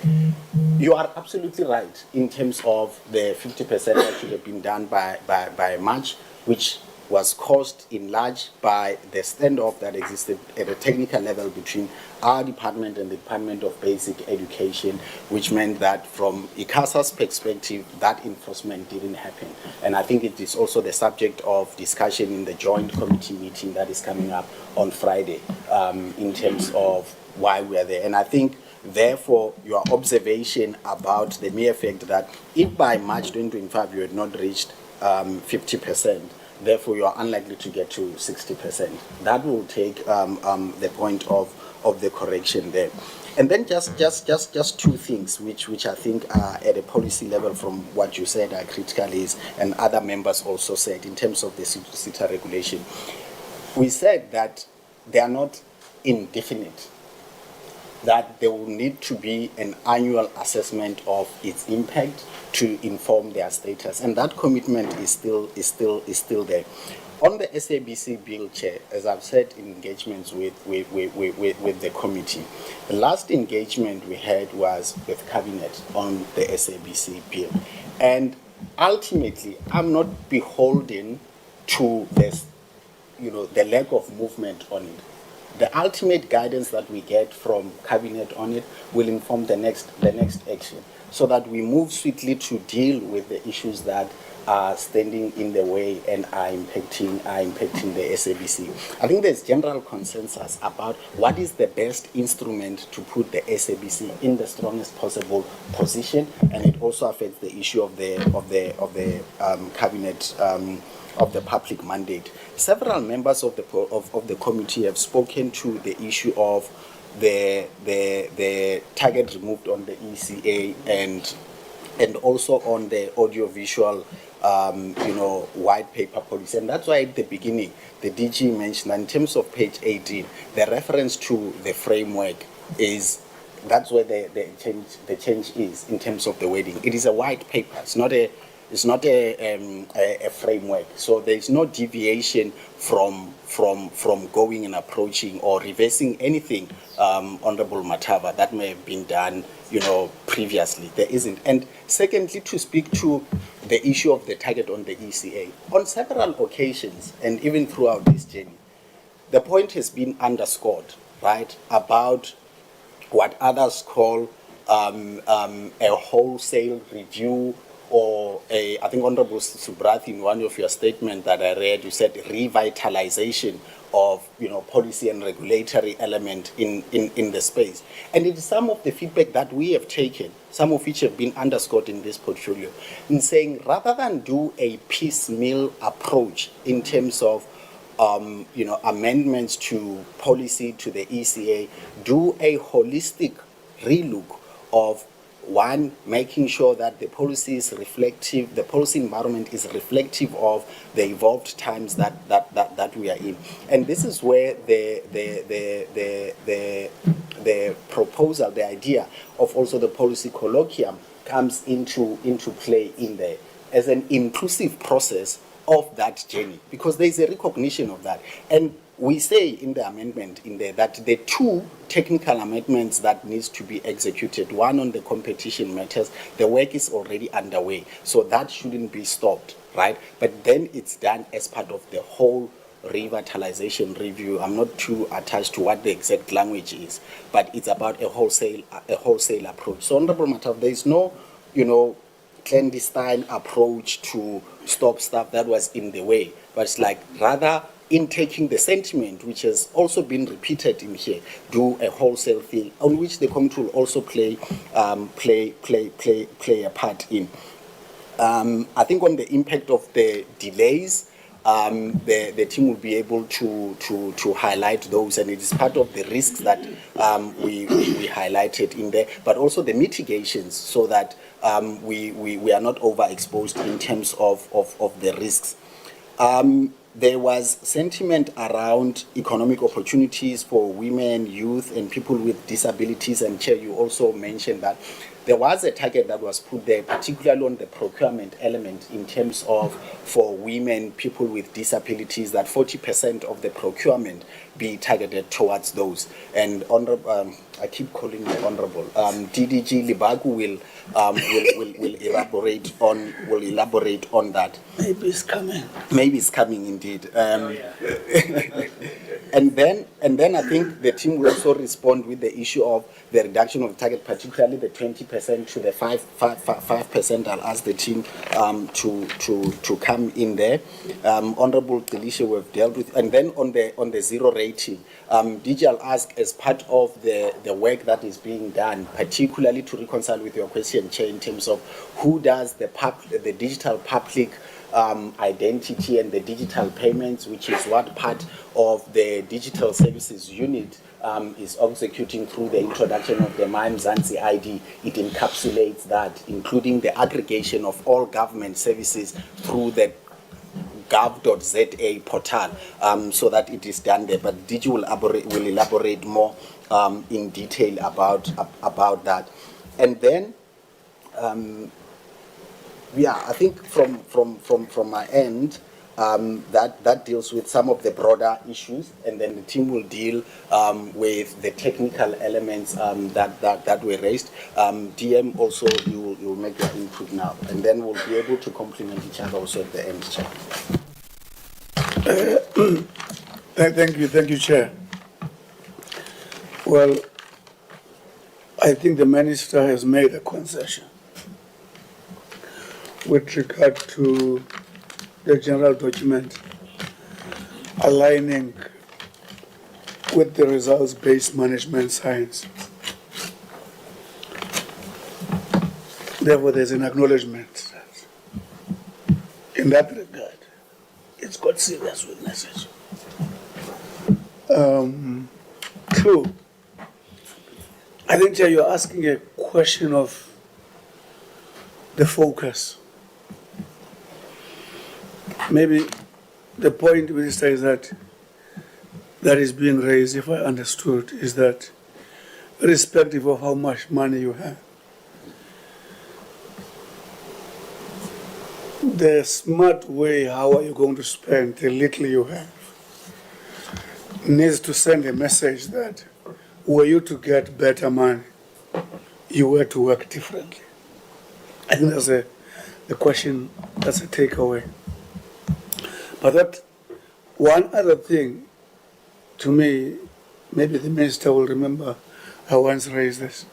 You are absolutely right in terms of the 50% that should have been done by March, which was caused in large by the standoff that existed at a technical level between our department and the Department of Basic Education, which meant that from ICASA's perspective, that enforcement didn't happen. And I think it is also the subject of discussion in the joint committee meeting that is coming up on Friday in terms of why we are there. And I think, therefore, your observation about the mere fact that if by March 2025 you had not reached 50%, therefore you are unlikely to get to 60%. That will take the point of the correction there. And then just two things which I think are at a policy level from what you said are critical is, and other members also said in terms of the CETA regulation. We said that they are not indefinite, that there will need to be an annual assessment of its impact to inform their status, and that commitment is still there. On the SABC bill, Chair, as I've said in engagements with the committee, the last engagement we had was with Cabinet on the SABC bill, and ultimately I'm not beholden to this, the lack of movement on it. The ultimate guidance that we get from Cabinet on it will inform the next action, so that we move swiftly to deal with the issues that are standing in the way and are impacting the SABC. I think there's general consensus about what is the best instrument to put the SABC in the strongest possible position, and it also affects the issue of the Cabinet. Of the public mandate. Several members of the committee have spoken to the issue of the target removed on the ECA and also on the audiovisual white paper policy. And that's why at the beginning the DG mentioned that in terms of page 18, the reference to the framework is, that's where the change is in terms of the wording. It is a white paper. It's not a framework. So there is no deviation from going and approaching or reversing anything, Honorable Matava, that may have been done, previously. There isn't. And secondly, to speak to the issue of the target on the ECA, on several occasions, and even throughout this journey, the point has been underscored, right, about what others call a wholesale review, or I think Honorable Subrath, in one of your statements that I read, you said revitalization of policy and regulatory element in the space. And it is some of the feedback that we have taken, some of which have been underscored in this portfolio, in saying rather than do a piecemeal approach in terms of amendments to policy, to the ECA, do a holistic relook of one, making sure that the policy is reflective, the policy environment is reflective of the evolved times that we are in. And this is where the proposal, the idea of also the policy colloquium comes into play in there as an inclusive process of that journey, because there is a recognition of that. And we say in the amendment in there that the two technical amendments that needs to be executed, one on the competition matters, the work is already underway, so that shouldn't be stopped, right? But then it's done as part of the whole revitalization review. I'm not too attached to what the exact language is, but it's about a wholesale approach. So, Honorable Matav, there is no, clandestine approach to stop stuff that was in the way, but it's like rather in taking the sentiment, which has also been repeated in here, do a wholesale thing on which the committee will also play a part in. I think on the impact of the delays, the team will be able to highlight those, and it is part of the risks that we highlighted in there, but also the mitigations, so that we are not overexposed in terms of the risks. There was sentiment around economic opportunities for women, youth, and people with disabilities. And Chair, you also mentioned that there was a target that was put there, particularly on the procurement element, in terms of, for women, people with disabilities, that 40% of the procurement be targeted towards those. And honorable, I keep calling you honorable, DDG Libagu will elaborate on that. Maybe it's coming. Maybe it's coming indeed. And then I think the team will also respond with the issue of the reduction of the target, particularly the 20% to the 5%. I'll ask the team to come in there. Honorable Delisha, we've dealt with, and then on the zero rating, DG, I'll ask, as part of the work that is being done, particularly to reconcile with your question, Chair, in terms of who does the digital public identity and the digital payments, which is what part of the digital services unit is executing through the introduction of the My Mzansi ID. It encapsulates that, including the aggregation of all government services through the gov.za portal, so that it is done there. But DG will elaborate more in detail about that. And then I think from my end, that deals with some of the broader issues, and then the team will deal with the technical elements that were raised. DM also, you will make your input now, and then we'll be able to complement each other also at the end, Chair. Thank you, Chair. Well, I think the Minister has made a concession with regard to the general document aligning with the results-based management science. Therefore, there's an acknowledgement that in that regard, it's got serious witnesses. Two, I think, Chair, you're asking a question of the focus. Maybe the point, Minister, is that is being raised, if I understood, is that irrespective of how much money you have, the smart way, how are you going to spend the little you have, needs to send a message that were you to get better money, you were to work differently. I think that's the question, that's a takeaway. But that one other thing, to me, maybe the Minister will remember, I once raised this,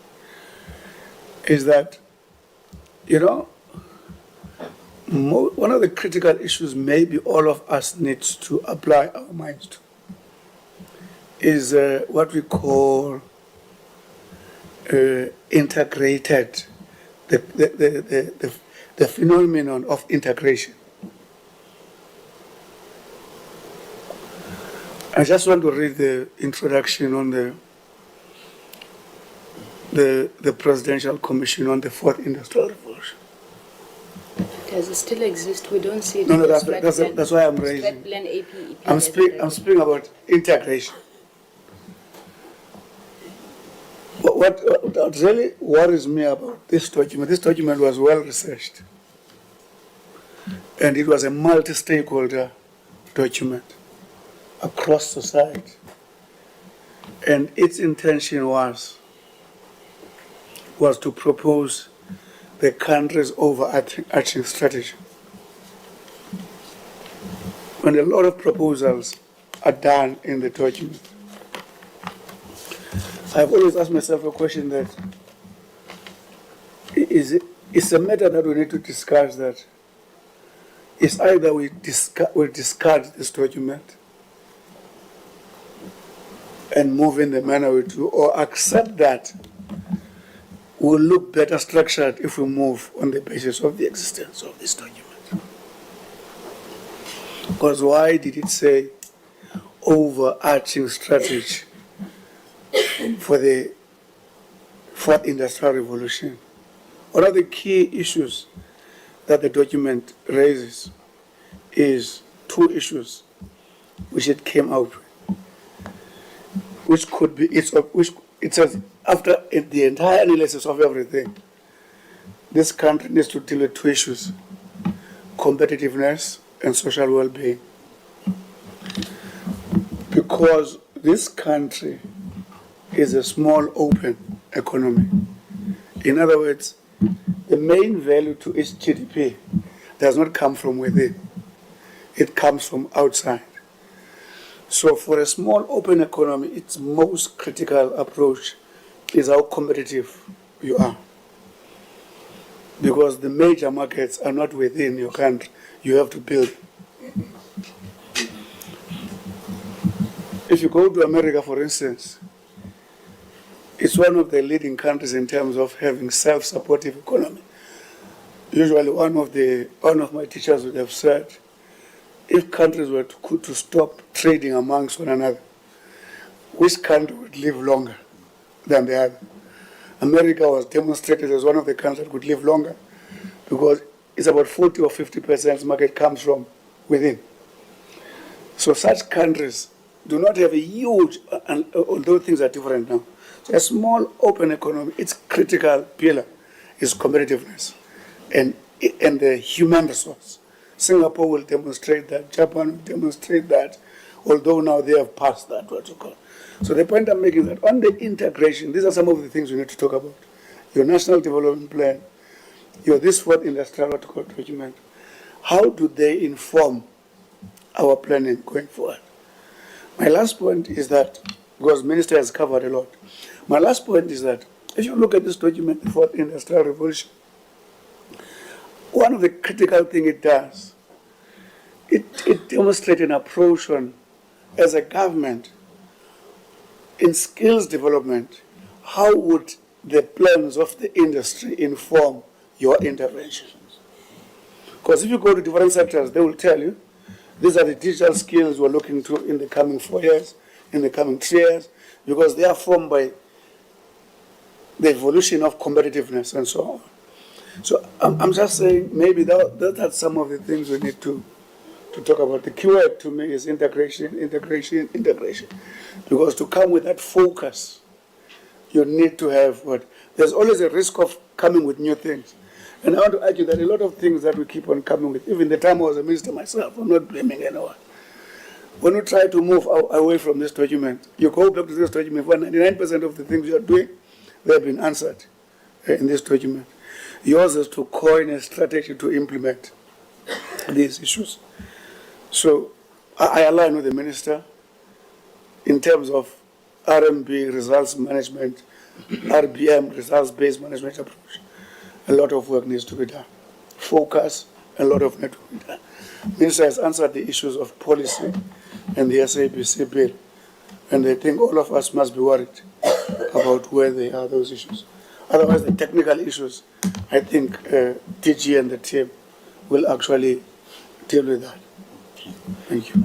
is that, one of the critical issues maybe all of us need to apply our minds to is what we call integrated, the phenomenon of integration. I just want to read the introduction on the Presidential Commission on the Fourth Industrial Revolution. Does it still exist? We don't see it. No, that's why I'm raising. Plan, AP, I'm speaking about integration. What really worries me about this document was well researched, and it was a multi-stakeholder document across society, and its intention was to propose the country's overarching strategy. When a lot of proposals are done in the document, I've always asked myself a question that it's a matter that we need to discuss, that it's either we discard this document and move in the manner we do, or accept that will look better structured if we move on the basis of the existence of this document. Because why did it say overarching strategy for the fourth industrial revolution? One of the key issues that the document raises is two issues which it came out with, which could be, which it says after the entire analysis of everything, this country needs to deal with two issues: competitiveness and social well-being. Because this country is a small, open economy. In other words, the main value to its GDP does not come from within. It comes from outside. So for a small, open economy, its most critical approach is how competitive you are. Because the major markets are not within your country. You have to build. If you go to America, for instance, it's one of the leading countries in terms of having self-supportive economy. Usually one of my teachers would have said, if countries were to stop trading amongst one another, which country would live longer than the other? America was demonstrated as one of the countries that could live longer because it's about 40 or 50% market comes from within. So such countries do not have a huge, although things are different now. So a small open economy, its critical pillar is competitiveness and the human resource. Singapore will demonstrate that, Japan will demonstrate that, although now they have passed that protocol. So the point I'm making is that on the integration, these are some of the things we need to talk about. Your national development plan, your this fourth industrial protocol document, how do they inform our planning going forward? My last point is that, because Minister has covered a lot, my last point is that if you look at this document, the fourth industrial revolution, one of the critical things it does, it demonstrates an approach on, as a government, in skills development, how would the plans of the industry inform your interventions? Because if you go to different sectors, they will tell you, these are the digital skills we're looking to in the coming 4 years, in the coming 3 years, because they are formed by the evolution of competitiveness and so on. So I'm just saying maybe that's some of the things we need to talk about. The keyword to me is integration, integration, integration. Because to come with that focus, you need to have what? There's always a risk of coming with new things. And I want to argue that a lot of things that we keep on coming with, even the time I was a minister myself, I'm not blaming anyone. When we try to move away from this document, you go back to this document, where 99% of the things you are doing, they have been answered in this document. Yours is to coin a strategy to implement these issues. So I align with the minister in terms of RMB, results management, RBM, results-based management approach. A lot of work needs to be done. Focus, a lot of work to be done. Minister has answered the issues of policy and the SABC bill, and I think all of us must be worried about where they are, those issues. Otherwise, the technical issues, I think DG and the team will actually deal with that. Thank you.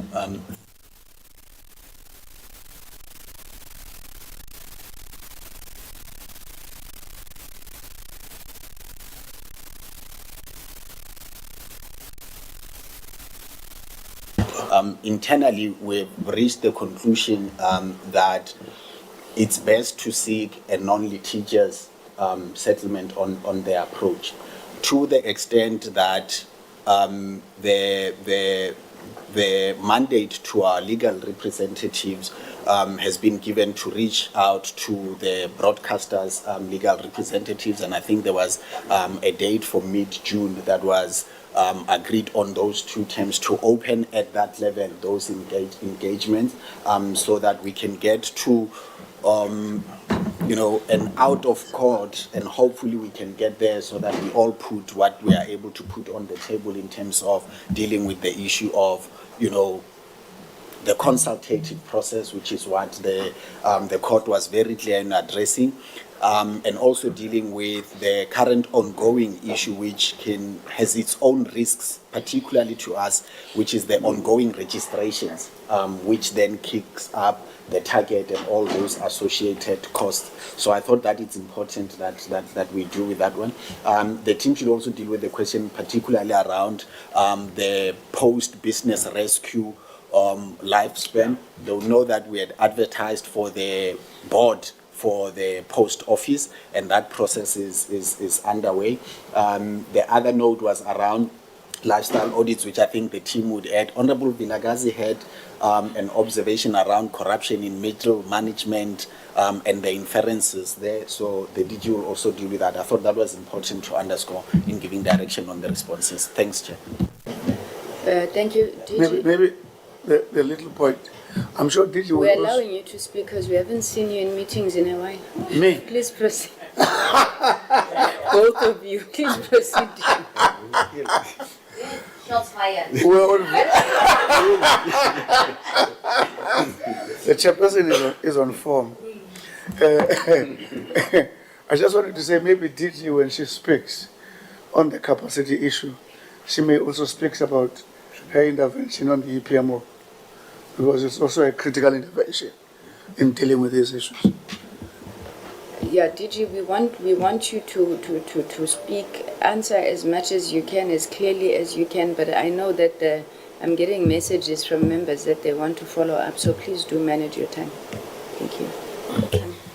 Internally, we've reached the conclusion that it's best to seek a non-litigious settlement on their approach, to the extent that the mandate to our legal representatives has been given to reach out to the broadcasters' legal representatives, and I think there was a date for mid-June that was agreed on those two terms, to open at that level those engagements so that we can get to an out of court, and hopefully we can get there so that we all put what we are able to put on the table in terms of dealing with the issue of, the consultative process, which is what the court was very clear in addressing. and also dealing with the current ongoing issue, which has its own risks, particularly to us, which is the ongoing registrations, which then kicks up the target and all those associated costs. So I thought that it's important that we deal with that one. The team should also deal with the question particularly around the post-business rescue lifespan. They'll know that we had advertised for the board for the post office, and that process is underway. The other note was around lifestyle audits, which I think the team would add. Honorable Vilagazi had an observation around corruption in middle management and the inferences there. So the DG will also deal with that. I thought that was important to underscore in giving direction on the responses. Thanks, Chair. Thank you, DG. Maybe the little point. I'm sure DG will We're also... allowing you to speak because we haven't seen you in meetings in a while. Me? Please proceed. Both of you, please proceed. Shots fired. Well, the chairperson is on form. I just wanted to say maybe DG, when she speaks on the capacity issue, she may also speak about her intervention on the EPMO, because it's also a critical intervention in dealing with these issues. Yeah, DG, we want you to speak, answer as much as you can, as clearly as you can, but I know that I'm getting messages from members that they want to follow up, so please do manage your time. Thank you.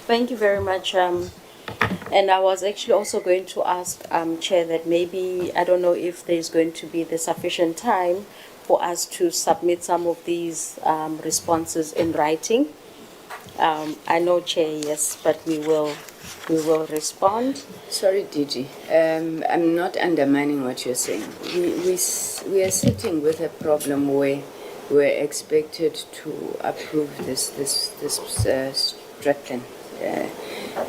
Thank you very much. And I was actually also going to ask, Chair, that maybe, I don't know if there's going to be the sufficient time for us to submit some of these responses in writing. I know, Chair, yes, but we will respond. Sorry, DG. I'm not undermining what you're saying. We are sitting with a problem where we're expected to approve this strat plan.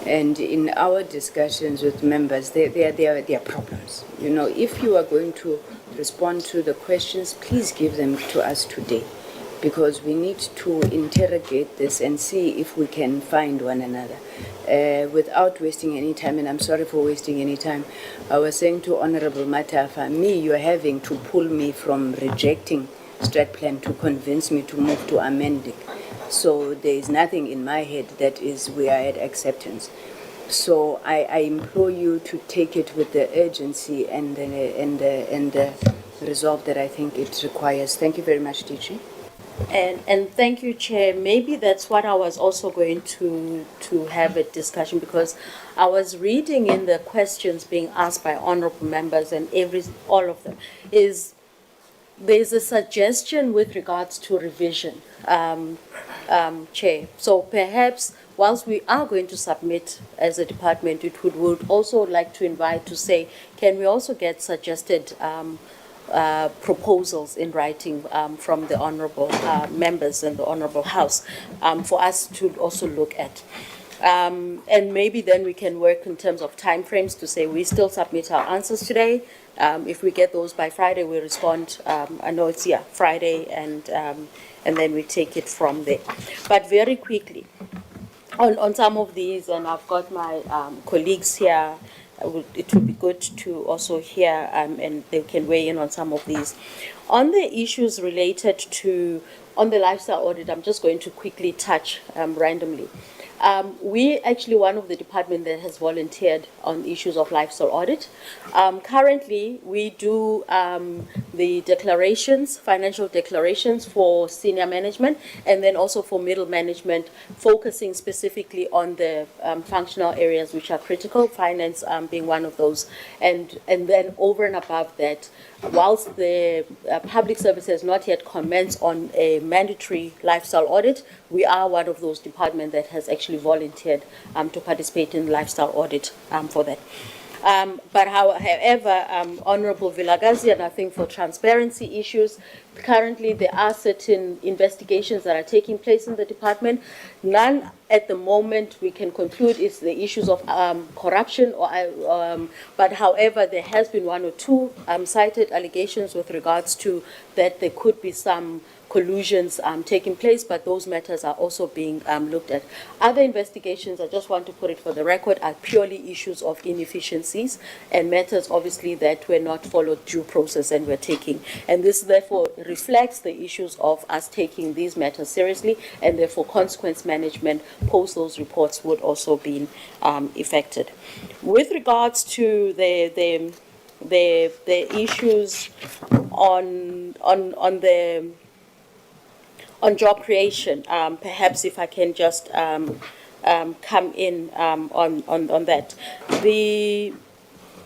And in our discussions with members, there are problems. You know, if you are going to respond to the questions, please give them to us today, because we need to interrogate this and see if we can find one another without wasting any time. And I'm sorry for wasting any time. I was saying to Honorable Matafa, you're having to pull me from rejecting strat plan to convince me to move to amending. So there is nothing in my head that is we are at acceptance. So I implore you to take it with the urgency and the resolve that I think it requires. Thank you very much, DG. And thank you, Chair. Maybe that's what I was also going to have a discussion, because I was reading in the questions being asked by honorable members, and all of them is there's a suggestion with regards to revision, Chair. So perhaps whilst we are going to submit as a department, would also like to invite to say, can we also get suggested proposals in writing from the honorable members and the honorable House for us to also look at. And maybe then we can work in terms of timeframes to say we still submit our answers today. If we get those by Friday, we respond. I know it's Friday, and then we take it from there. But very quickly, on some of these, and I've got my colleagues here. It would be good to also hear, and they can weigh in on some of these. On the issues related to, on the lifestyle audit, I'm just going to quickly touch randomly. We actually one of the department that has volunteered on issues of lifestyle audit. Currently, we do the declarations, financial declarations for senior management, and then also for middle management, focusing specifically on the functional areas which are critical, finance being one of those. And then over and above that, whilst the public service has not yet commenced on a mandatory lifestyle audit, we are one of those departments that has actually volunteered to participate in the lifestyle audit for that. But however, Honorable Vilagazi, and I think for transparency issues, currently there are certain investigations that are taking place in the department. None at the moment we can conclude is the issues of corruption, but however, there has been one or two cited allegations with regards to that there could be some collusions taking place, but those matters are also being looked at. Other investigations, I just want to put it for the record, are purely issues of inefficiencies and matters obviously that were not followed due process and were taking. And this therefore reflects the issues of us taking these matters seriously, and therefore consequence management post those reports would also be affected. With regards to the issues on job creation, perhaps if I can just come in on that.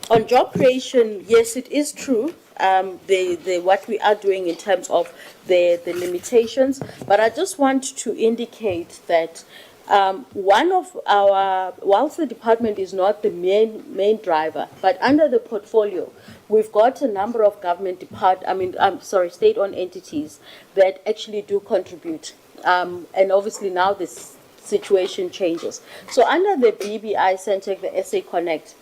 On job creation, yes, it is true. What we are doing in terms of the limitations, but I just want to indicate that one of our, whilst the department is not the main driver, but under the portfolio, we've got a number of government state-owned entities that actually do contribute. And obviously now this situation changes. So under the BBI Centec, the SA Connect,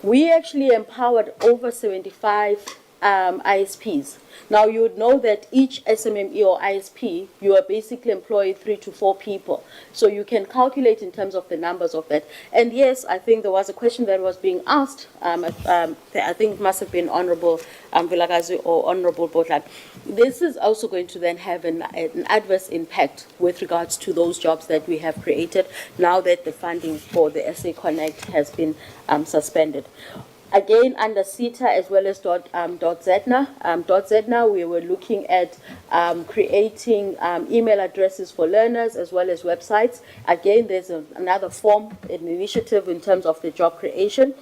we actually empowered over 75 ISPs. Now you would know that each SMME or ISP, you are basically employing 3 to 4 people. So you can calculate in terms of the numbers of that. And yes, I think there was a question that was being asked. I think it must have been Honorable Vilakazi or Honorable Botlan. This is also going to then have an adverse impact with regards to those jobs that we have created now that the funding for the SA Connect has been suspended. Again, under CETA as well as .ZEDNA, we were looking at creating email addresses for learners as well as websites. Again, there's another form, an initiative in terms of the job creation.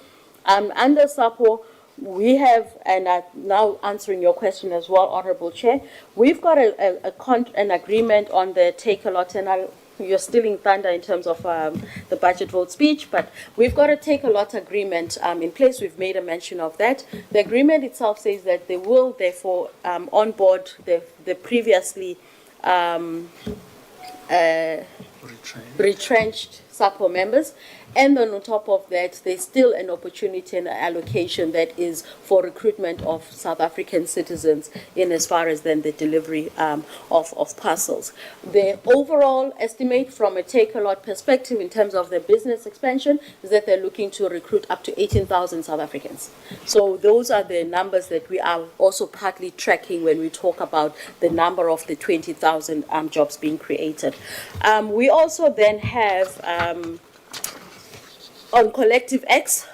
Under SAPO, we have, and now answering your question as well, Honorable Chair, we've got an agreement on the Take a Lot, and you're stealing thunder in terms of the budget vote speech, but we've got a Take a Lot agreement in place. We've made a mention of that. The agreement itself says that they will therefore onboard the previously retrenched SAPO members. And then on top of that, there's still an opportunity and allocation that is for recruitment of South African citizens in as far as then the delivery of parcels. The overall estimate from a Take-A-Lot perspective in terms of the business expansion is that they're looking to recruit up to 18,000 South Africans. So those are the numbers that we are also partly tracking when we talk about the number of the 20,000 jobs being created. We also then have on Collective X,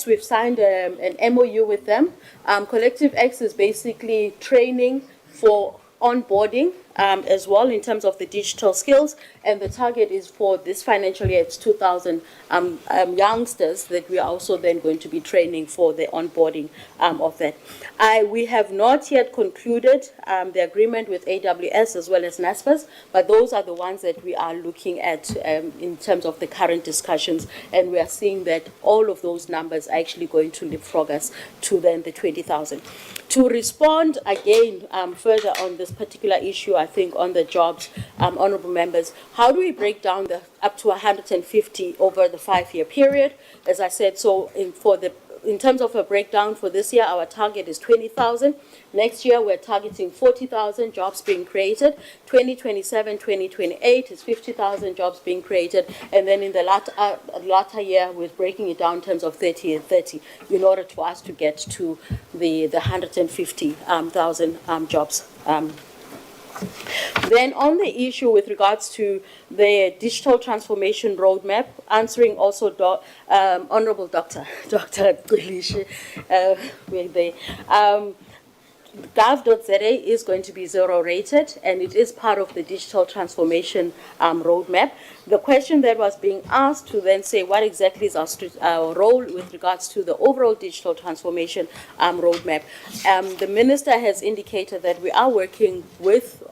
we've signed an MOU with them. Collective X is basically training for onboarding as well in terms of the digital skills, and the target is for this financial year, it's 2,000 youngsters that we are also then going to be training for the onboarding of that. We have not yet concluded the agreement with AWS as well as NASPAS, but those are the ones that we are looking at in terms of the current discussions, and we are seeing that all of those numbers are actually going to leapfrog us to then the 20,000. To respond again further on this particular issue, I think on the jobs, honourable members, how do we break down the up to 150 over the 5-year period? As I said, so in terms of a breakdown for this year, our target is 20,000. Next year, we're targeting 40,000 jobs being created. 2027, 2028 is 50,000 jobs being created. And then in the latter year, we're breaking it down in terms of 30 and 30 in order for us to get to the 150,000 jobs. Then on the issue with regards to the digital transformation roadmap, answering also Honorable Dr. Gulishi, Gov.za is going to be zero rated, and it is part of the digital transformation roadmap. The question that was being asked to then say what exactly is our role with regards to the overall digital transformation roadmap. The minister has indicated that we are working with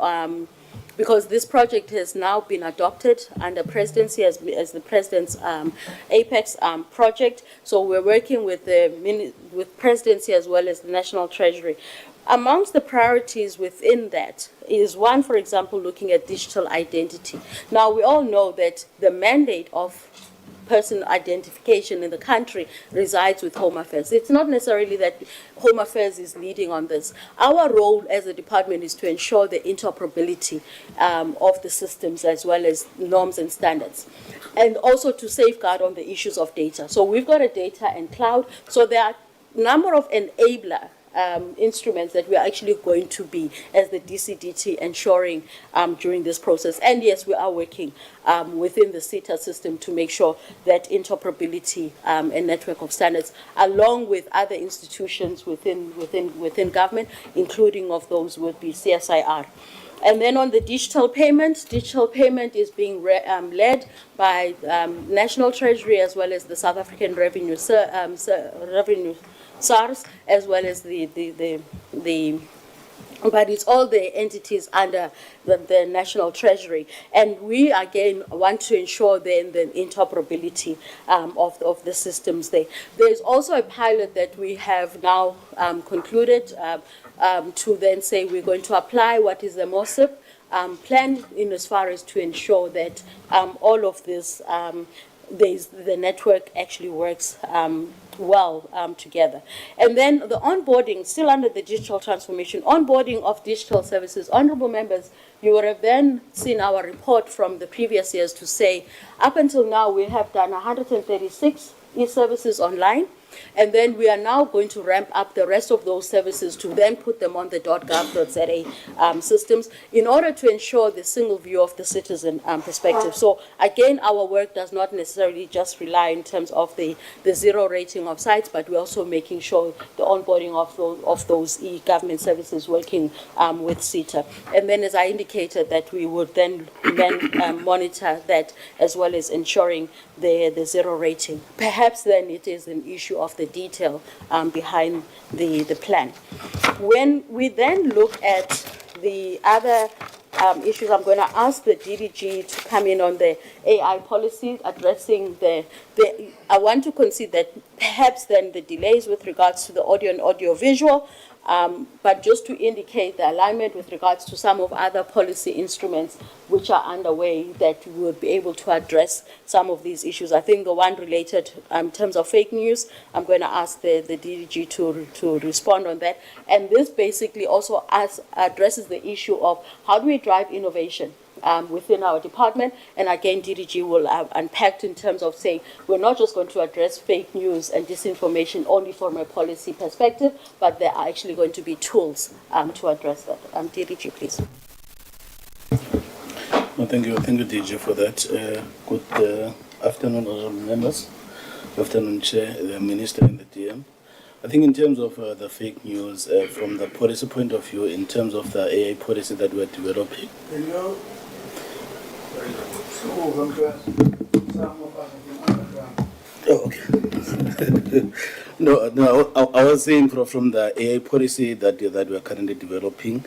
because this project has now been adopted under presidency as the president's Apex project. So we're working with with presidency as well as the National Treasury. Amongst the priorities within that is one, for example, looking at digital identity. Now, we all know that the mandate of person identification in the country resides with Home Affairs. It's not necessarily that Home Affairs is leading on this. Our role as a department is to ensure the interoperability of the systems as well as norms and standards, and also to safeguard on the issues of data. So we've got a data and cloud. So there are a number of enabler instruments that we are actually going to be, as the DCDT, ensuring during this process. And yes, we are working within the CETA system to make sure that interoperability and network of standards, along with other institutions within government, including of those would be CSIR. And then on the digital payment is being led by National Treasury as well as the South African Revenue SARS, as well as but it's all the entities under the National Treasury. And we, again, want to ensure then the interoperability of the systems there. There's also a pilot that we have now concluded to then say we're going to apply what is the MOSIP plan in as far as to ensure that all of this, the network actually works well together. And then the onboarding, still under the digital transformation, onboarding of digital services. Honorable members, you would have then seen our report from the previous years to say, up until now, we have done 136 e-services online. And then we are now going to ramp up the rest of those services to then put them on the .gov.za systems in order to ensure the single view of the citizen perspective. So again, our work does not necessarily just rely in terms of the zero rating of sites, but we're also making sure the onboarding of those e-government services working with CETA. And then, as I indicated, that we would then monitor that as well as ensuring the zero rating. Perhaps then it is an issue of the detail behind the plan. When we then look at the other issues, I'm going to ask the DDG to come in on the AI policy, addressing I want to concede that perhaps then the delays with regards to the audio and audio-visual, but just to indicate the alignment with regards to some of other policy instruments which are underway that we would be able to address some of these issues. I think the one related in terms of fake news, I'm going to ask the DDG to respond on that. And this basically also addresses the issue of how do we drive innovation within our department. And again, DDG will have unpacked in terms of saying we're not just going to address fake news and disinformation only from a policy perspective, but there are actually going to be tools to address that. DDG, please. Well, thank you, DG, for that. Good afternoon, honorable members. Good afternoon, Chair, the Minister, and the DM. I think in terms of the fake news, from the policy point of view, in terms of the AI policy that we're developing. Oh, okay. No, I was saying from the AI policy that we're currently developing,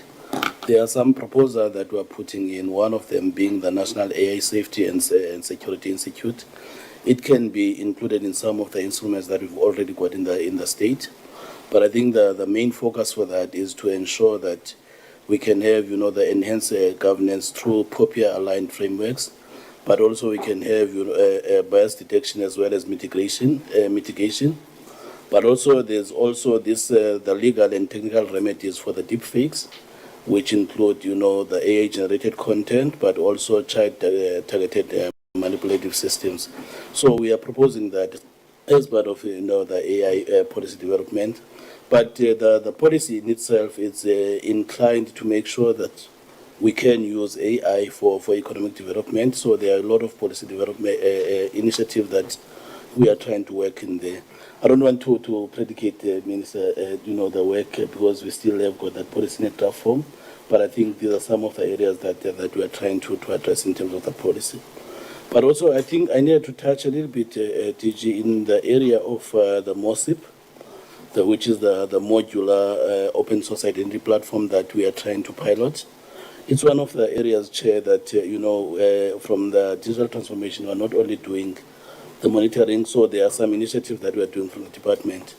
there are some proposals that we're putting in, one of them being the National AI Safety and Security Institute. It can be included in some of the instruments that we've already got in the state. But I think the main focus for that is to ensure that we can have, the enhanced governance through POPIA aligned frameworks, but also we can have, bias detection as well as mitigation. But also there's also this, the legal and technical remedies for the deepfakes, which include, the AI-generated content, but also child-targeted manipulative systems. So we are proposing that as part of, the AI policy development. But the policy in itself is inclined to make sure that we can use AI for economic development. So there are a lot of policy development initiatives that we are trying to work in there. I don't want to predicate, Minister, the work because we still have got that policy in a draft form. But I think these are some of the areas that we are trying to address in terms of the policy. But also, I think I need to touch a little bit, TG, in the area of the MOSIP, which is the modular open source identity platform that we are trying to pilot. It's one of the areas, Chair, that, from the digital transformation, we are not only doing the monitoring, so there are some initiatives that we are doing from the department.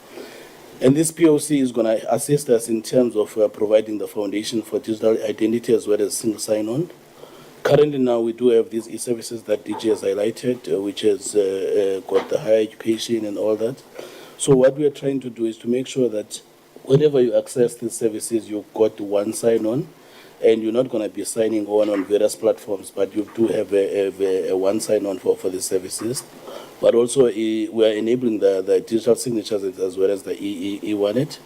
And this POC is going to assist us in terms of providing the foundation for digital identity as well as single sign-on, Currently now we do have these e-services that DG has highlighted, which has got the higher education and all that. So what we are trying to do is to make sure that whenever you access these services, you've got one sign-on, and you're not going to be signing on various platforms, but you do have a one sign-on for the services. But also we are enabling the digital signatures as well as the e-wallet.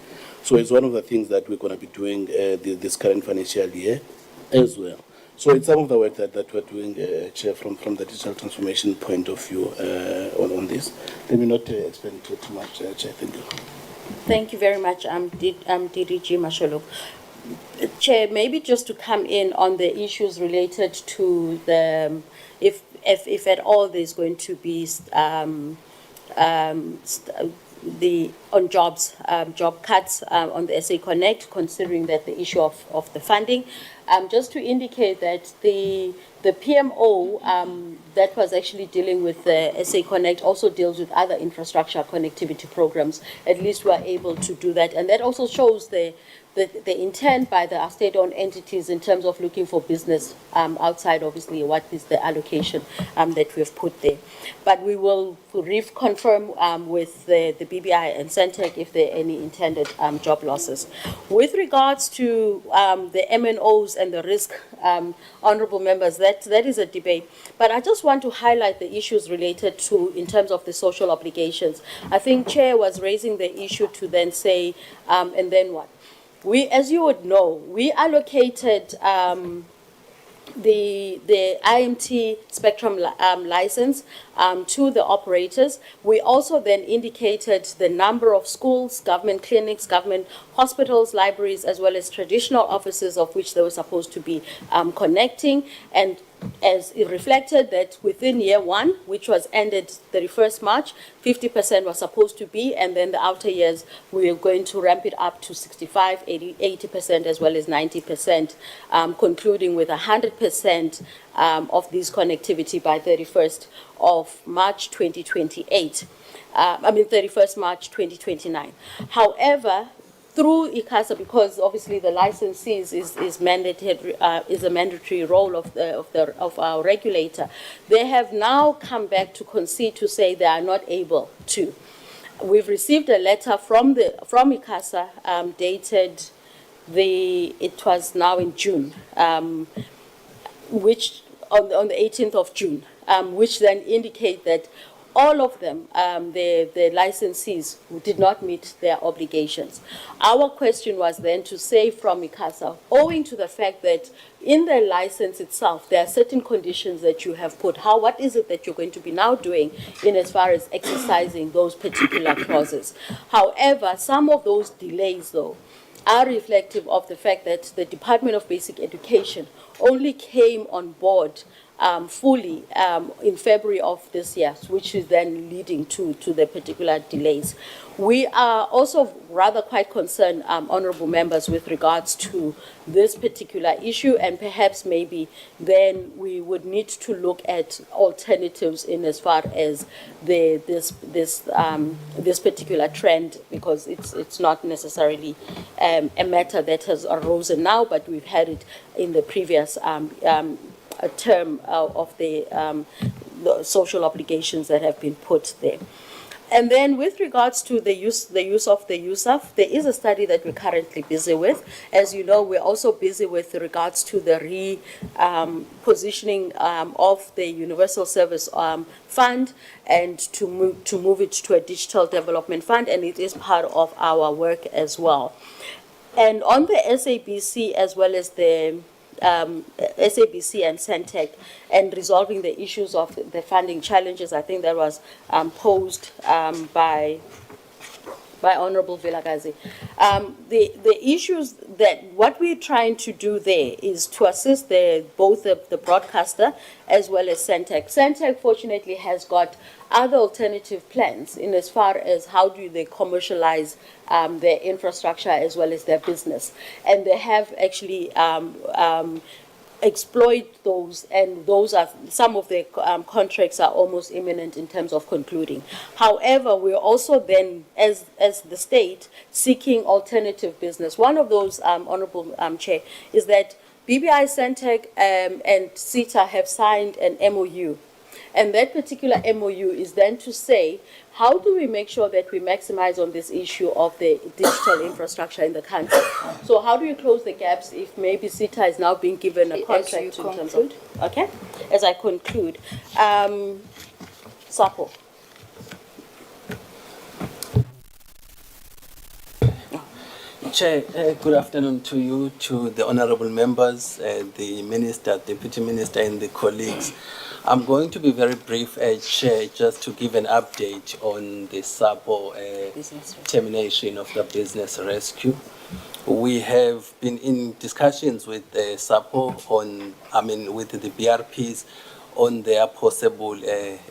So it's one of the things that we're going to be doing this current financial year as well. So it's some of the work that we're doing, Chair, from the digital transformation point of view on this. Let me not explain too much, Chair. Thank you. Thank you very much, DDG Masholo. Chair, maybe just to come in on the issues related to the, if at all there's going to be the on jobs, job cuts on the SA Connect, considering that the issue of the funding. Just to indicate that the PMO that was actually dealing with the SA Connect also deals with other infrastructure connectivity programs. At least we are able to do that. And that also shows the intent by the state-owned entities in terms of looking for business outside, obviously, what is the allocation that we've put there. But we will reconfirm with the BBI and Centec if there are any intended job losses. With regards to the MNOs and the risk, honorable members, that is a debate. But I just want to highlight the issues related to, in terms of the social obligations. I think Chair was raising the issue to then say, and then what? We, as you would know, we allocated the IMT spectrum license to the operators. We also then indicated the number of schools, government clinics, government hospitals, libraries, as well as traditional offices of which they were supposed to be connecting. And as it reflected that within year one, which was ended 31st March, 50% was supposed to be, and then the outer years, we are going to ramp it up to 65, 80% as well as 90%, concluding with 100% of this connectivity by 31st of March 2028. 31st March 2029. However, through ICASA, because obviously the licensees is mandated, is a mandatory role of our regulator, they have now come back to concede to say they are not able to. We've received a letter from ICASA dated it was now in June, which on the 18th of June, which then indicate that all of them, the licensees, did not meet their obligations. Our question was then to say from ICASA, owing to the fact that in the license itself, there are certain conditions that you have put. What is it that you're going to be now doing in as far as exercising those particular clauses? However, some of those delays, though, are reflective of the fact that the Department of Basic Education only came on board fully in February of this year, which is then leading to the particular delays. We are also rather quite concerned, honorable members, with regards to this particular issue, and perhaps maybe then we would need to look at alternatives in as far as this particular trend, because it's not necessarily a matter that has arisen now, but we've had it in the previous term of the social obligations that have been put there. And then with regards to the use of the USAF, there is a study that we're currently busy with. As you know, we're also busy with regards to the positioning of the Universal Service Fund, and to move it to a digital development fund, and it is part of our work as well. And on the SABC as well as the SABC and Centec, and resolving the issues of the funding challenges, I think that was posed by Honorable Vilakazi. The issues that what we're trying to do there is to assist both the broadcaster as well as Centec. Centec fortunately has got other alternative plans in as far as how do they commercialize their infrastructure as well as their business. And they have actually exploit those, and those are some of the contracts are almost imminent in terms of concluding. However, we're also then, as the state, seeking alternative business. One of those, Honorable Chair, is that BBI, Centec, and CETA have signed an MOU. And that particular MOU is then to say, how do we make sure that we maximize on this issue of the digital infrastructure in the country? So how do you close the gaps if maybe CETA is now being given a contract in terms of, okay? As I conclude, Sapo. Chair, good afternoon to you, to the honorable members, the minister, deputy minister, and the colleagues. I'm going to be very brief, Chair, just to give an update on the SAPO termination of the business rescue. We have been in discussions with SAPO with the BRPs on their possible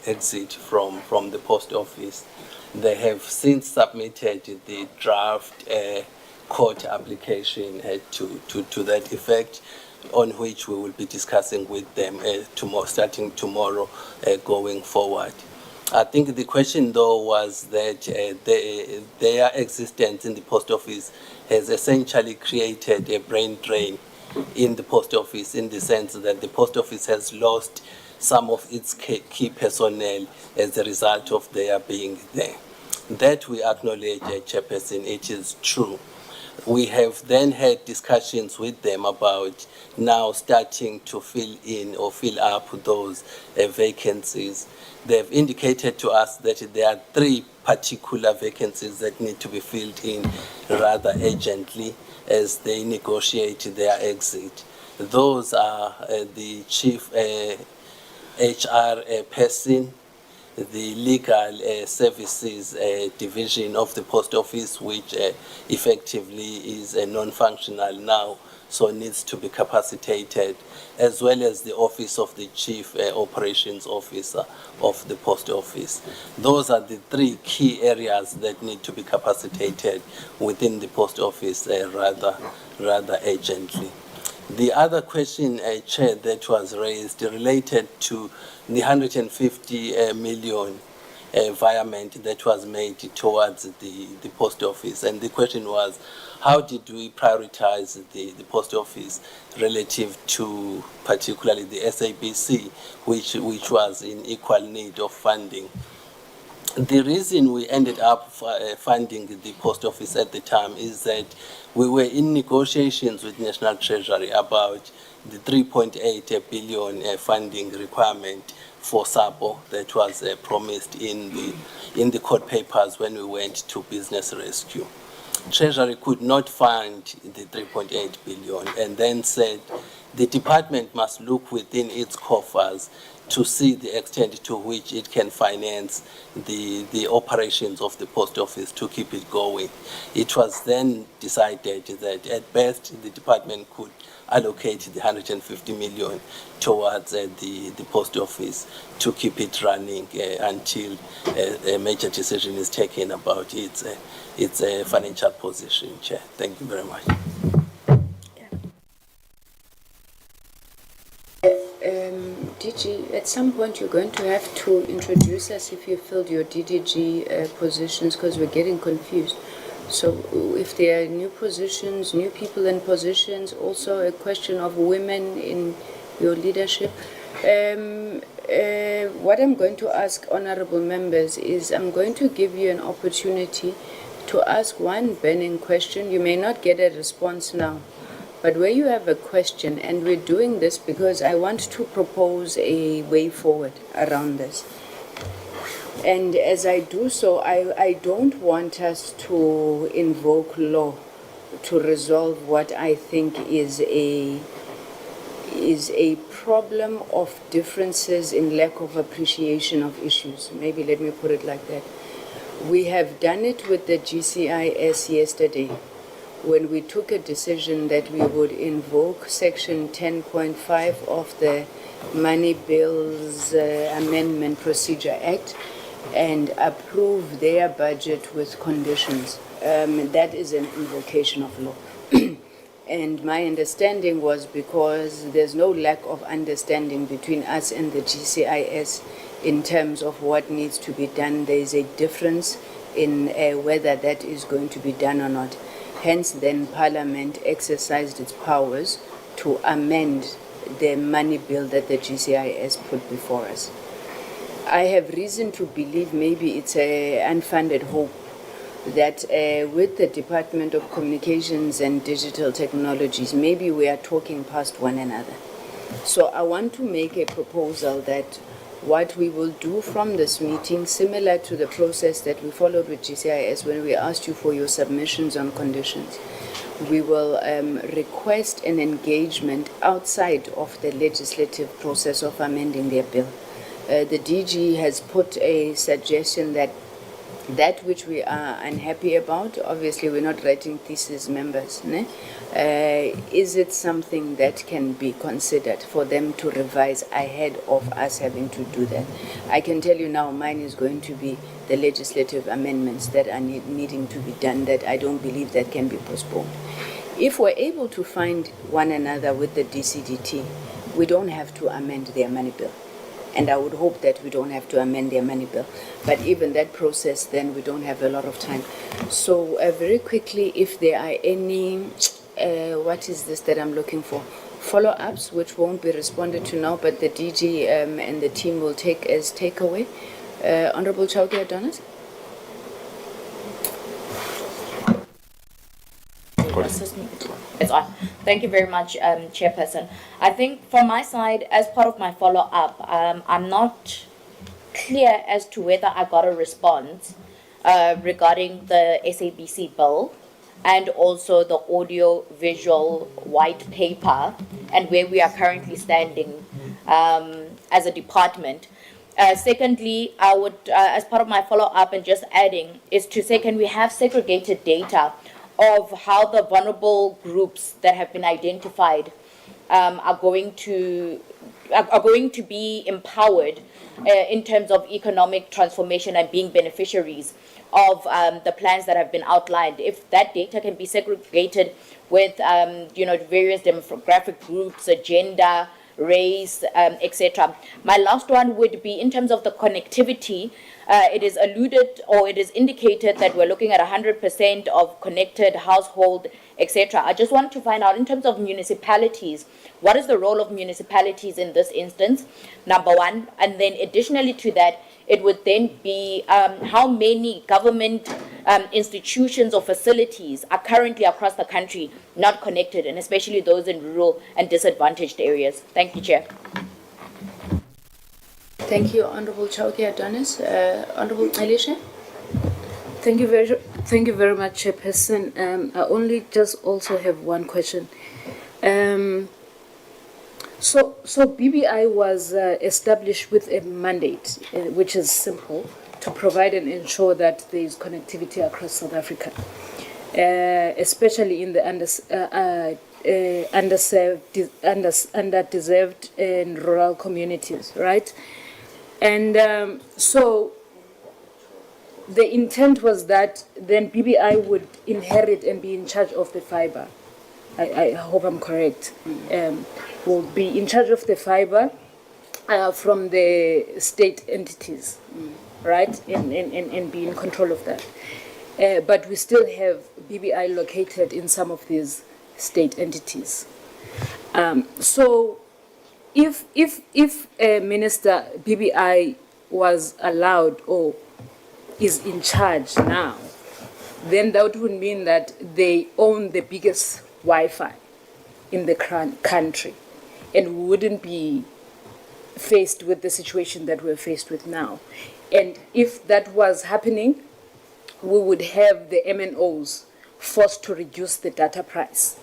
exit from the post office. They have since submitted the draft court application to that effect, on which we will be discussing with them starting tomorrow going forward. I think the question, though, was that their existence in the post office has essentially created a brain drain in the post office, in the sense that the post office has lost some of its key personnel as a result of their being there. That we acknowledge, Chairperson, it is true. We have then had discussions with them about now starting to fill in or fill up those vacancies. They've indicated to us that there are 3 particular vacancies that need to be filled in rather urgently as they negotiate their exit. Those are the chief HR person, the legal services division of the post office, which effectively is non-functional now, so needs to be capacitated, as well as the office of the chief operations officer of the post office. Those are the 3 key areas that need to be capacitated within the post office rather urgently. The other question, Chair, that was raised related to the 150 million environment that was made towards the post office. And the question was, how did we prioritize the post office relative to particularly the SABC, which was in equal need of funding? The reason we ended up funding the post office at the time is that we were in negotiations with National Treasury about the 3.8 billion funding requirement for SAPO that was promised in the court papers when we went to business rescue. Treasury could not fund the 3.8 billion and then said the department must look within its coffers to see the extent to which it can finance the operations of the post office to keep it going. It was then decided that at best the department could allocate the 150 million towards the post office to keep it running until a major decision is taken about its financial position, Chair. Thank you very much. DG, at some point you're going to have to introduce us if you filled your DDG positions, because we're getting confused. So if there are new positions, new people in positions, also a question of women in your leadership. What I'm going to ask honorable members is I'm going to give you an opportunity to ask one burning question. You may not get a response now, but where you have a question, and we're doing this because I want to propose a way forward around this. And as I do so, I don't want us to invoke law to resolve what I think is a problem of differences in lack of appreciation of issues. Maybe let me put it like that. We have done it with the GCIS yesterday, when we took a decision that we would invoke Section 10.5 of the Money Bills Amendment Procedure Act and approve their budget with conditions. That is an invocation of law. And my understanding was, because there's no lack of understanding between us and the GCIS in terms of what needs to be done, there is a difference in whether that is going to be done or not. Hence, then Parliament exercised its powers to amend the money bill that the GCIS put before us. I have reason to believe maybe it's an unfounded hope that with the Department of Communications and Digital Technologies, maybe we are talking past one another. So I want to make a proposal that what we will do from this meeting, similar to the process that we followed with GCIS when we asked you for your submissions on conditions, we will request an engagement outside of the legislative process of amending their bill. The DG has put a suggestion that which we are unhappy about, obviously we're not writing thesis members, ne? Is it something that can be considered for them to revise ahead of us having to do that? I can tell you now mine is going to be the legislative amendments that are needing to be done, that I don't believe that can be postponed. If we're able to find one another with the DCDT, we don't have to amend their money bill. And I would hope that we don't have to amend their money bill. But even that process, then we don't have a lot of time. So very quickly, if there are any, what is this that I'm looking for? Follow-ups, which won't be responded to now, but the DG and the team will take as takeaway. Honorable Chauke Adonis? It's on. Thank you very much, Chairperson. I think from my side, as part of my follow-up, I'm not clear as to whether I got a response regarding the SABC bill and also the audio-visual white paper and where we are currently standing as a department. Secondly, I would, as part of my follow-up and just adding, is to say, can we have segregated data of how the vulnerable groups that have been identified are going to be empowered in terms of economic transformation and being beneficiaries of the plans that have been outlined. If that data can be segregated with various demographic groups, gender, race, etc. My last one would be in terms of the connectivity. It is alluded or it is indicated that we're looking at 100% of connected household, etc. I just want to find out in terms of municipalities, what is the role of municipalities in this instance, number one, and then additionally to that, it would then be how many government institutions or facilities are currently across the country not connected, and especially those in rural and disadvantaged areas. Thank you, Chair. Thank you, Honorable Chauke Adonis. Honorable Elisha? Thank you very much, Chairperson. I only just also have one question. So BBI was established with a mandate, which is simple, to provide and ensure that there is connectivity across South Africa, especially in the underdeserved and rural communities, right? And so the intent was that then BBI would inherit and be in charge of the fiber. I hope I'm correct. Will be in charge of the fiber from the state entities, right? And be in control of that. But we still have BBI located in some of these state entities. So if Minister BBI was allowed or is in charge now, then that would mean that they own the biggest Wi-Fi in the country, and we wouldn't be faced with the situation that we're faced with now. And if that was happening, we would have the MNOs forced to reduce the data price.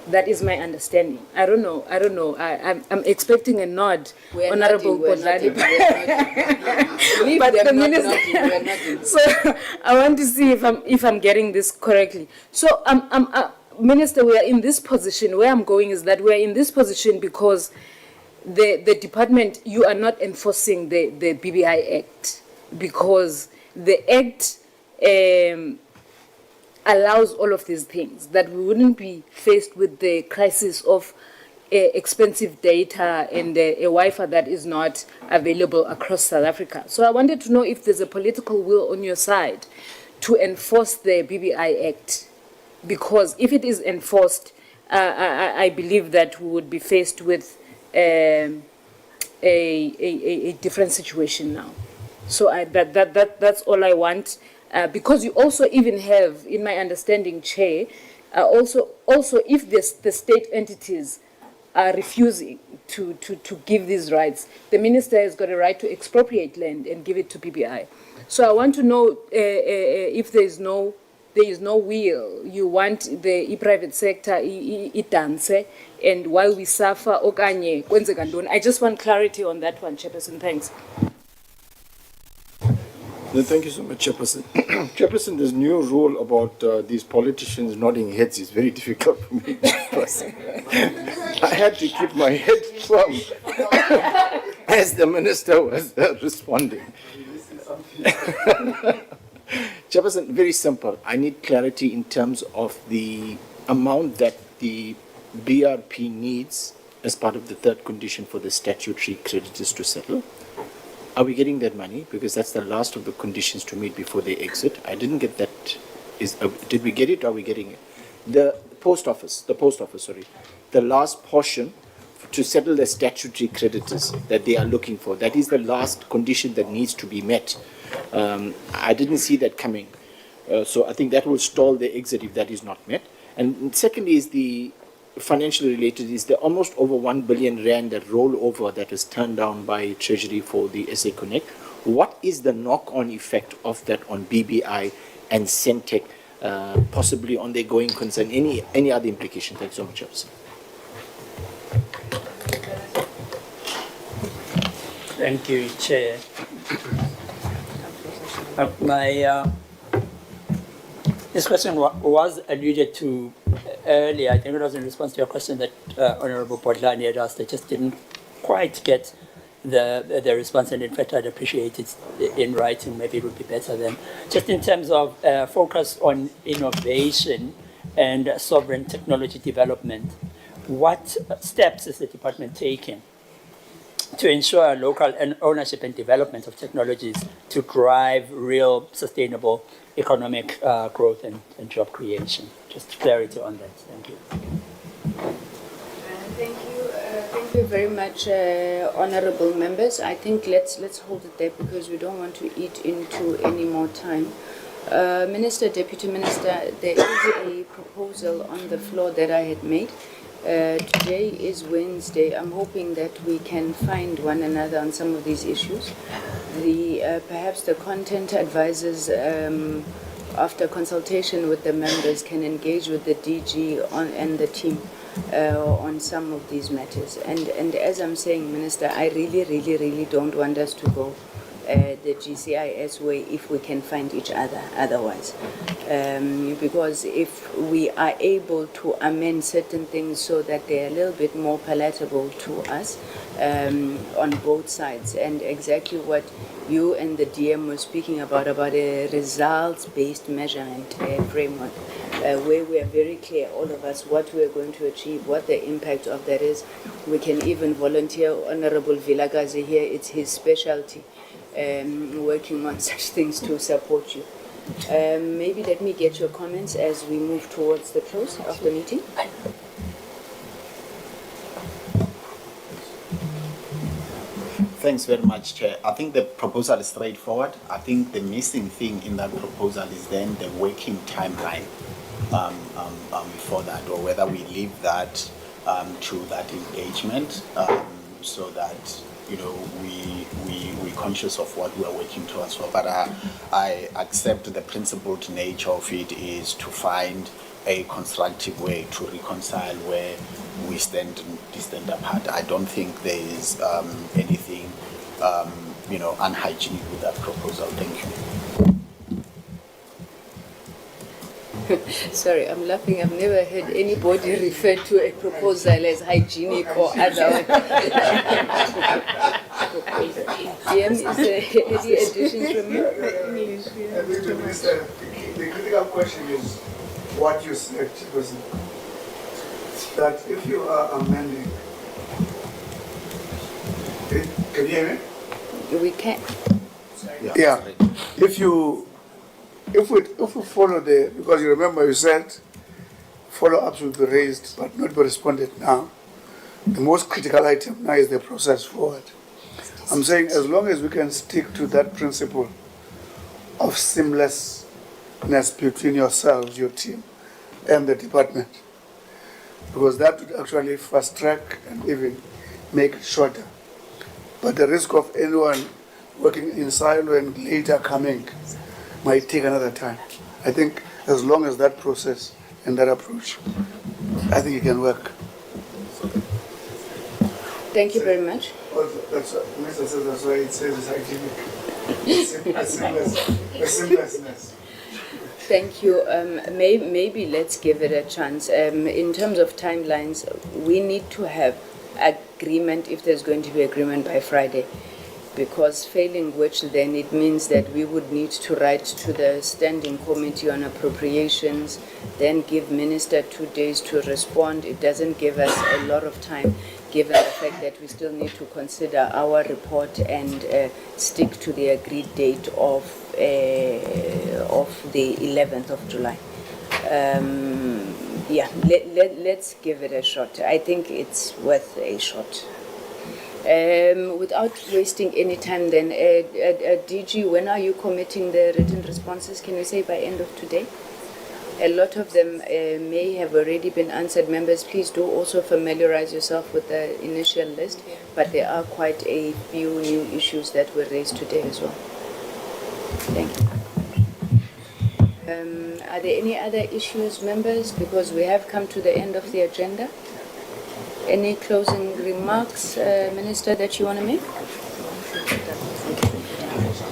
That is my understanding. I don't know. I'm expecting a nod, Honorable Bodlani. But the minister. So I want to see if I'm getting this correctly. So Minister, we are in this position. Where I'm going is that we are in this position because the department, you are not enforcing the BBI Act, because the Act allows all of these things, that we wouldn't be faced with the crisis of expensive data and a Wi-Fi that is not available across South Africa. So I wanted to know if there's a political will on your side to enforce the BBI Act, because if it is enforced, I believe that we would be faced with a different situation now. So that's all I want. Because you also even have, in my understanding, Chair, also if the state entities are refusing to give these rights, the minister has got a right to expropriate land and give it to PBI. So I want to know if there is no will. You want the private sector dance, and while we suffer, okanye kwenzeka ntoni. I just want clarity on that one, Chairperson. Thanks. Thank you so much, Chairperson. Chairperson, this new rule about these politicians nodding heads is very difficult for me. I had to keep my head firm as the minister was responding. Chairperson, very simple. I need clarity in terms of the amount that the BRP needs as part of the third condition for the statutory creditors to settle. Are we getting that money? Because that's the last of the conditions to meet before they exit. I didn't get that. Did we get it? Are we getting it? The post office, the last portion to settle the statutory creditors that they are looking for. That is the last condition that needs to be met. I didn't see that coming. So I think that will stall the exit if that is not met. And secondly is the financially related, is the almost over 1 billion rand that rollover that was turned down by Treasury for the SA Connect. What is the knock-on effect of that on BBI and Centec, possibly on their going concern? Any other implication? Thanks so much, Chairperson. Thank you, Chair. This question was alluded to earlier. I think it was in response to your question that Honorable Podlani had asked. I just didn't quite get the response, and in fact, I'd appreciate it in writing. Maybe it would be better then. Just in terms of focus on innovation and sovereign technology development, what steps is the department taking to ensure local ownership and development of technologies to drive real sustainable economic growth and job creation? Just clarity on that. Thank you. Thank you very much, honourable members. I think let's hold it there because we don't want to eat into any more time. Minister, Deputy Minister, there is a proposal on the floor that I had made. Today is Wednesday. I'm hoping that we can find one another on some of these issues. Perhaps the content advisors, after consultation with the members, can engage with the DG and the team on some of these matters. And as I'm saying, Minister, I really don't want us to go the GCIS way if we can find each other otherwise. Because if we are able to amend certain things so that they're a little bit more palatable to us on both sides, and exactly what you and the DM were speaking about a results-based measurement framework, where we are very clear, all of us, what we are going to achieve, what the impact of that is. We can even volunteer. Honorable Vilakazi here, it's his specialty, working on such things to support you. Maybe let me get your comments as we move towards the close of the meeting. Thanks very much, Chair. I think the proposal is straightforward. I think the missing thing in that proposal is then the working timeline for that, or whether we leave that to that engagement, so that we're conscious of what we're working towards for. But I accept the principled nature of it is to find a constructive way to reconcile where we stand apart. I don't think there is anything unhygienic with that proposal. Thank you. Sorry, I'm laughing. I've never heard anybody refer to a proposal as hygienic or otherwise. DM, is there any additions from you? The critical question is what you said, that if you are amending, can you hear me? We can. Yeah. If we follow because you remember you said follow-ups will be raised but not be responded now. The most critical item now is the process forward. I'm saying as long as we can stick to that principle of seamlessness between yourselves, your team, and the department, because that would actually fast track and even make it shorter. But the risk of anyone working in silo and later coming might take another time. I think as long as that process and that approach, I think it can work. Thank you very much. That's what Mr. says, that's why it says it's scientific. The seamlessness. Thank you. Maybe let's give it a chance. In terms of timelines, we need to have agreement, if there's going to be agreement, by Friday, because failing which then it means that we would need to write to the Standing Committee on Appropriations, then give Minister 2 days to respond. It doesn't give us a lot of time, given the fact that we still need to consider our report and stick to the agreed date of the 11th of July. Yeah, let's give it a shot. I think it's worth a shot. Without wasting any time then, DG, when are you committing the written responses? Can you say by end of today? A lot of them may have already been answered. Members, please do also familiarize yourself with the initial list, but there are quite a few new issues that were raised today as well. Thank you. Are there any other issues, members? Because we have come to the end of the agenda. Any closing remarks, Minister, that you want to make?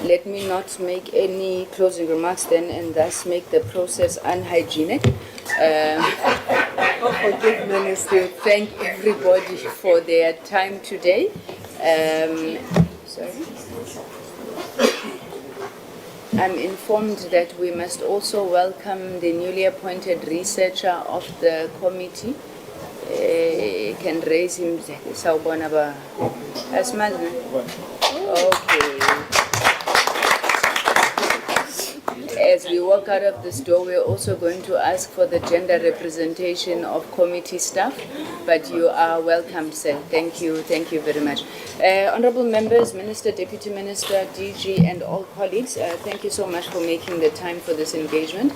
Let me not make any closing remarks then, and thus make the process unhygienic. Minister, thank everybody for their time today. Sorry. I'm informed that we must also welcome the newly appointed researcher of the committee. Can raise him. Okay. As we walk out of this door, we're also going to ask for the gender representation of committee staff, but you are welcome, sir. Thank you very much. Honorable members, Minister, Deputy Minister, DG, and all colleagues, thank you so much for making the time for this engagement.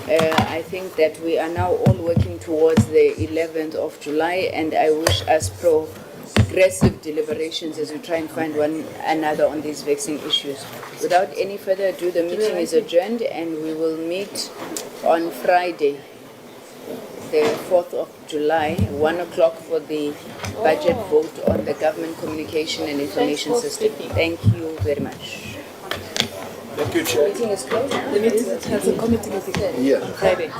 I think that we are now all working towards the 11th of July, and I wish us progressive deliberations as we try and find one another on these vexing issues. Without any further ado, the meeting is adjourned, and we will meet on Friday, the 4th of July, 1 o'clock for the budget vote on the Government Communication and Information System. Thank you very much. Thank you, Chair. Meeting is closed. The meeting has a committee meeting. Yeah. Friday.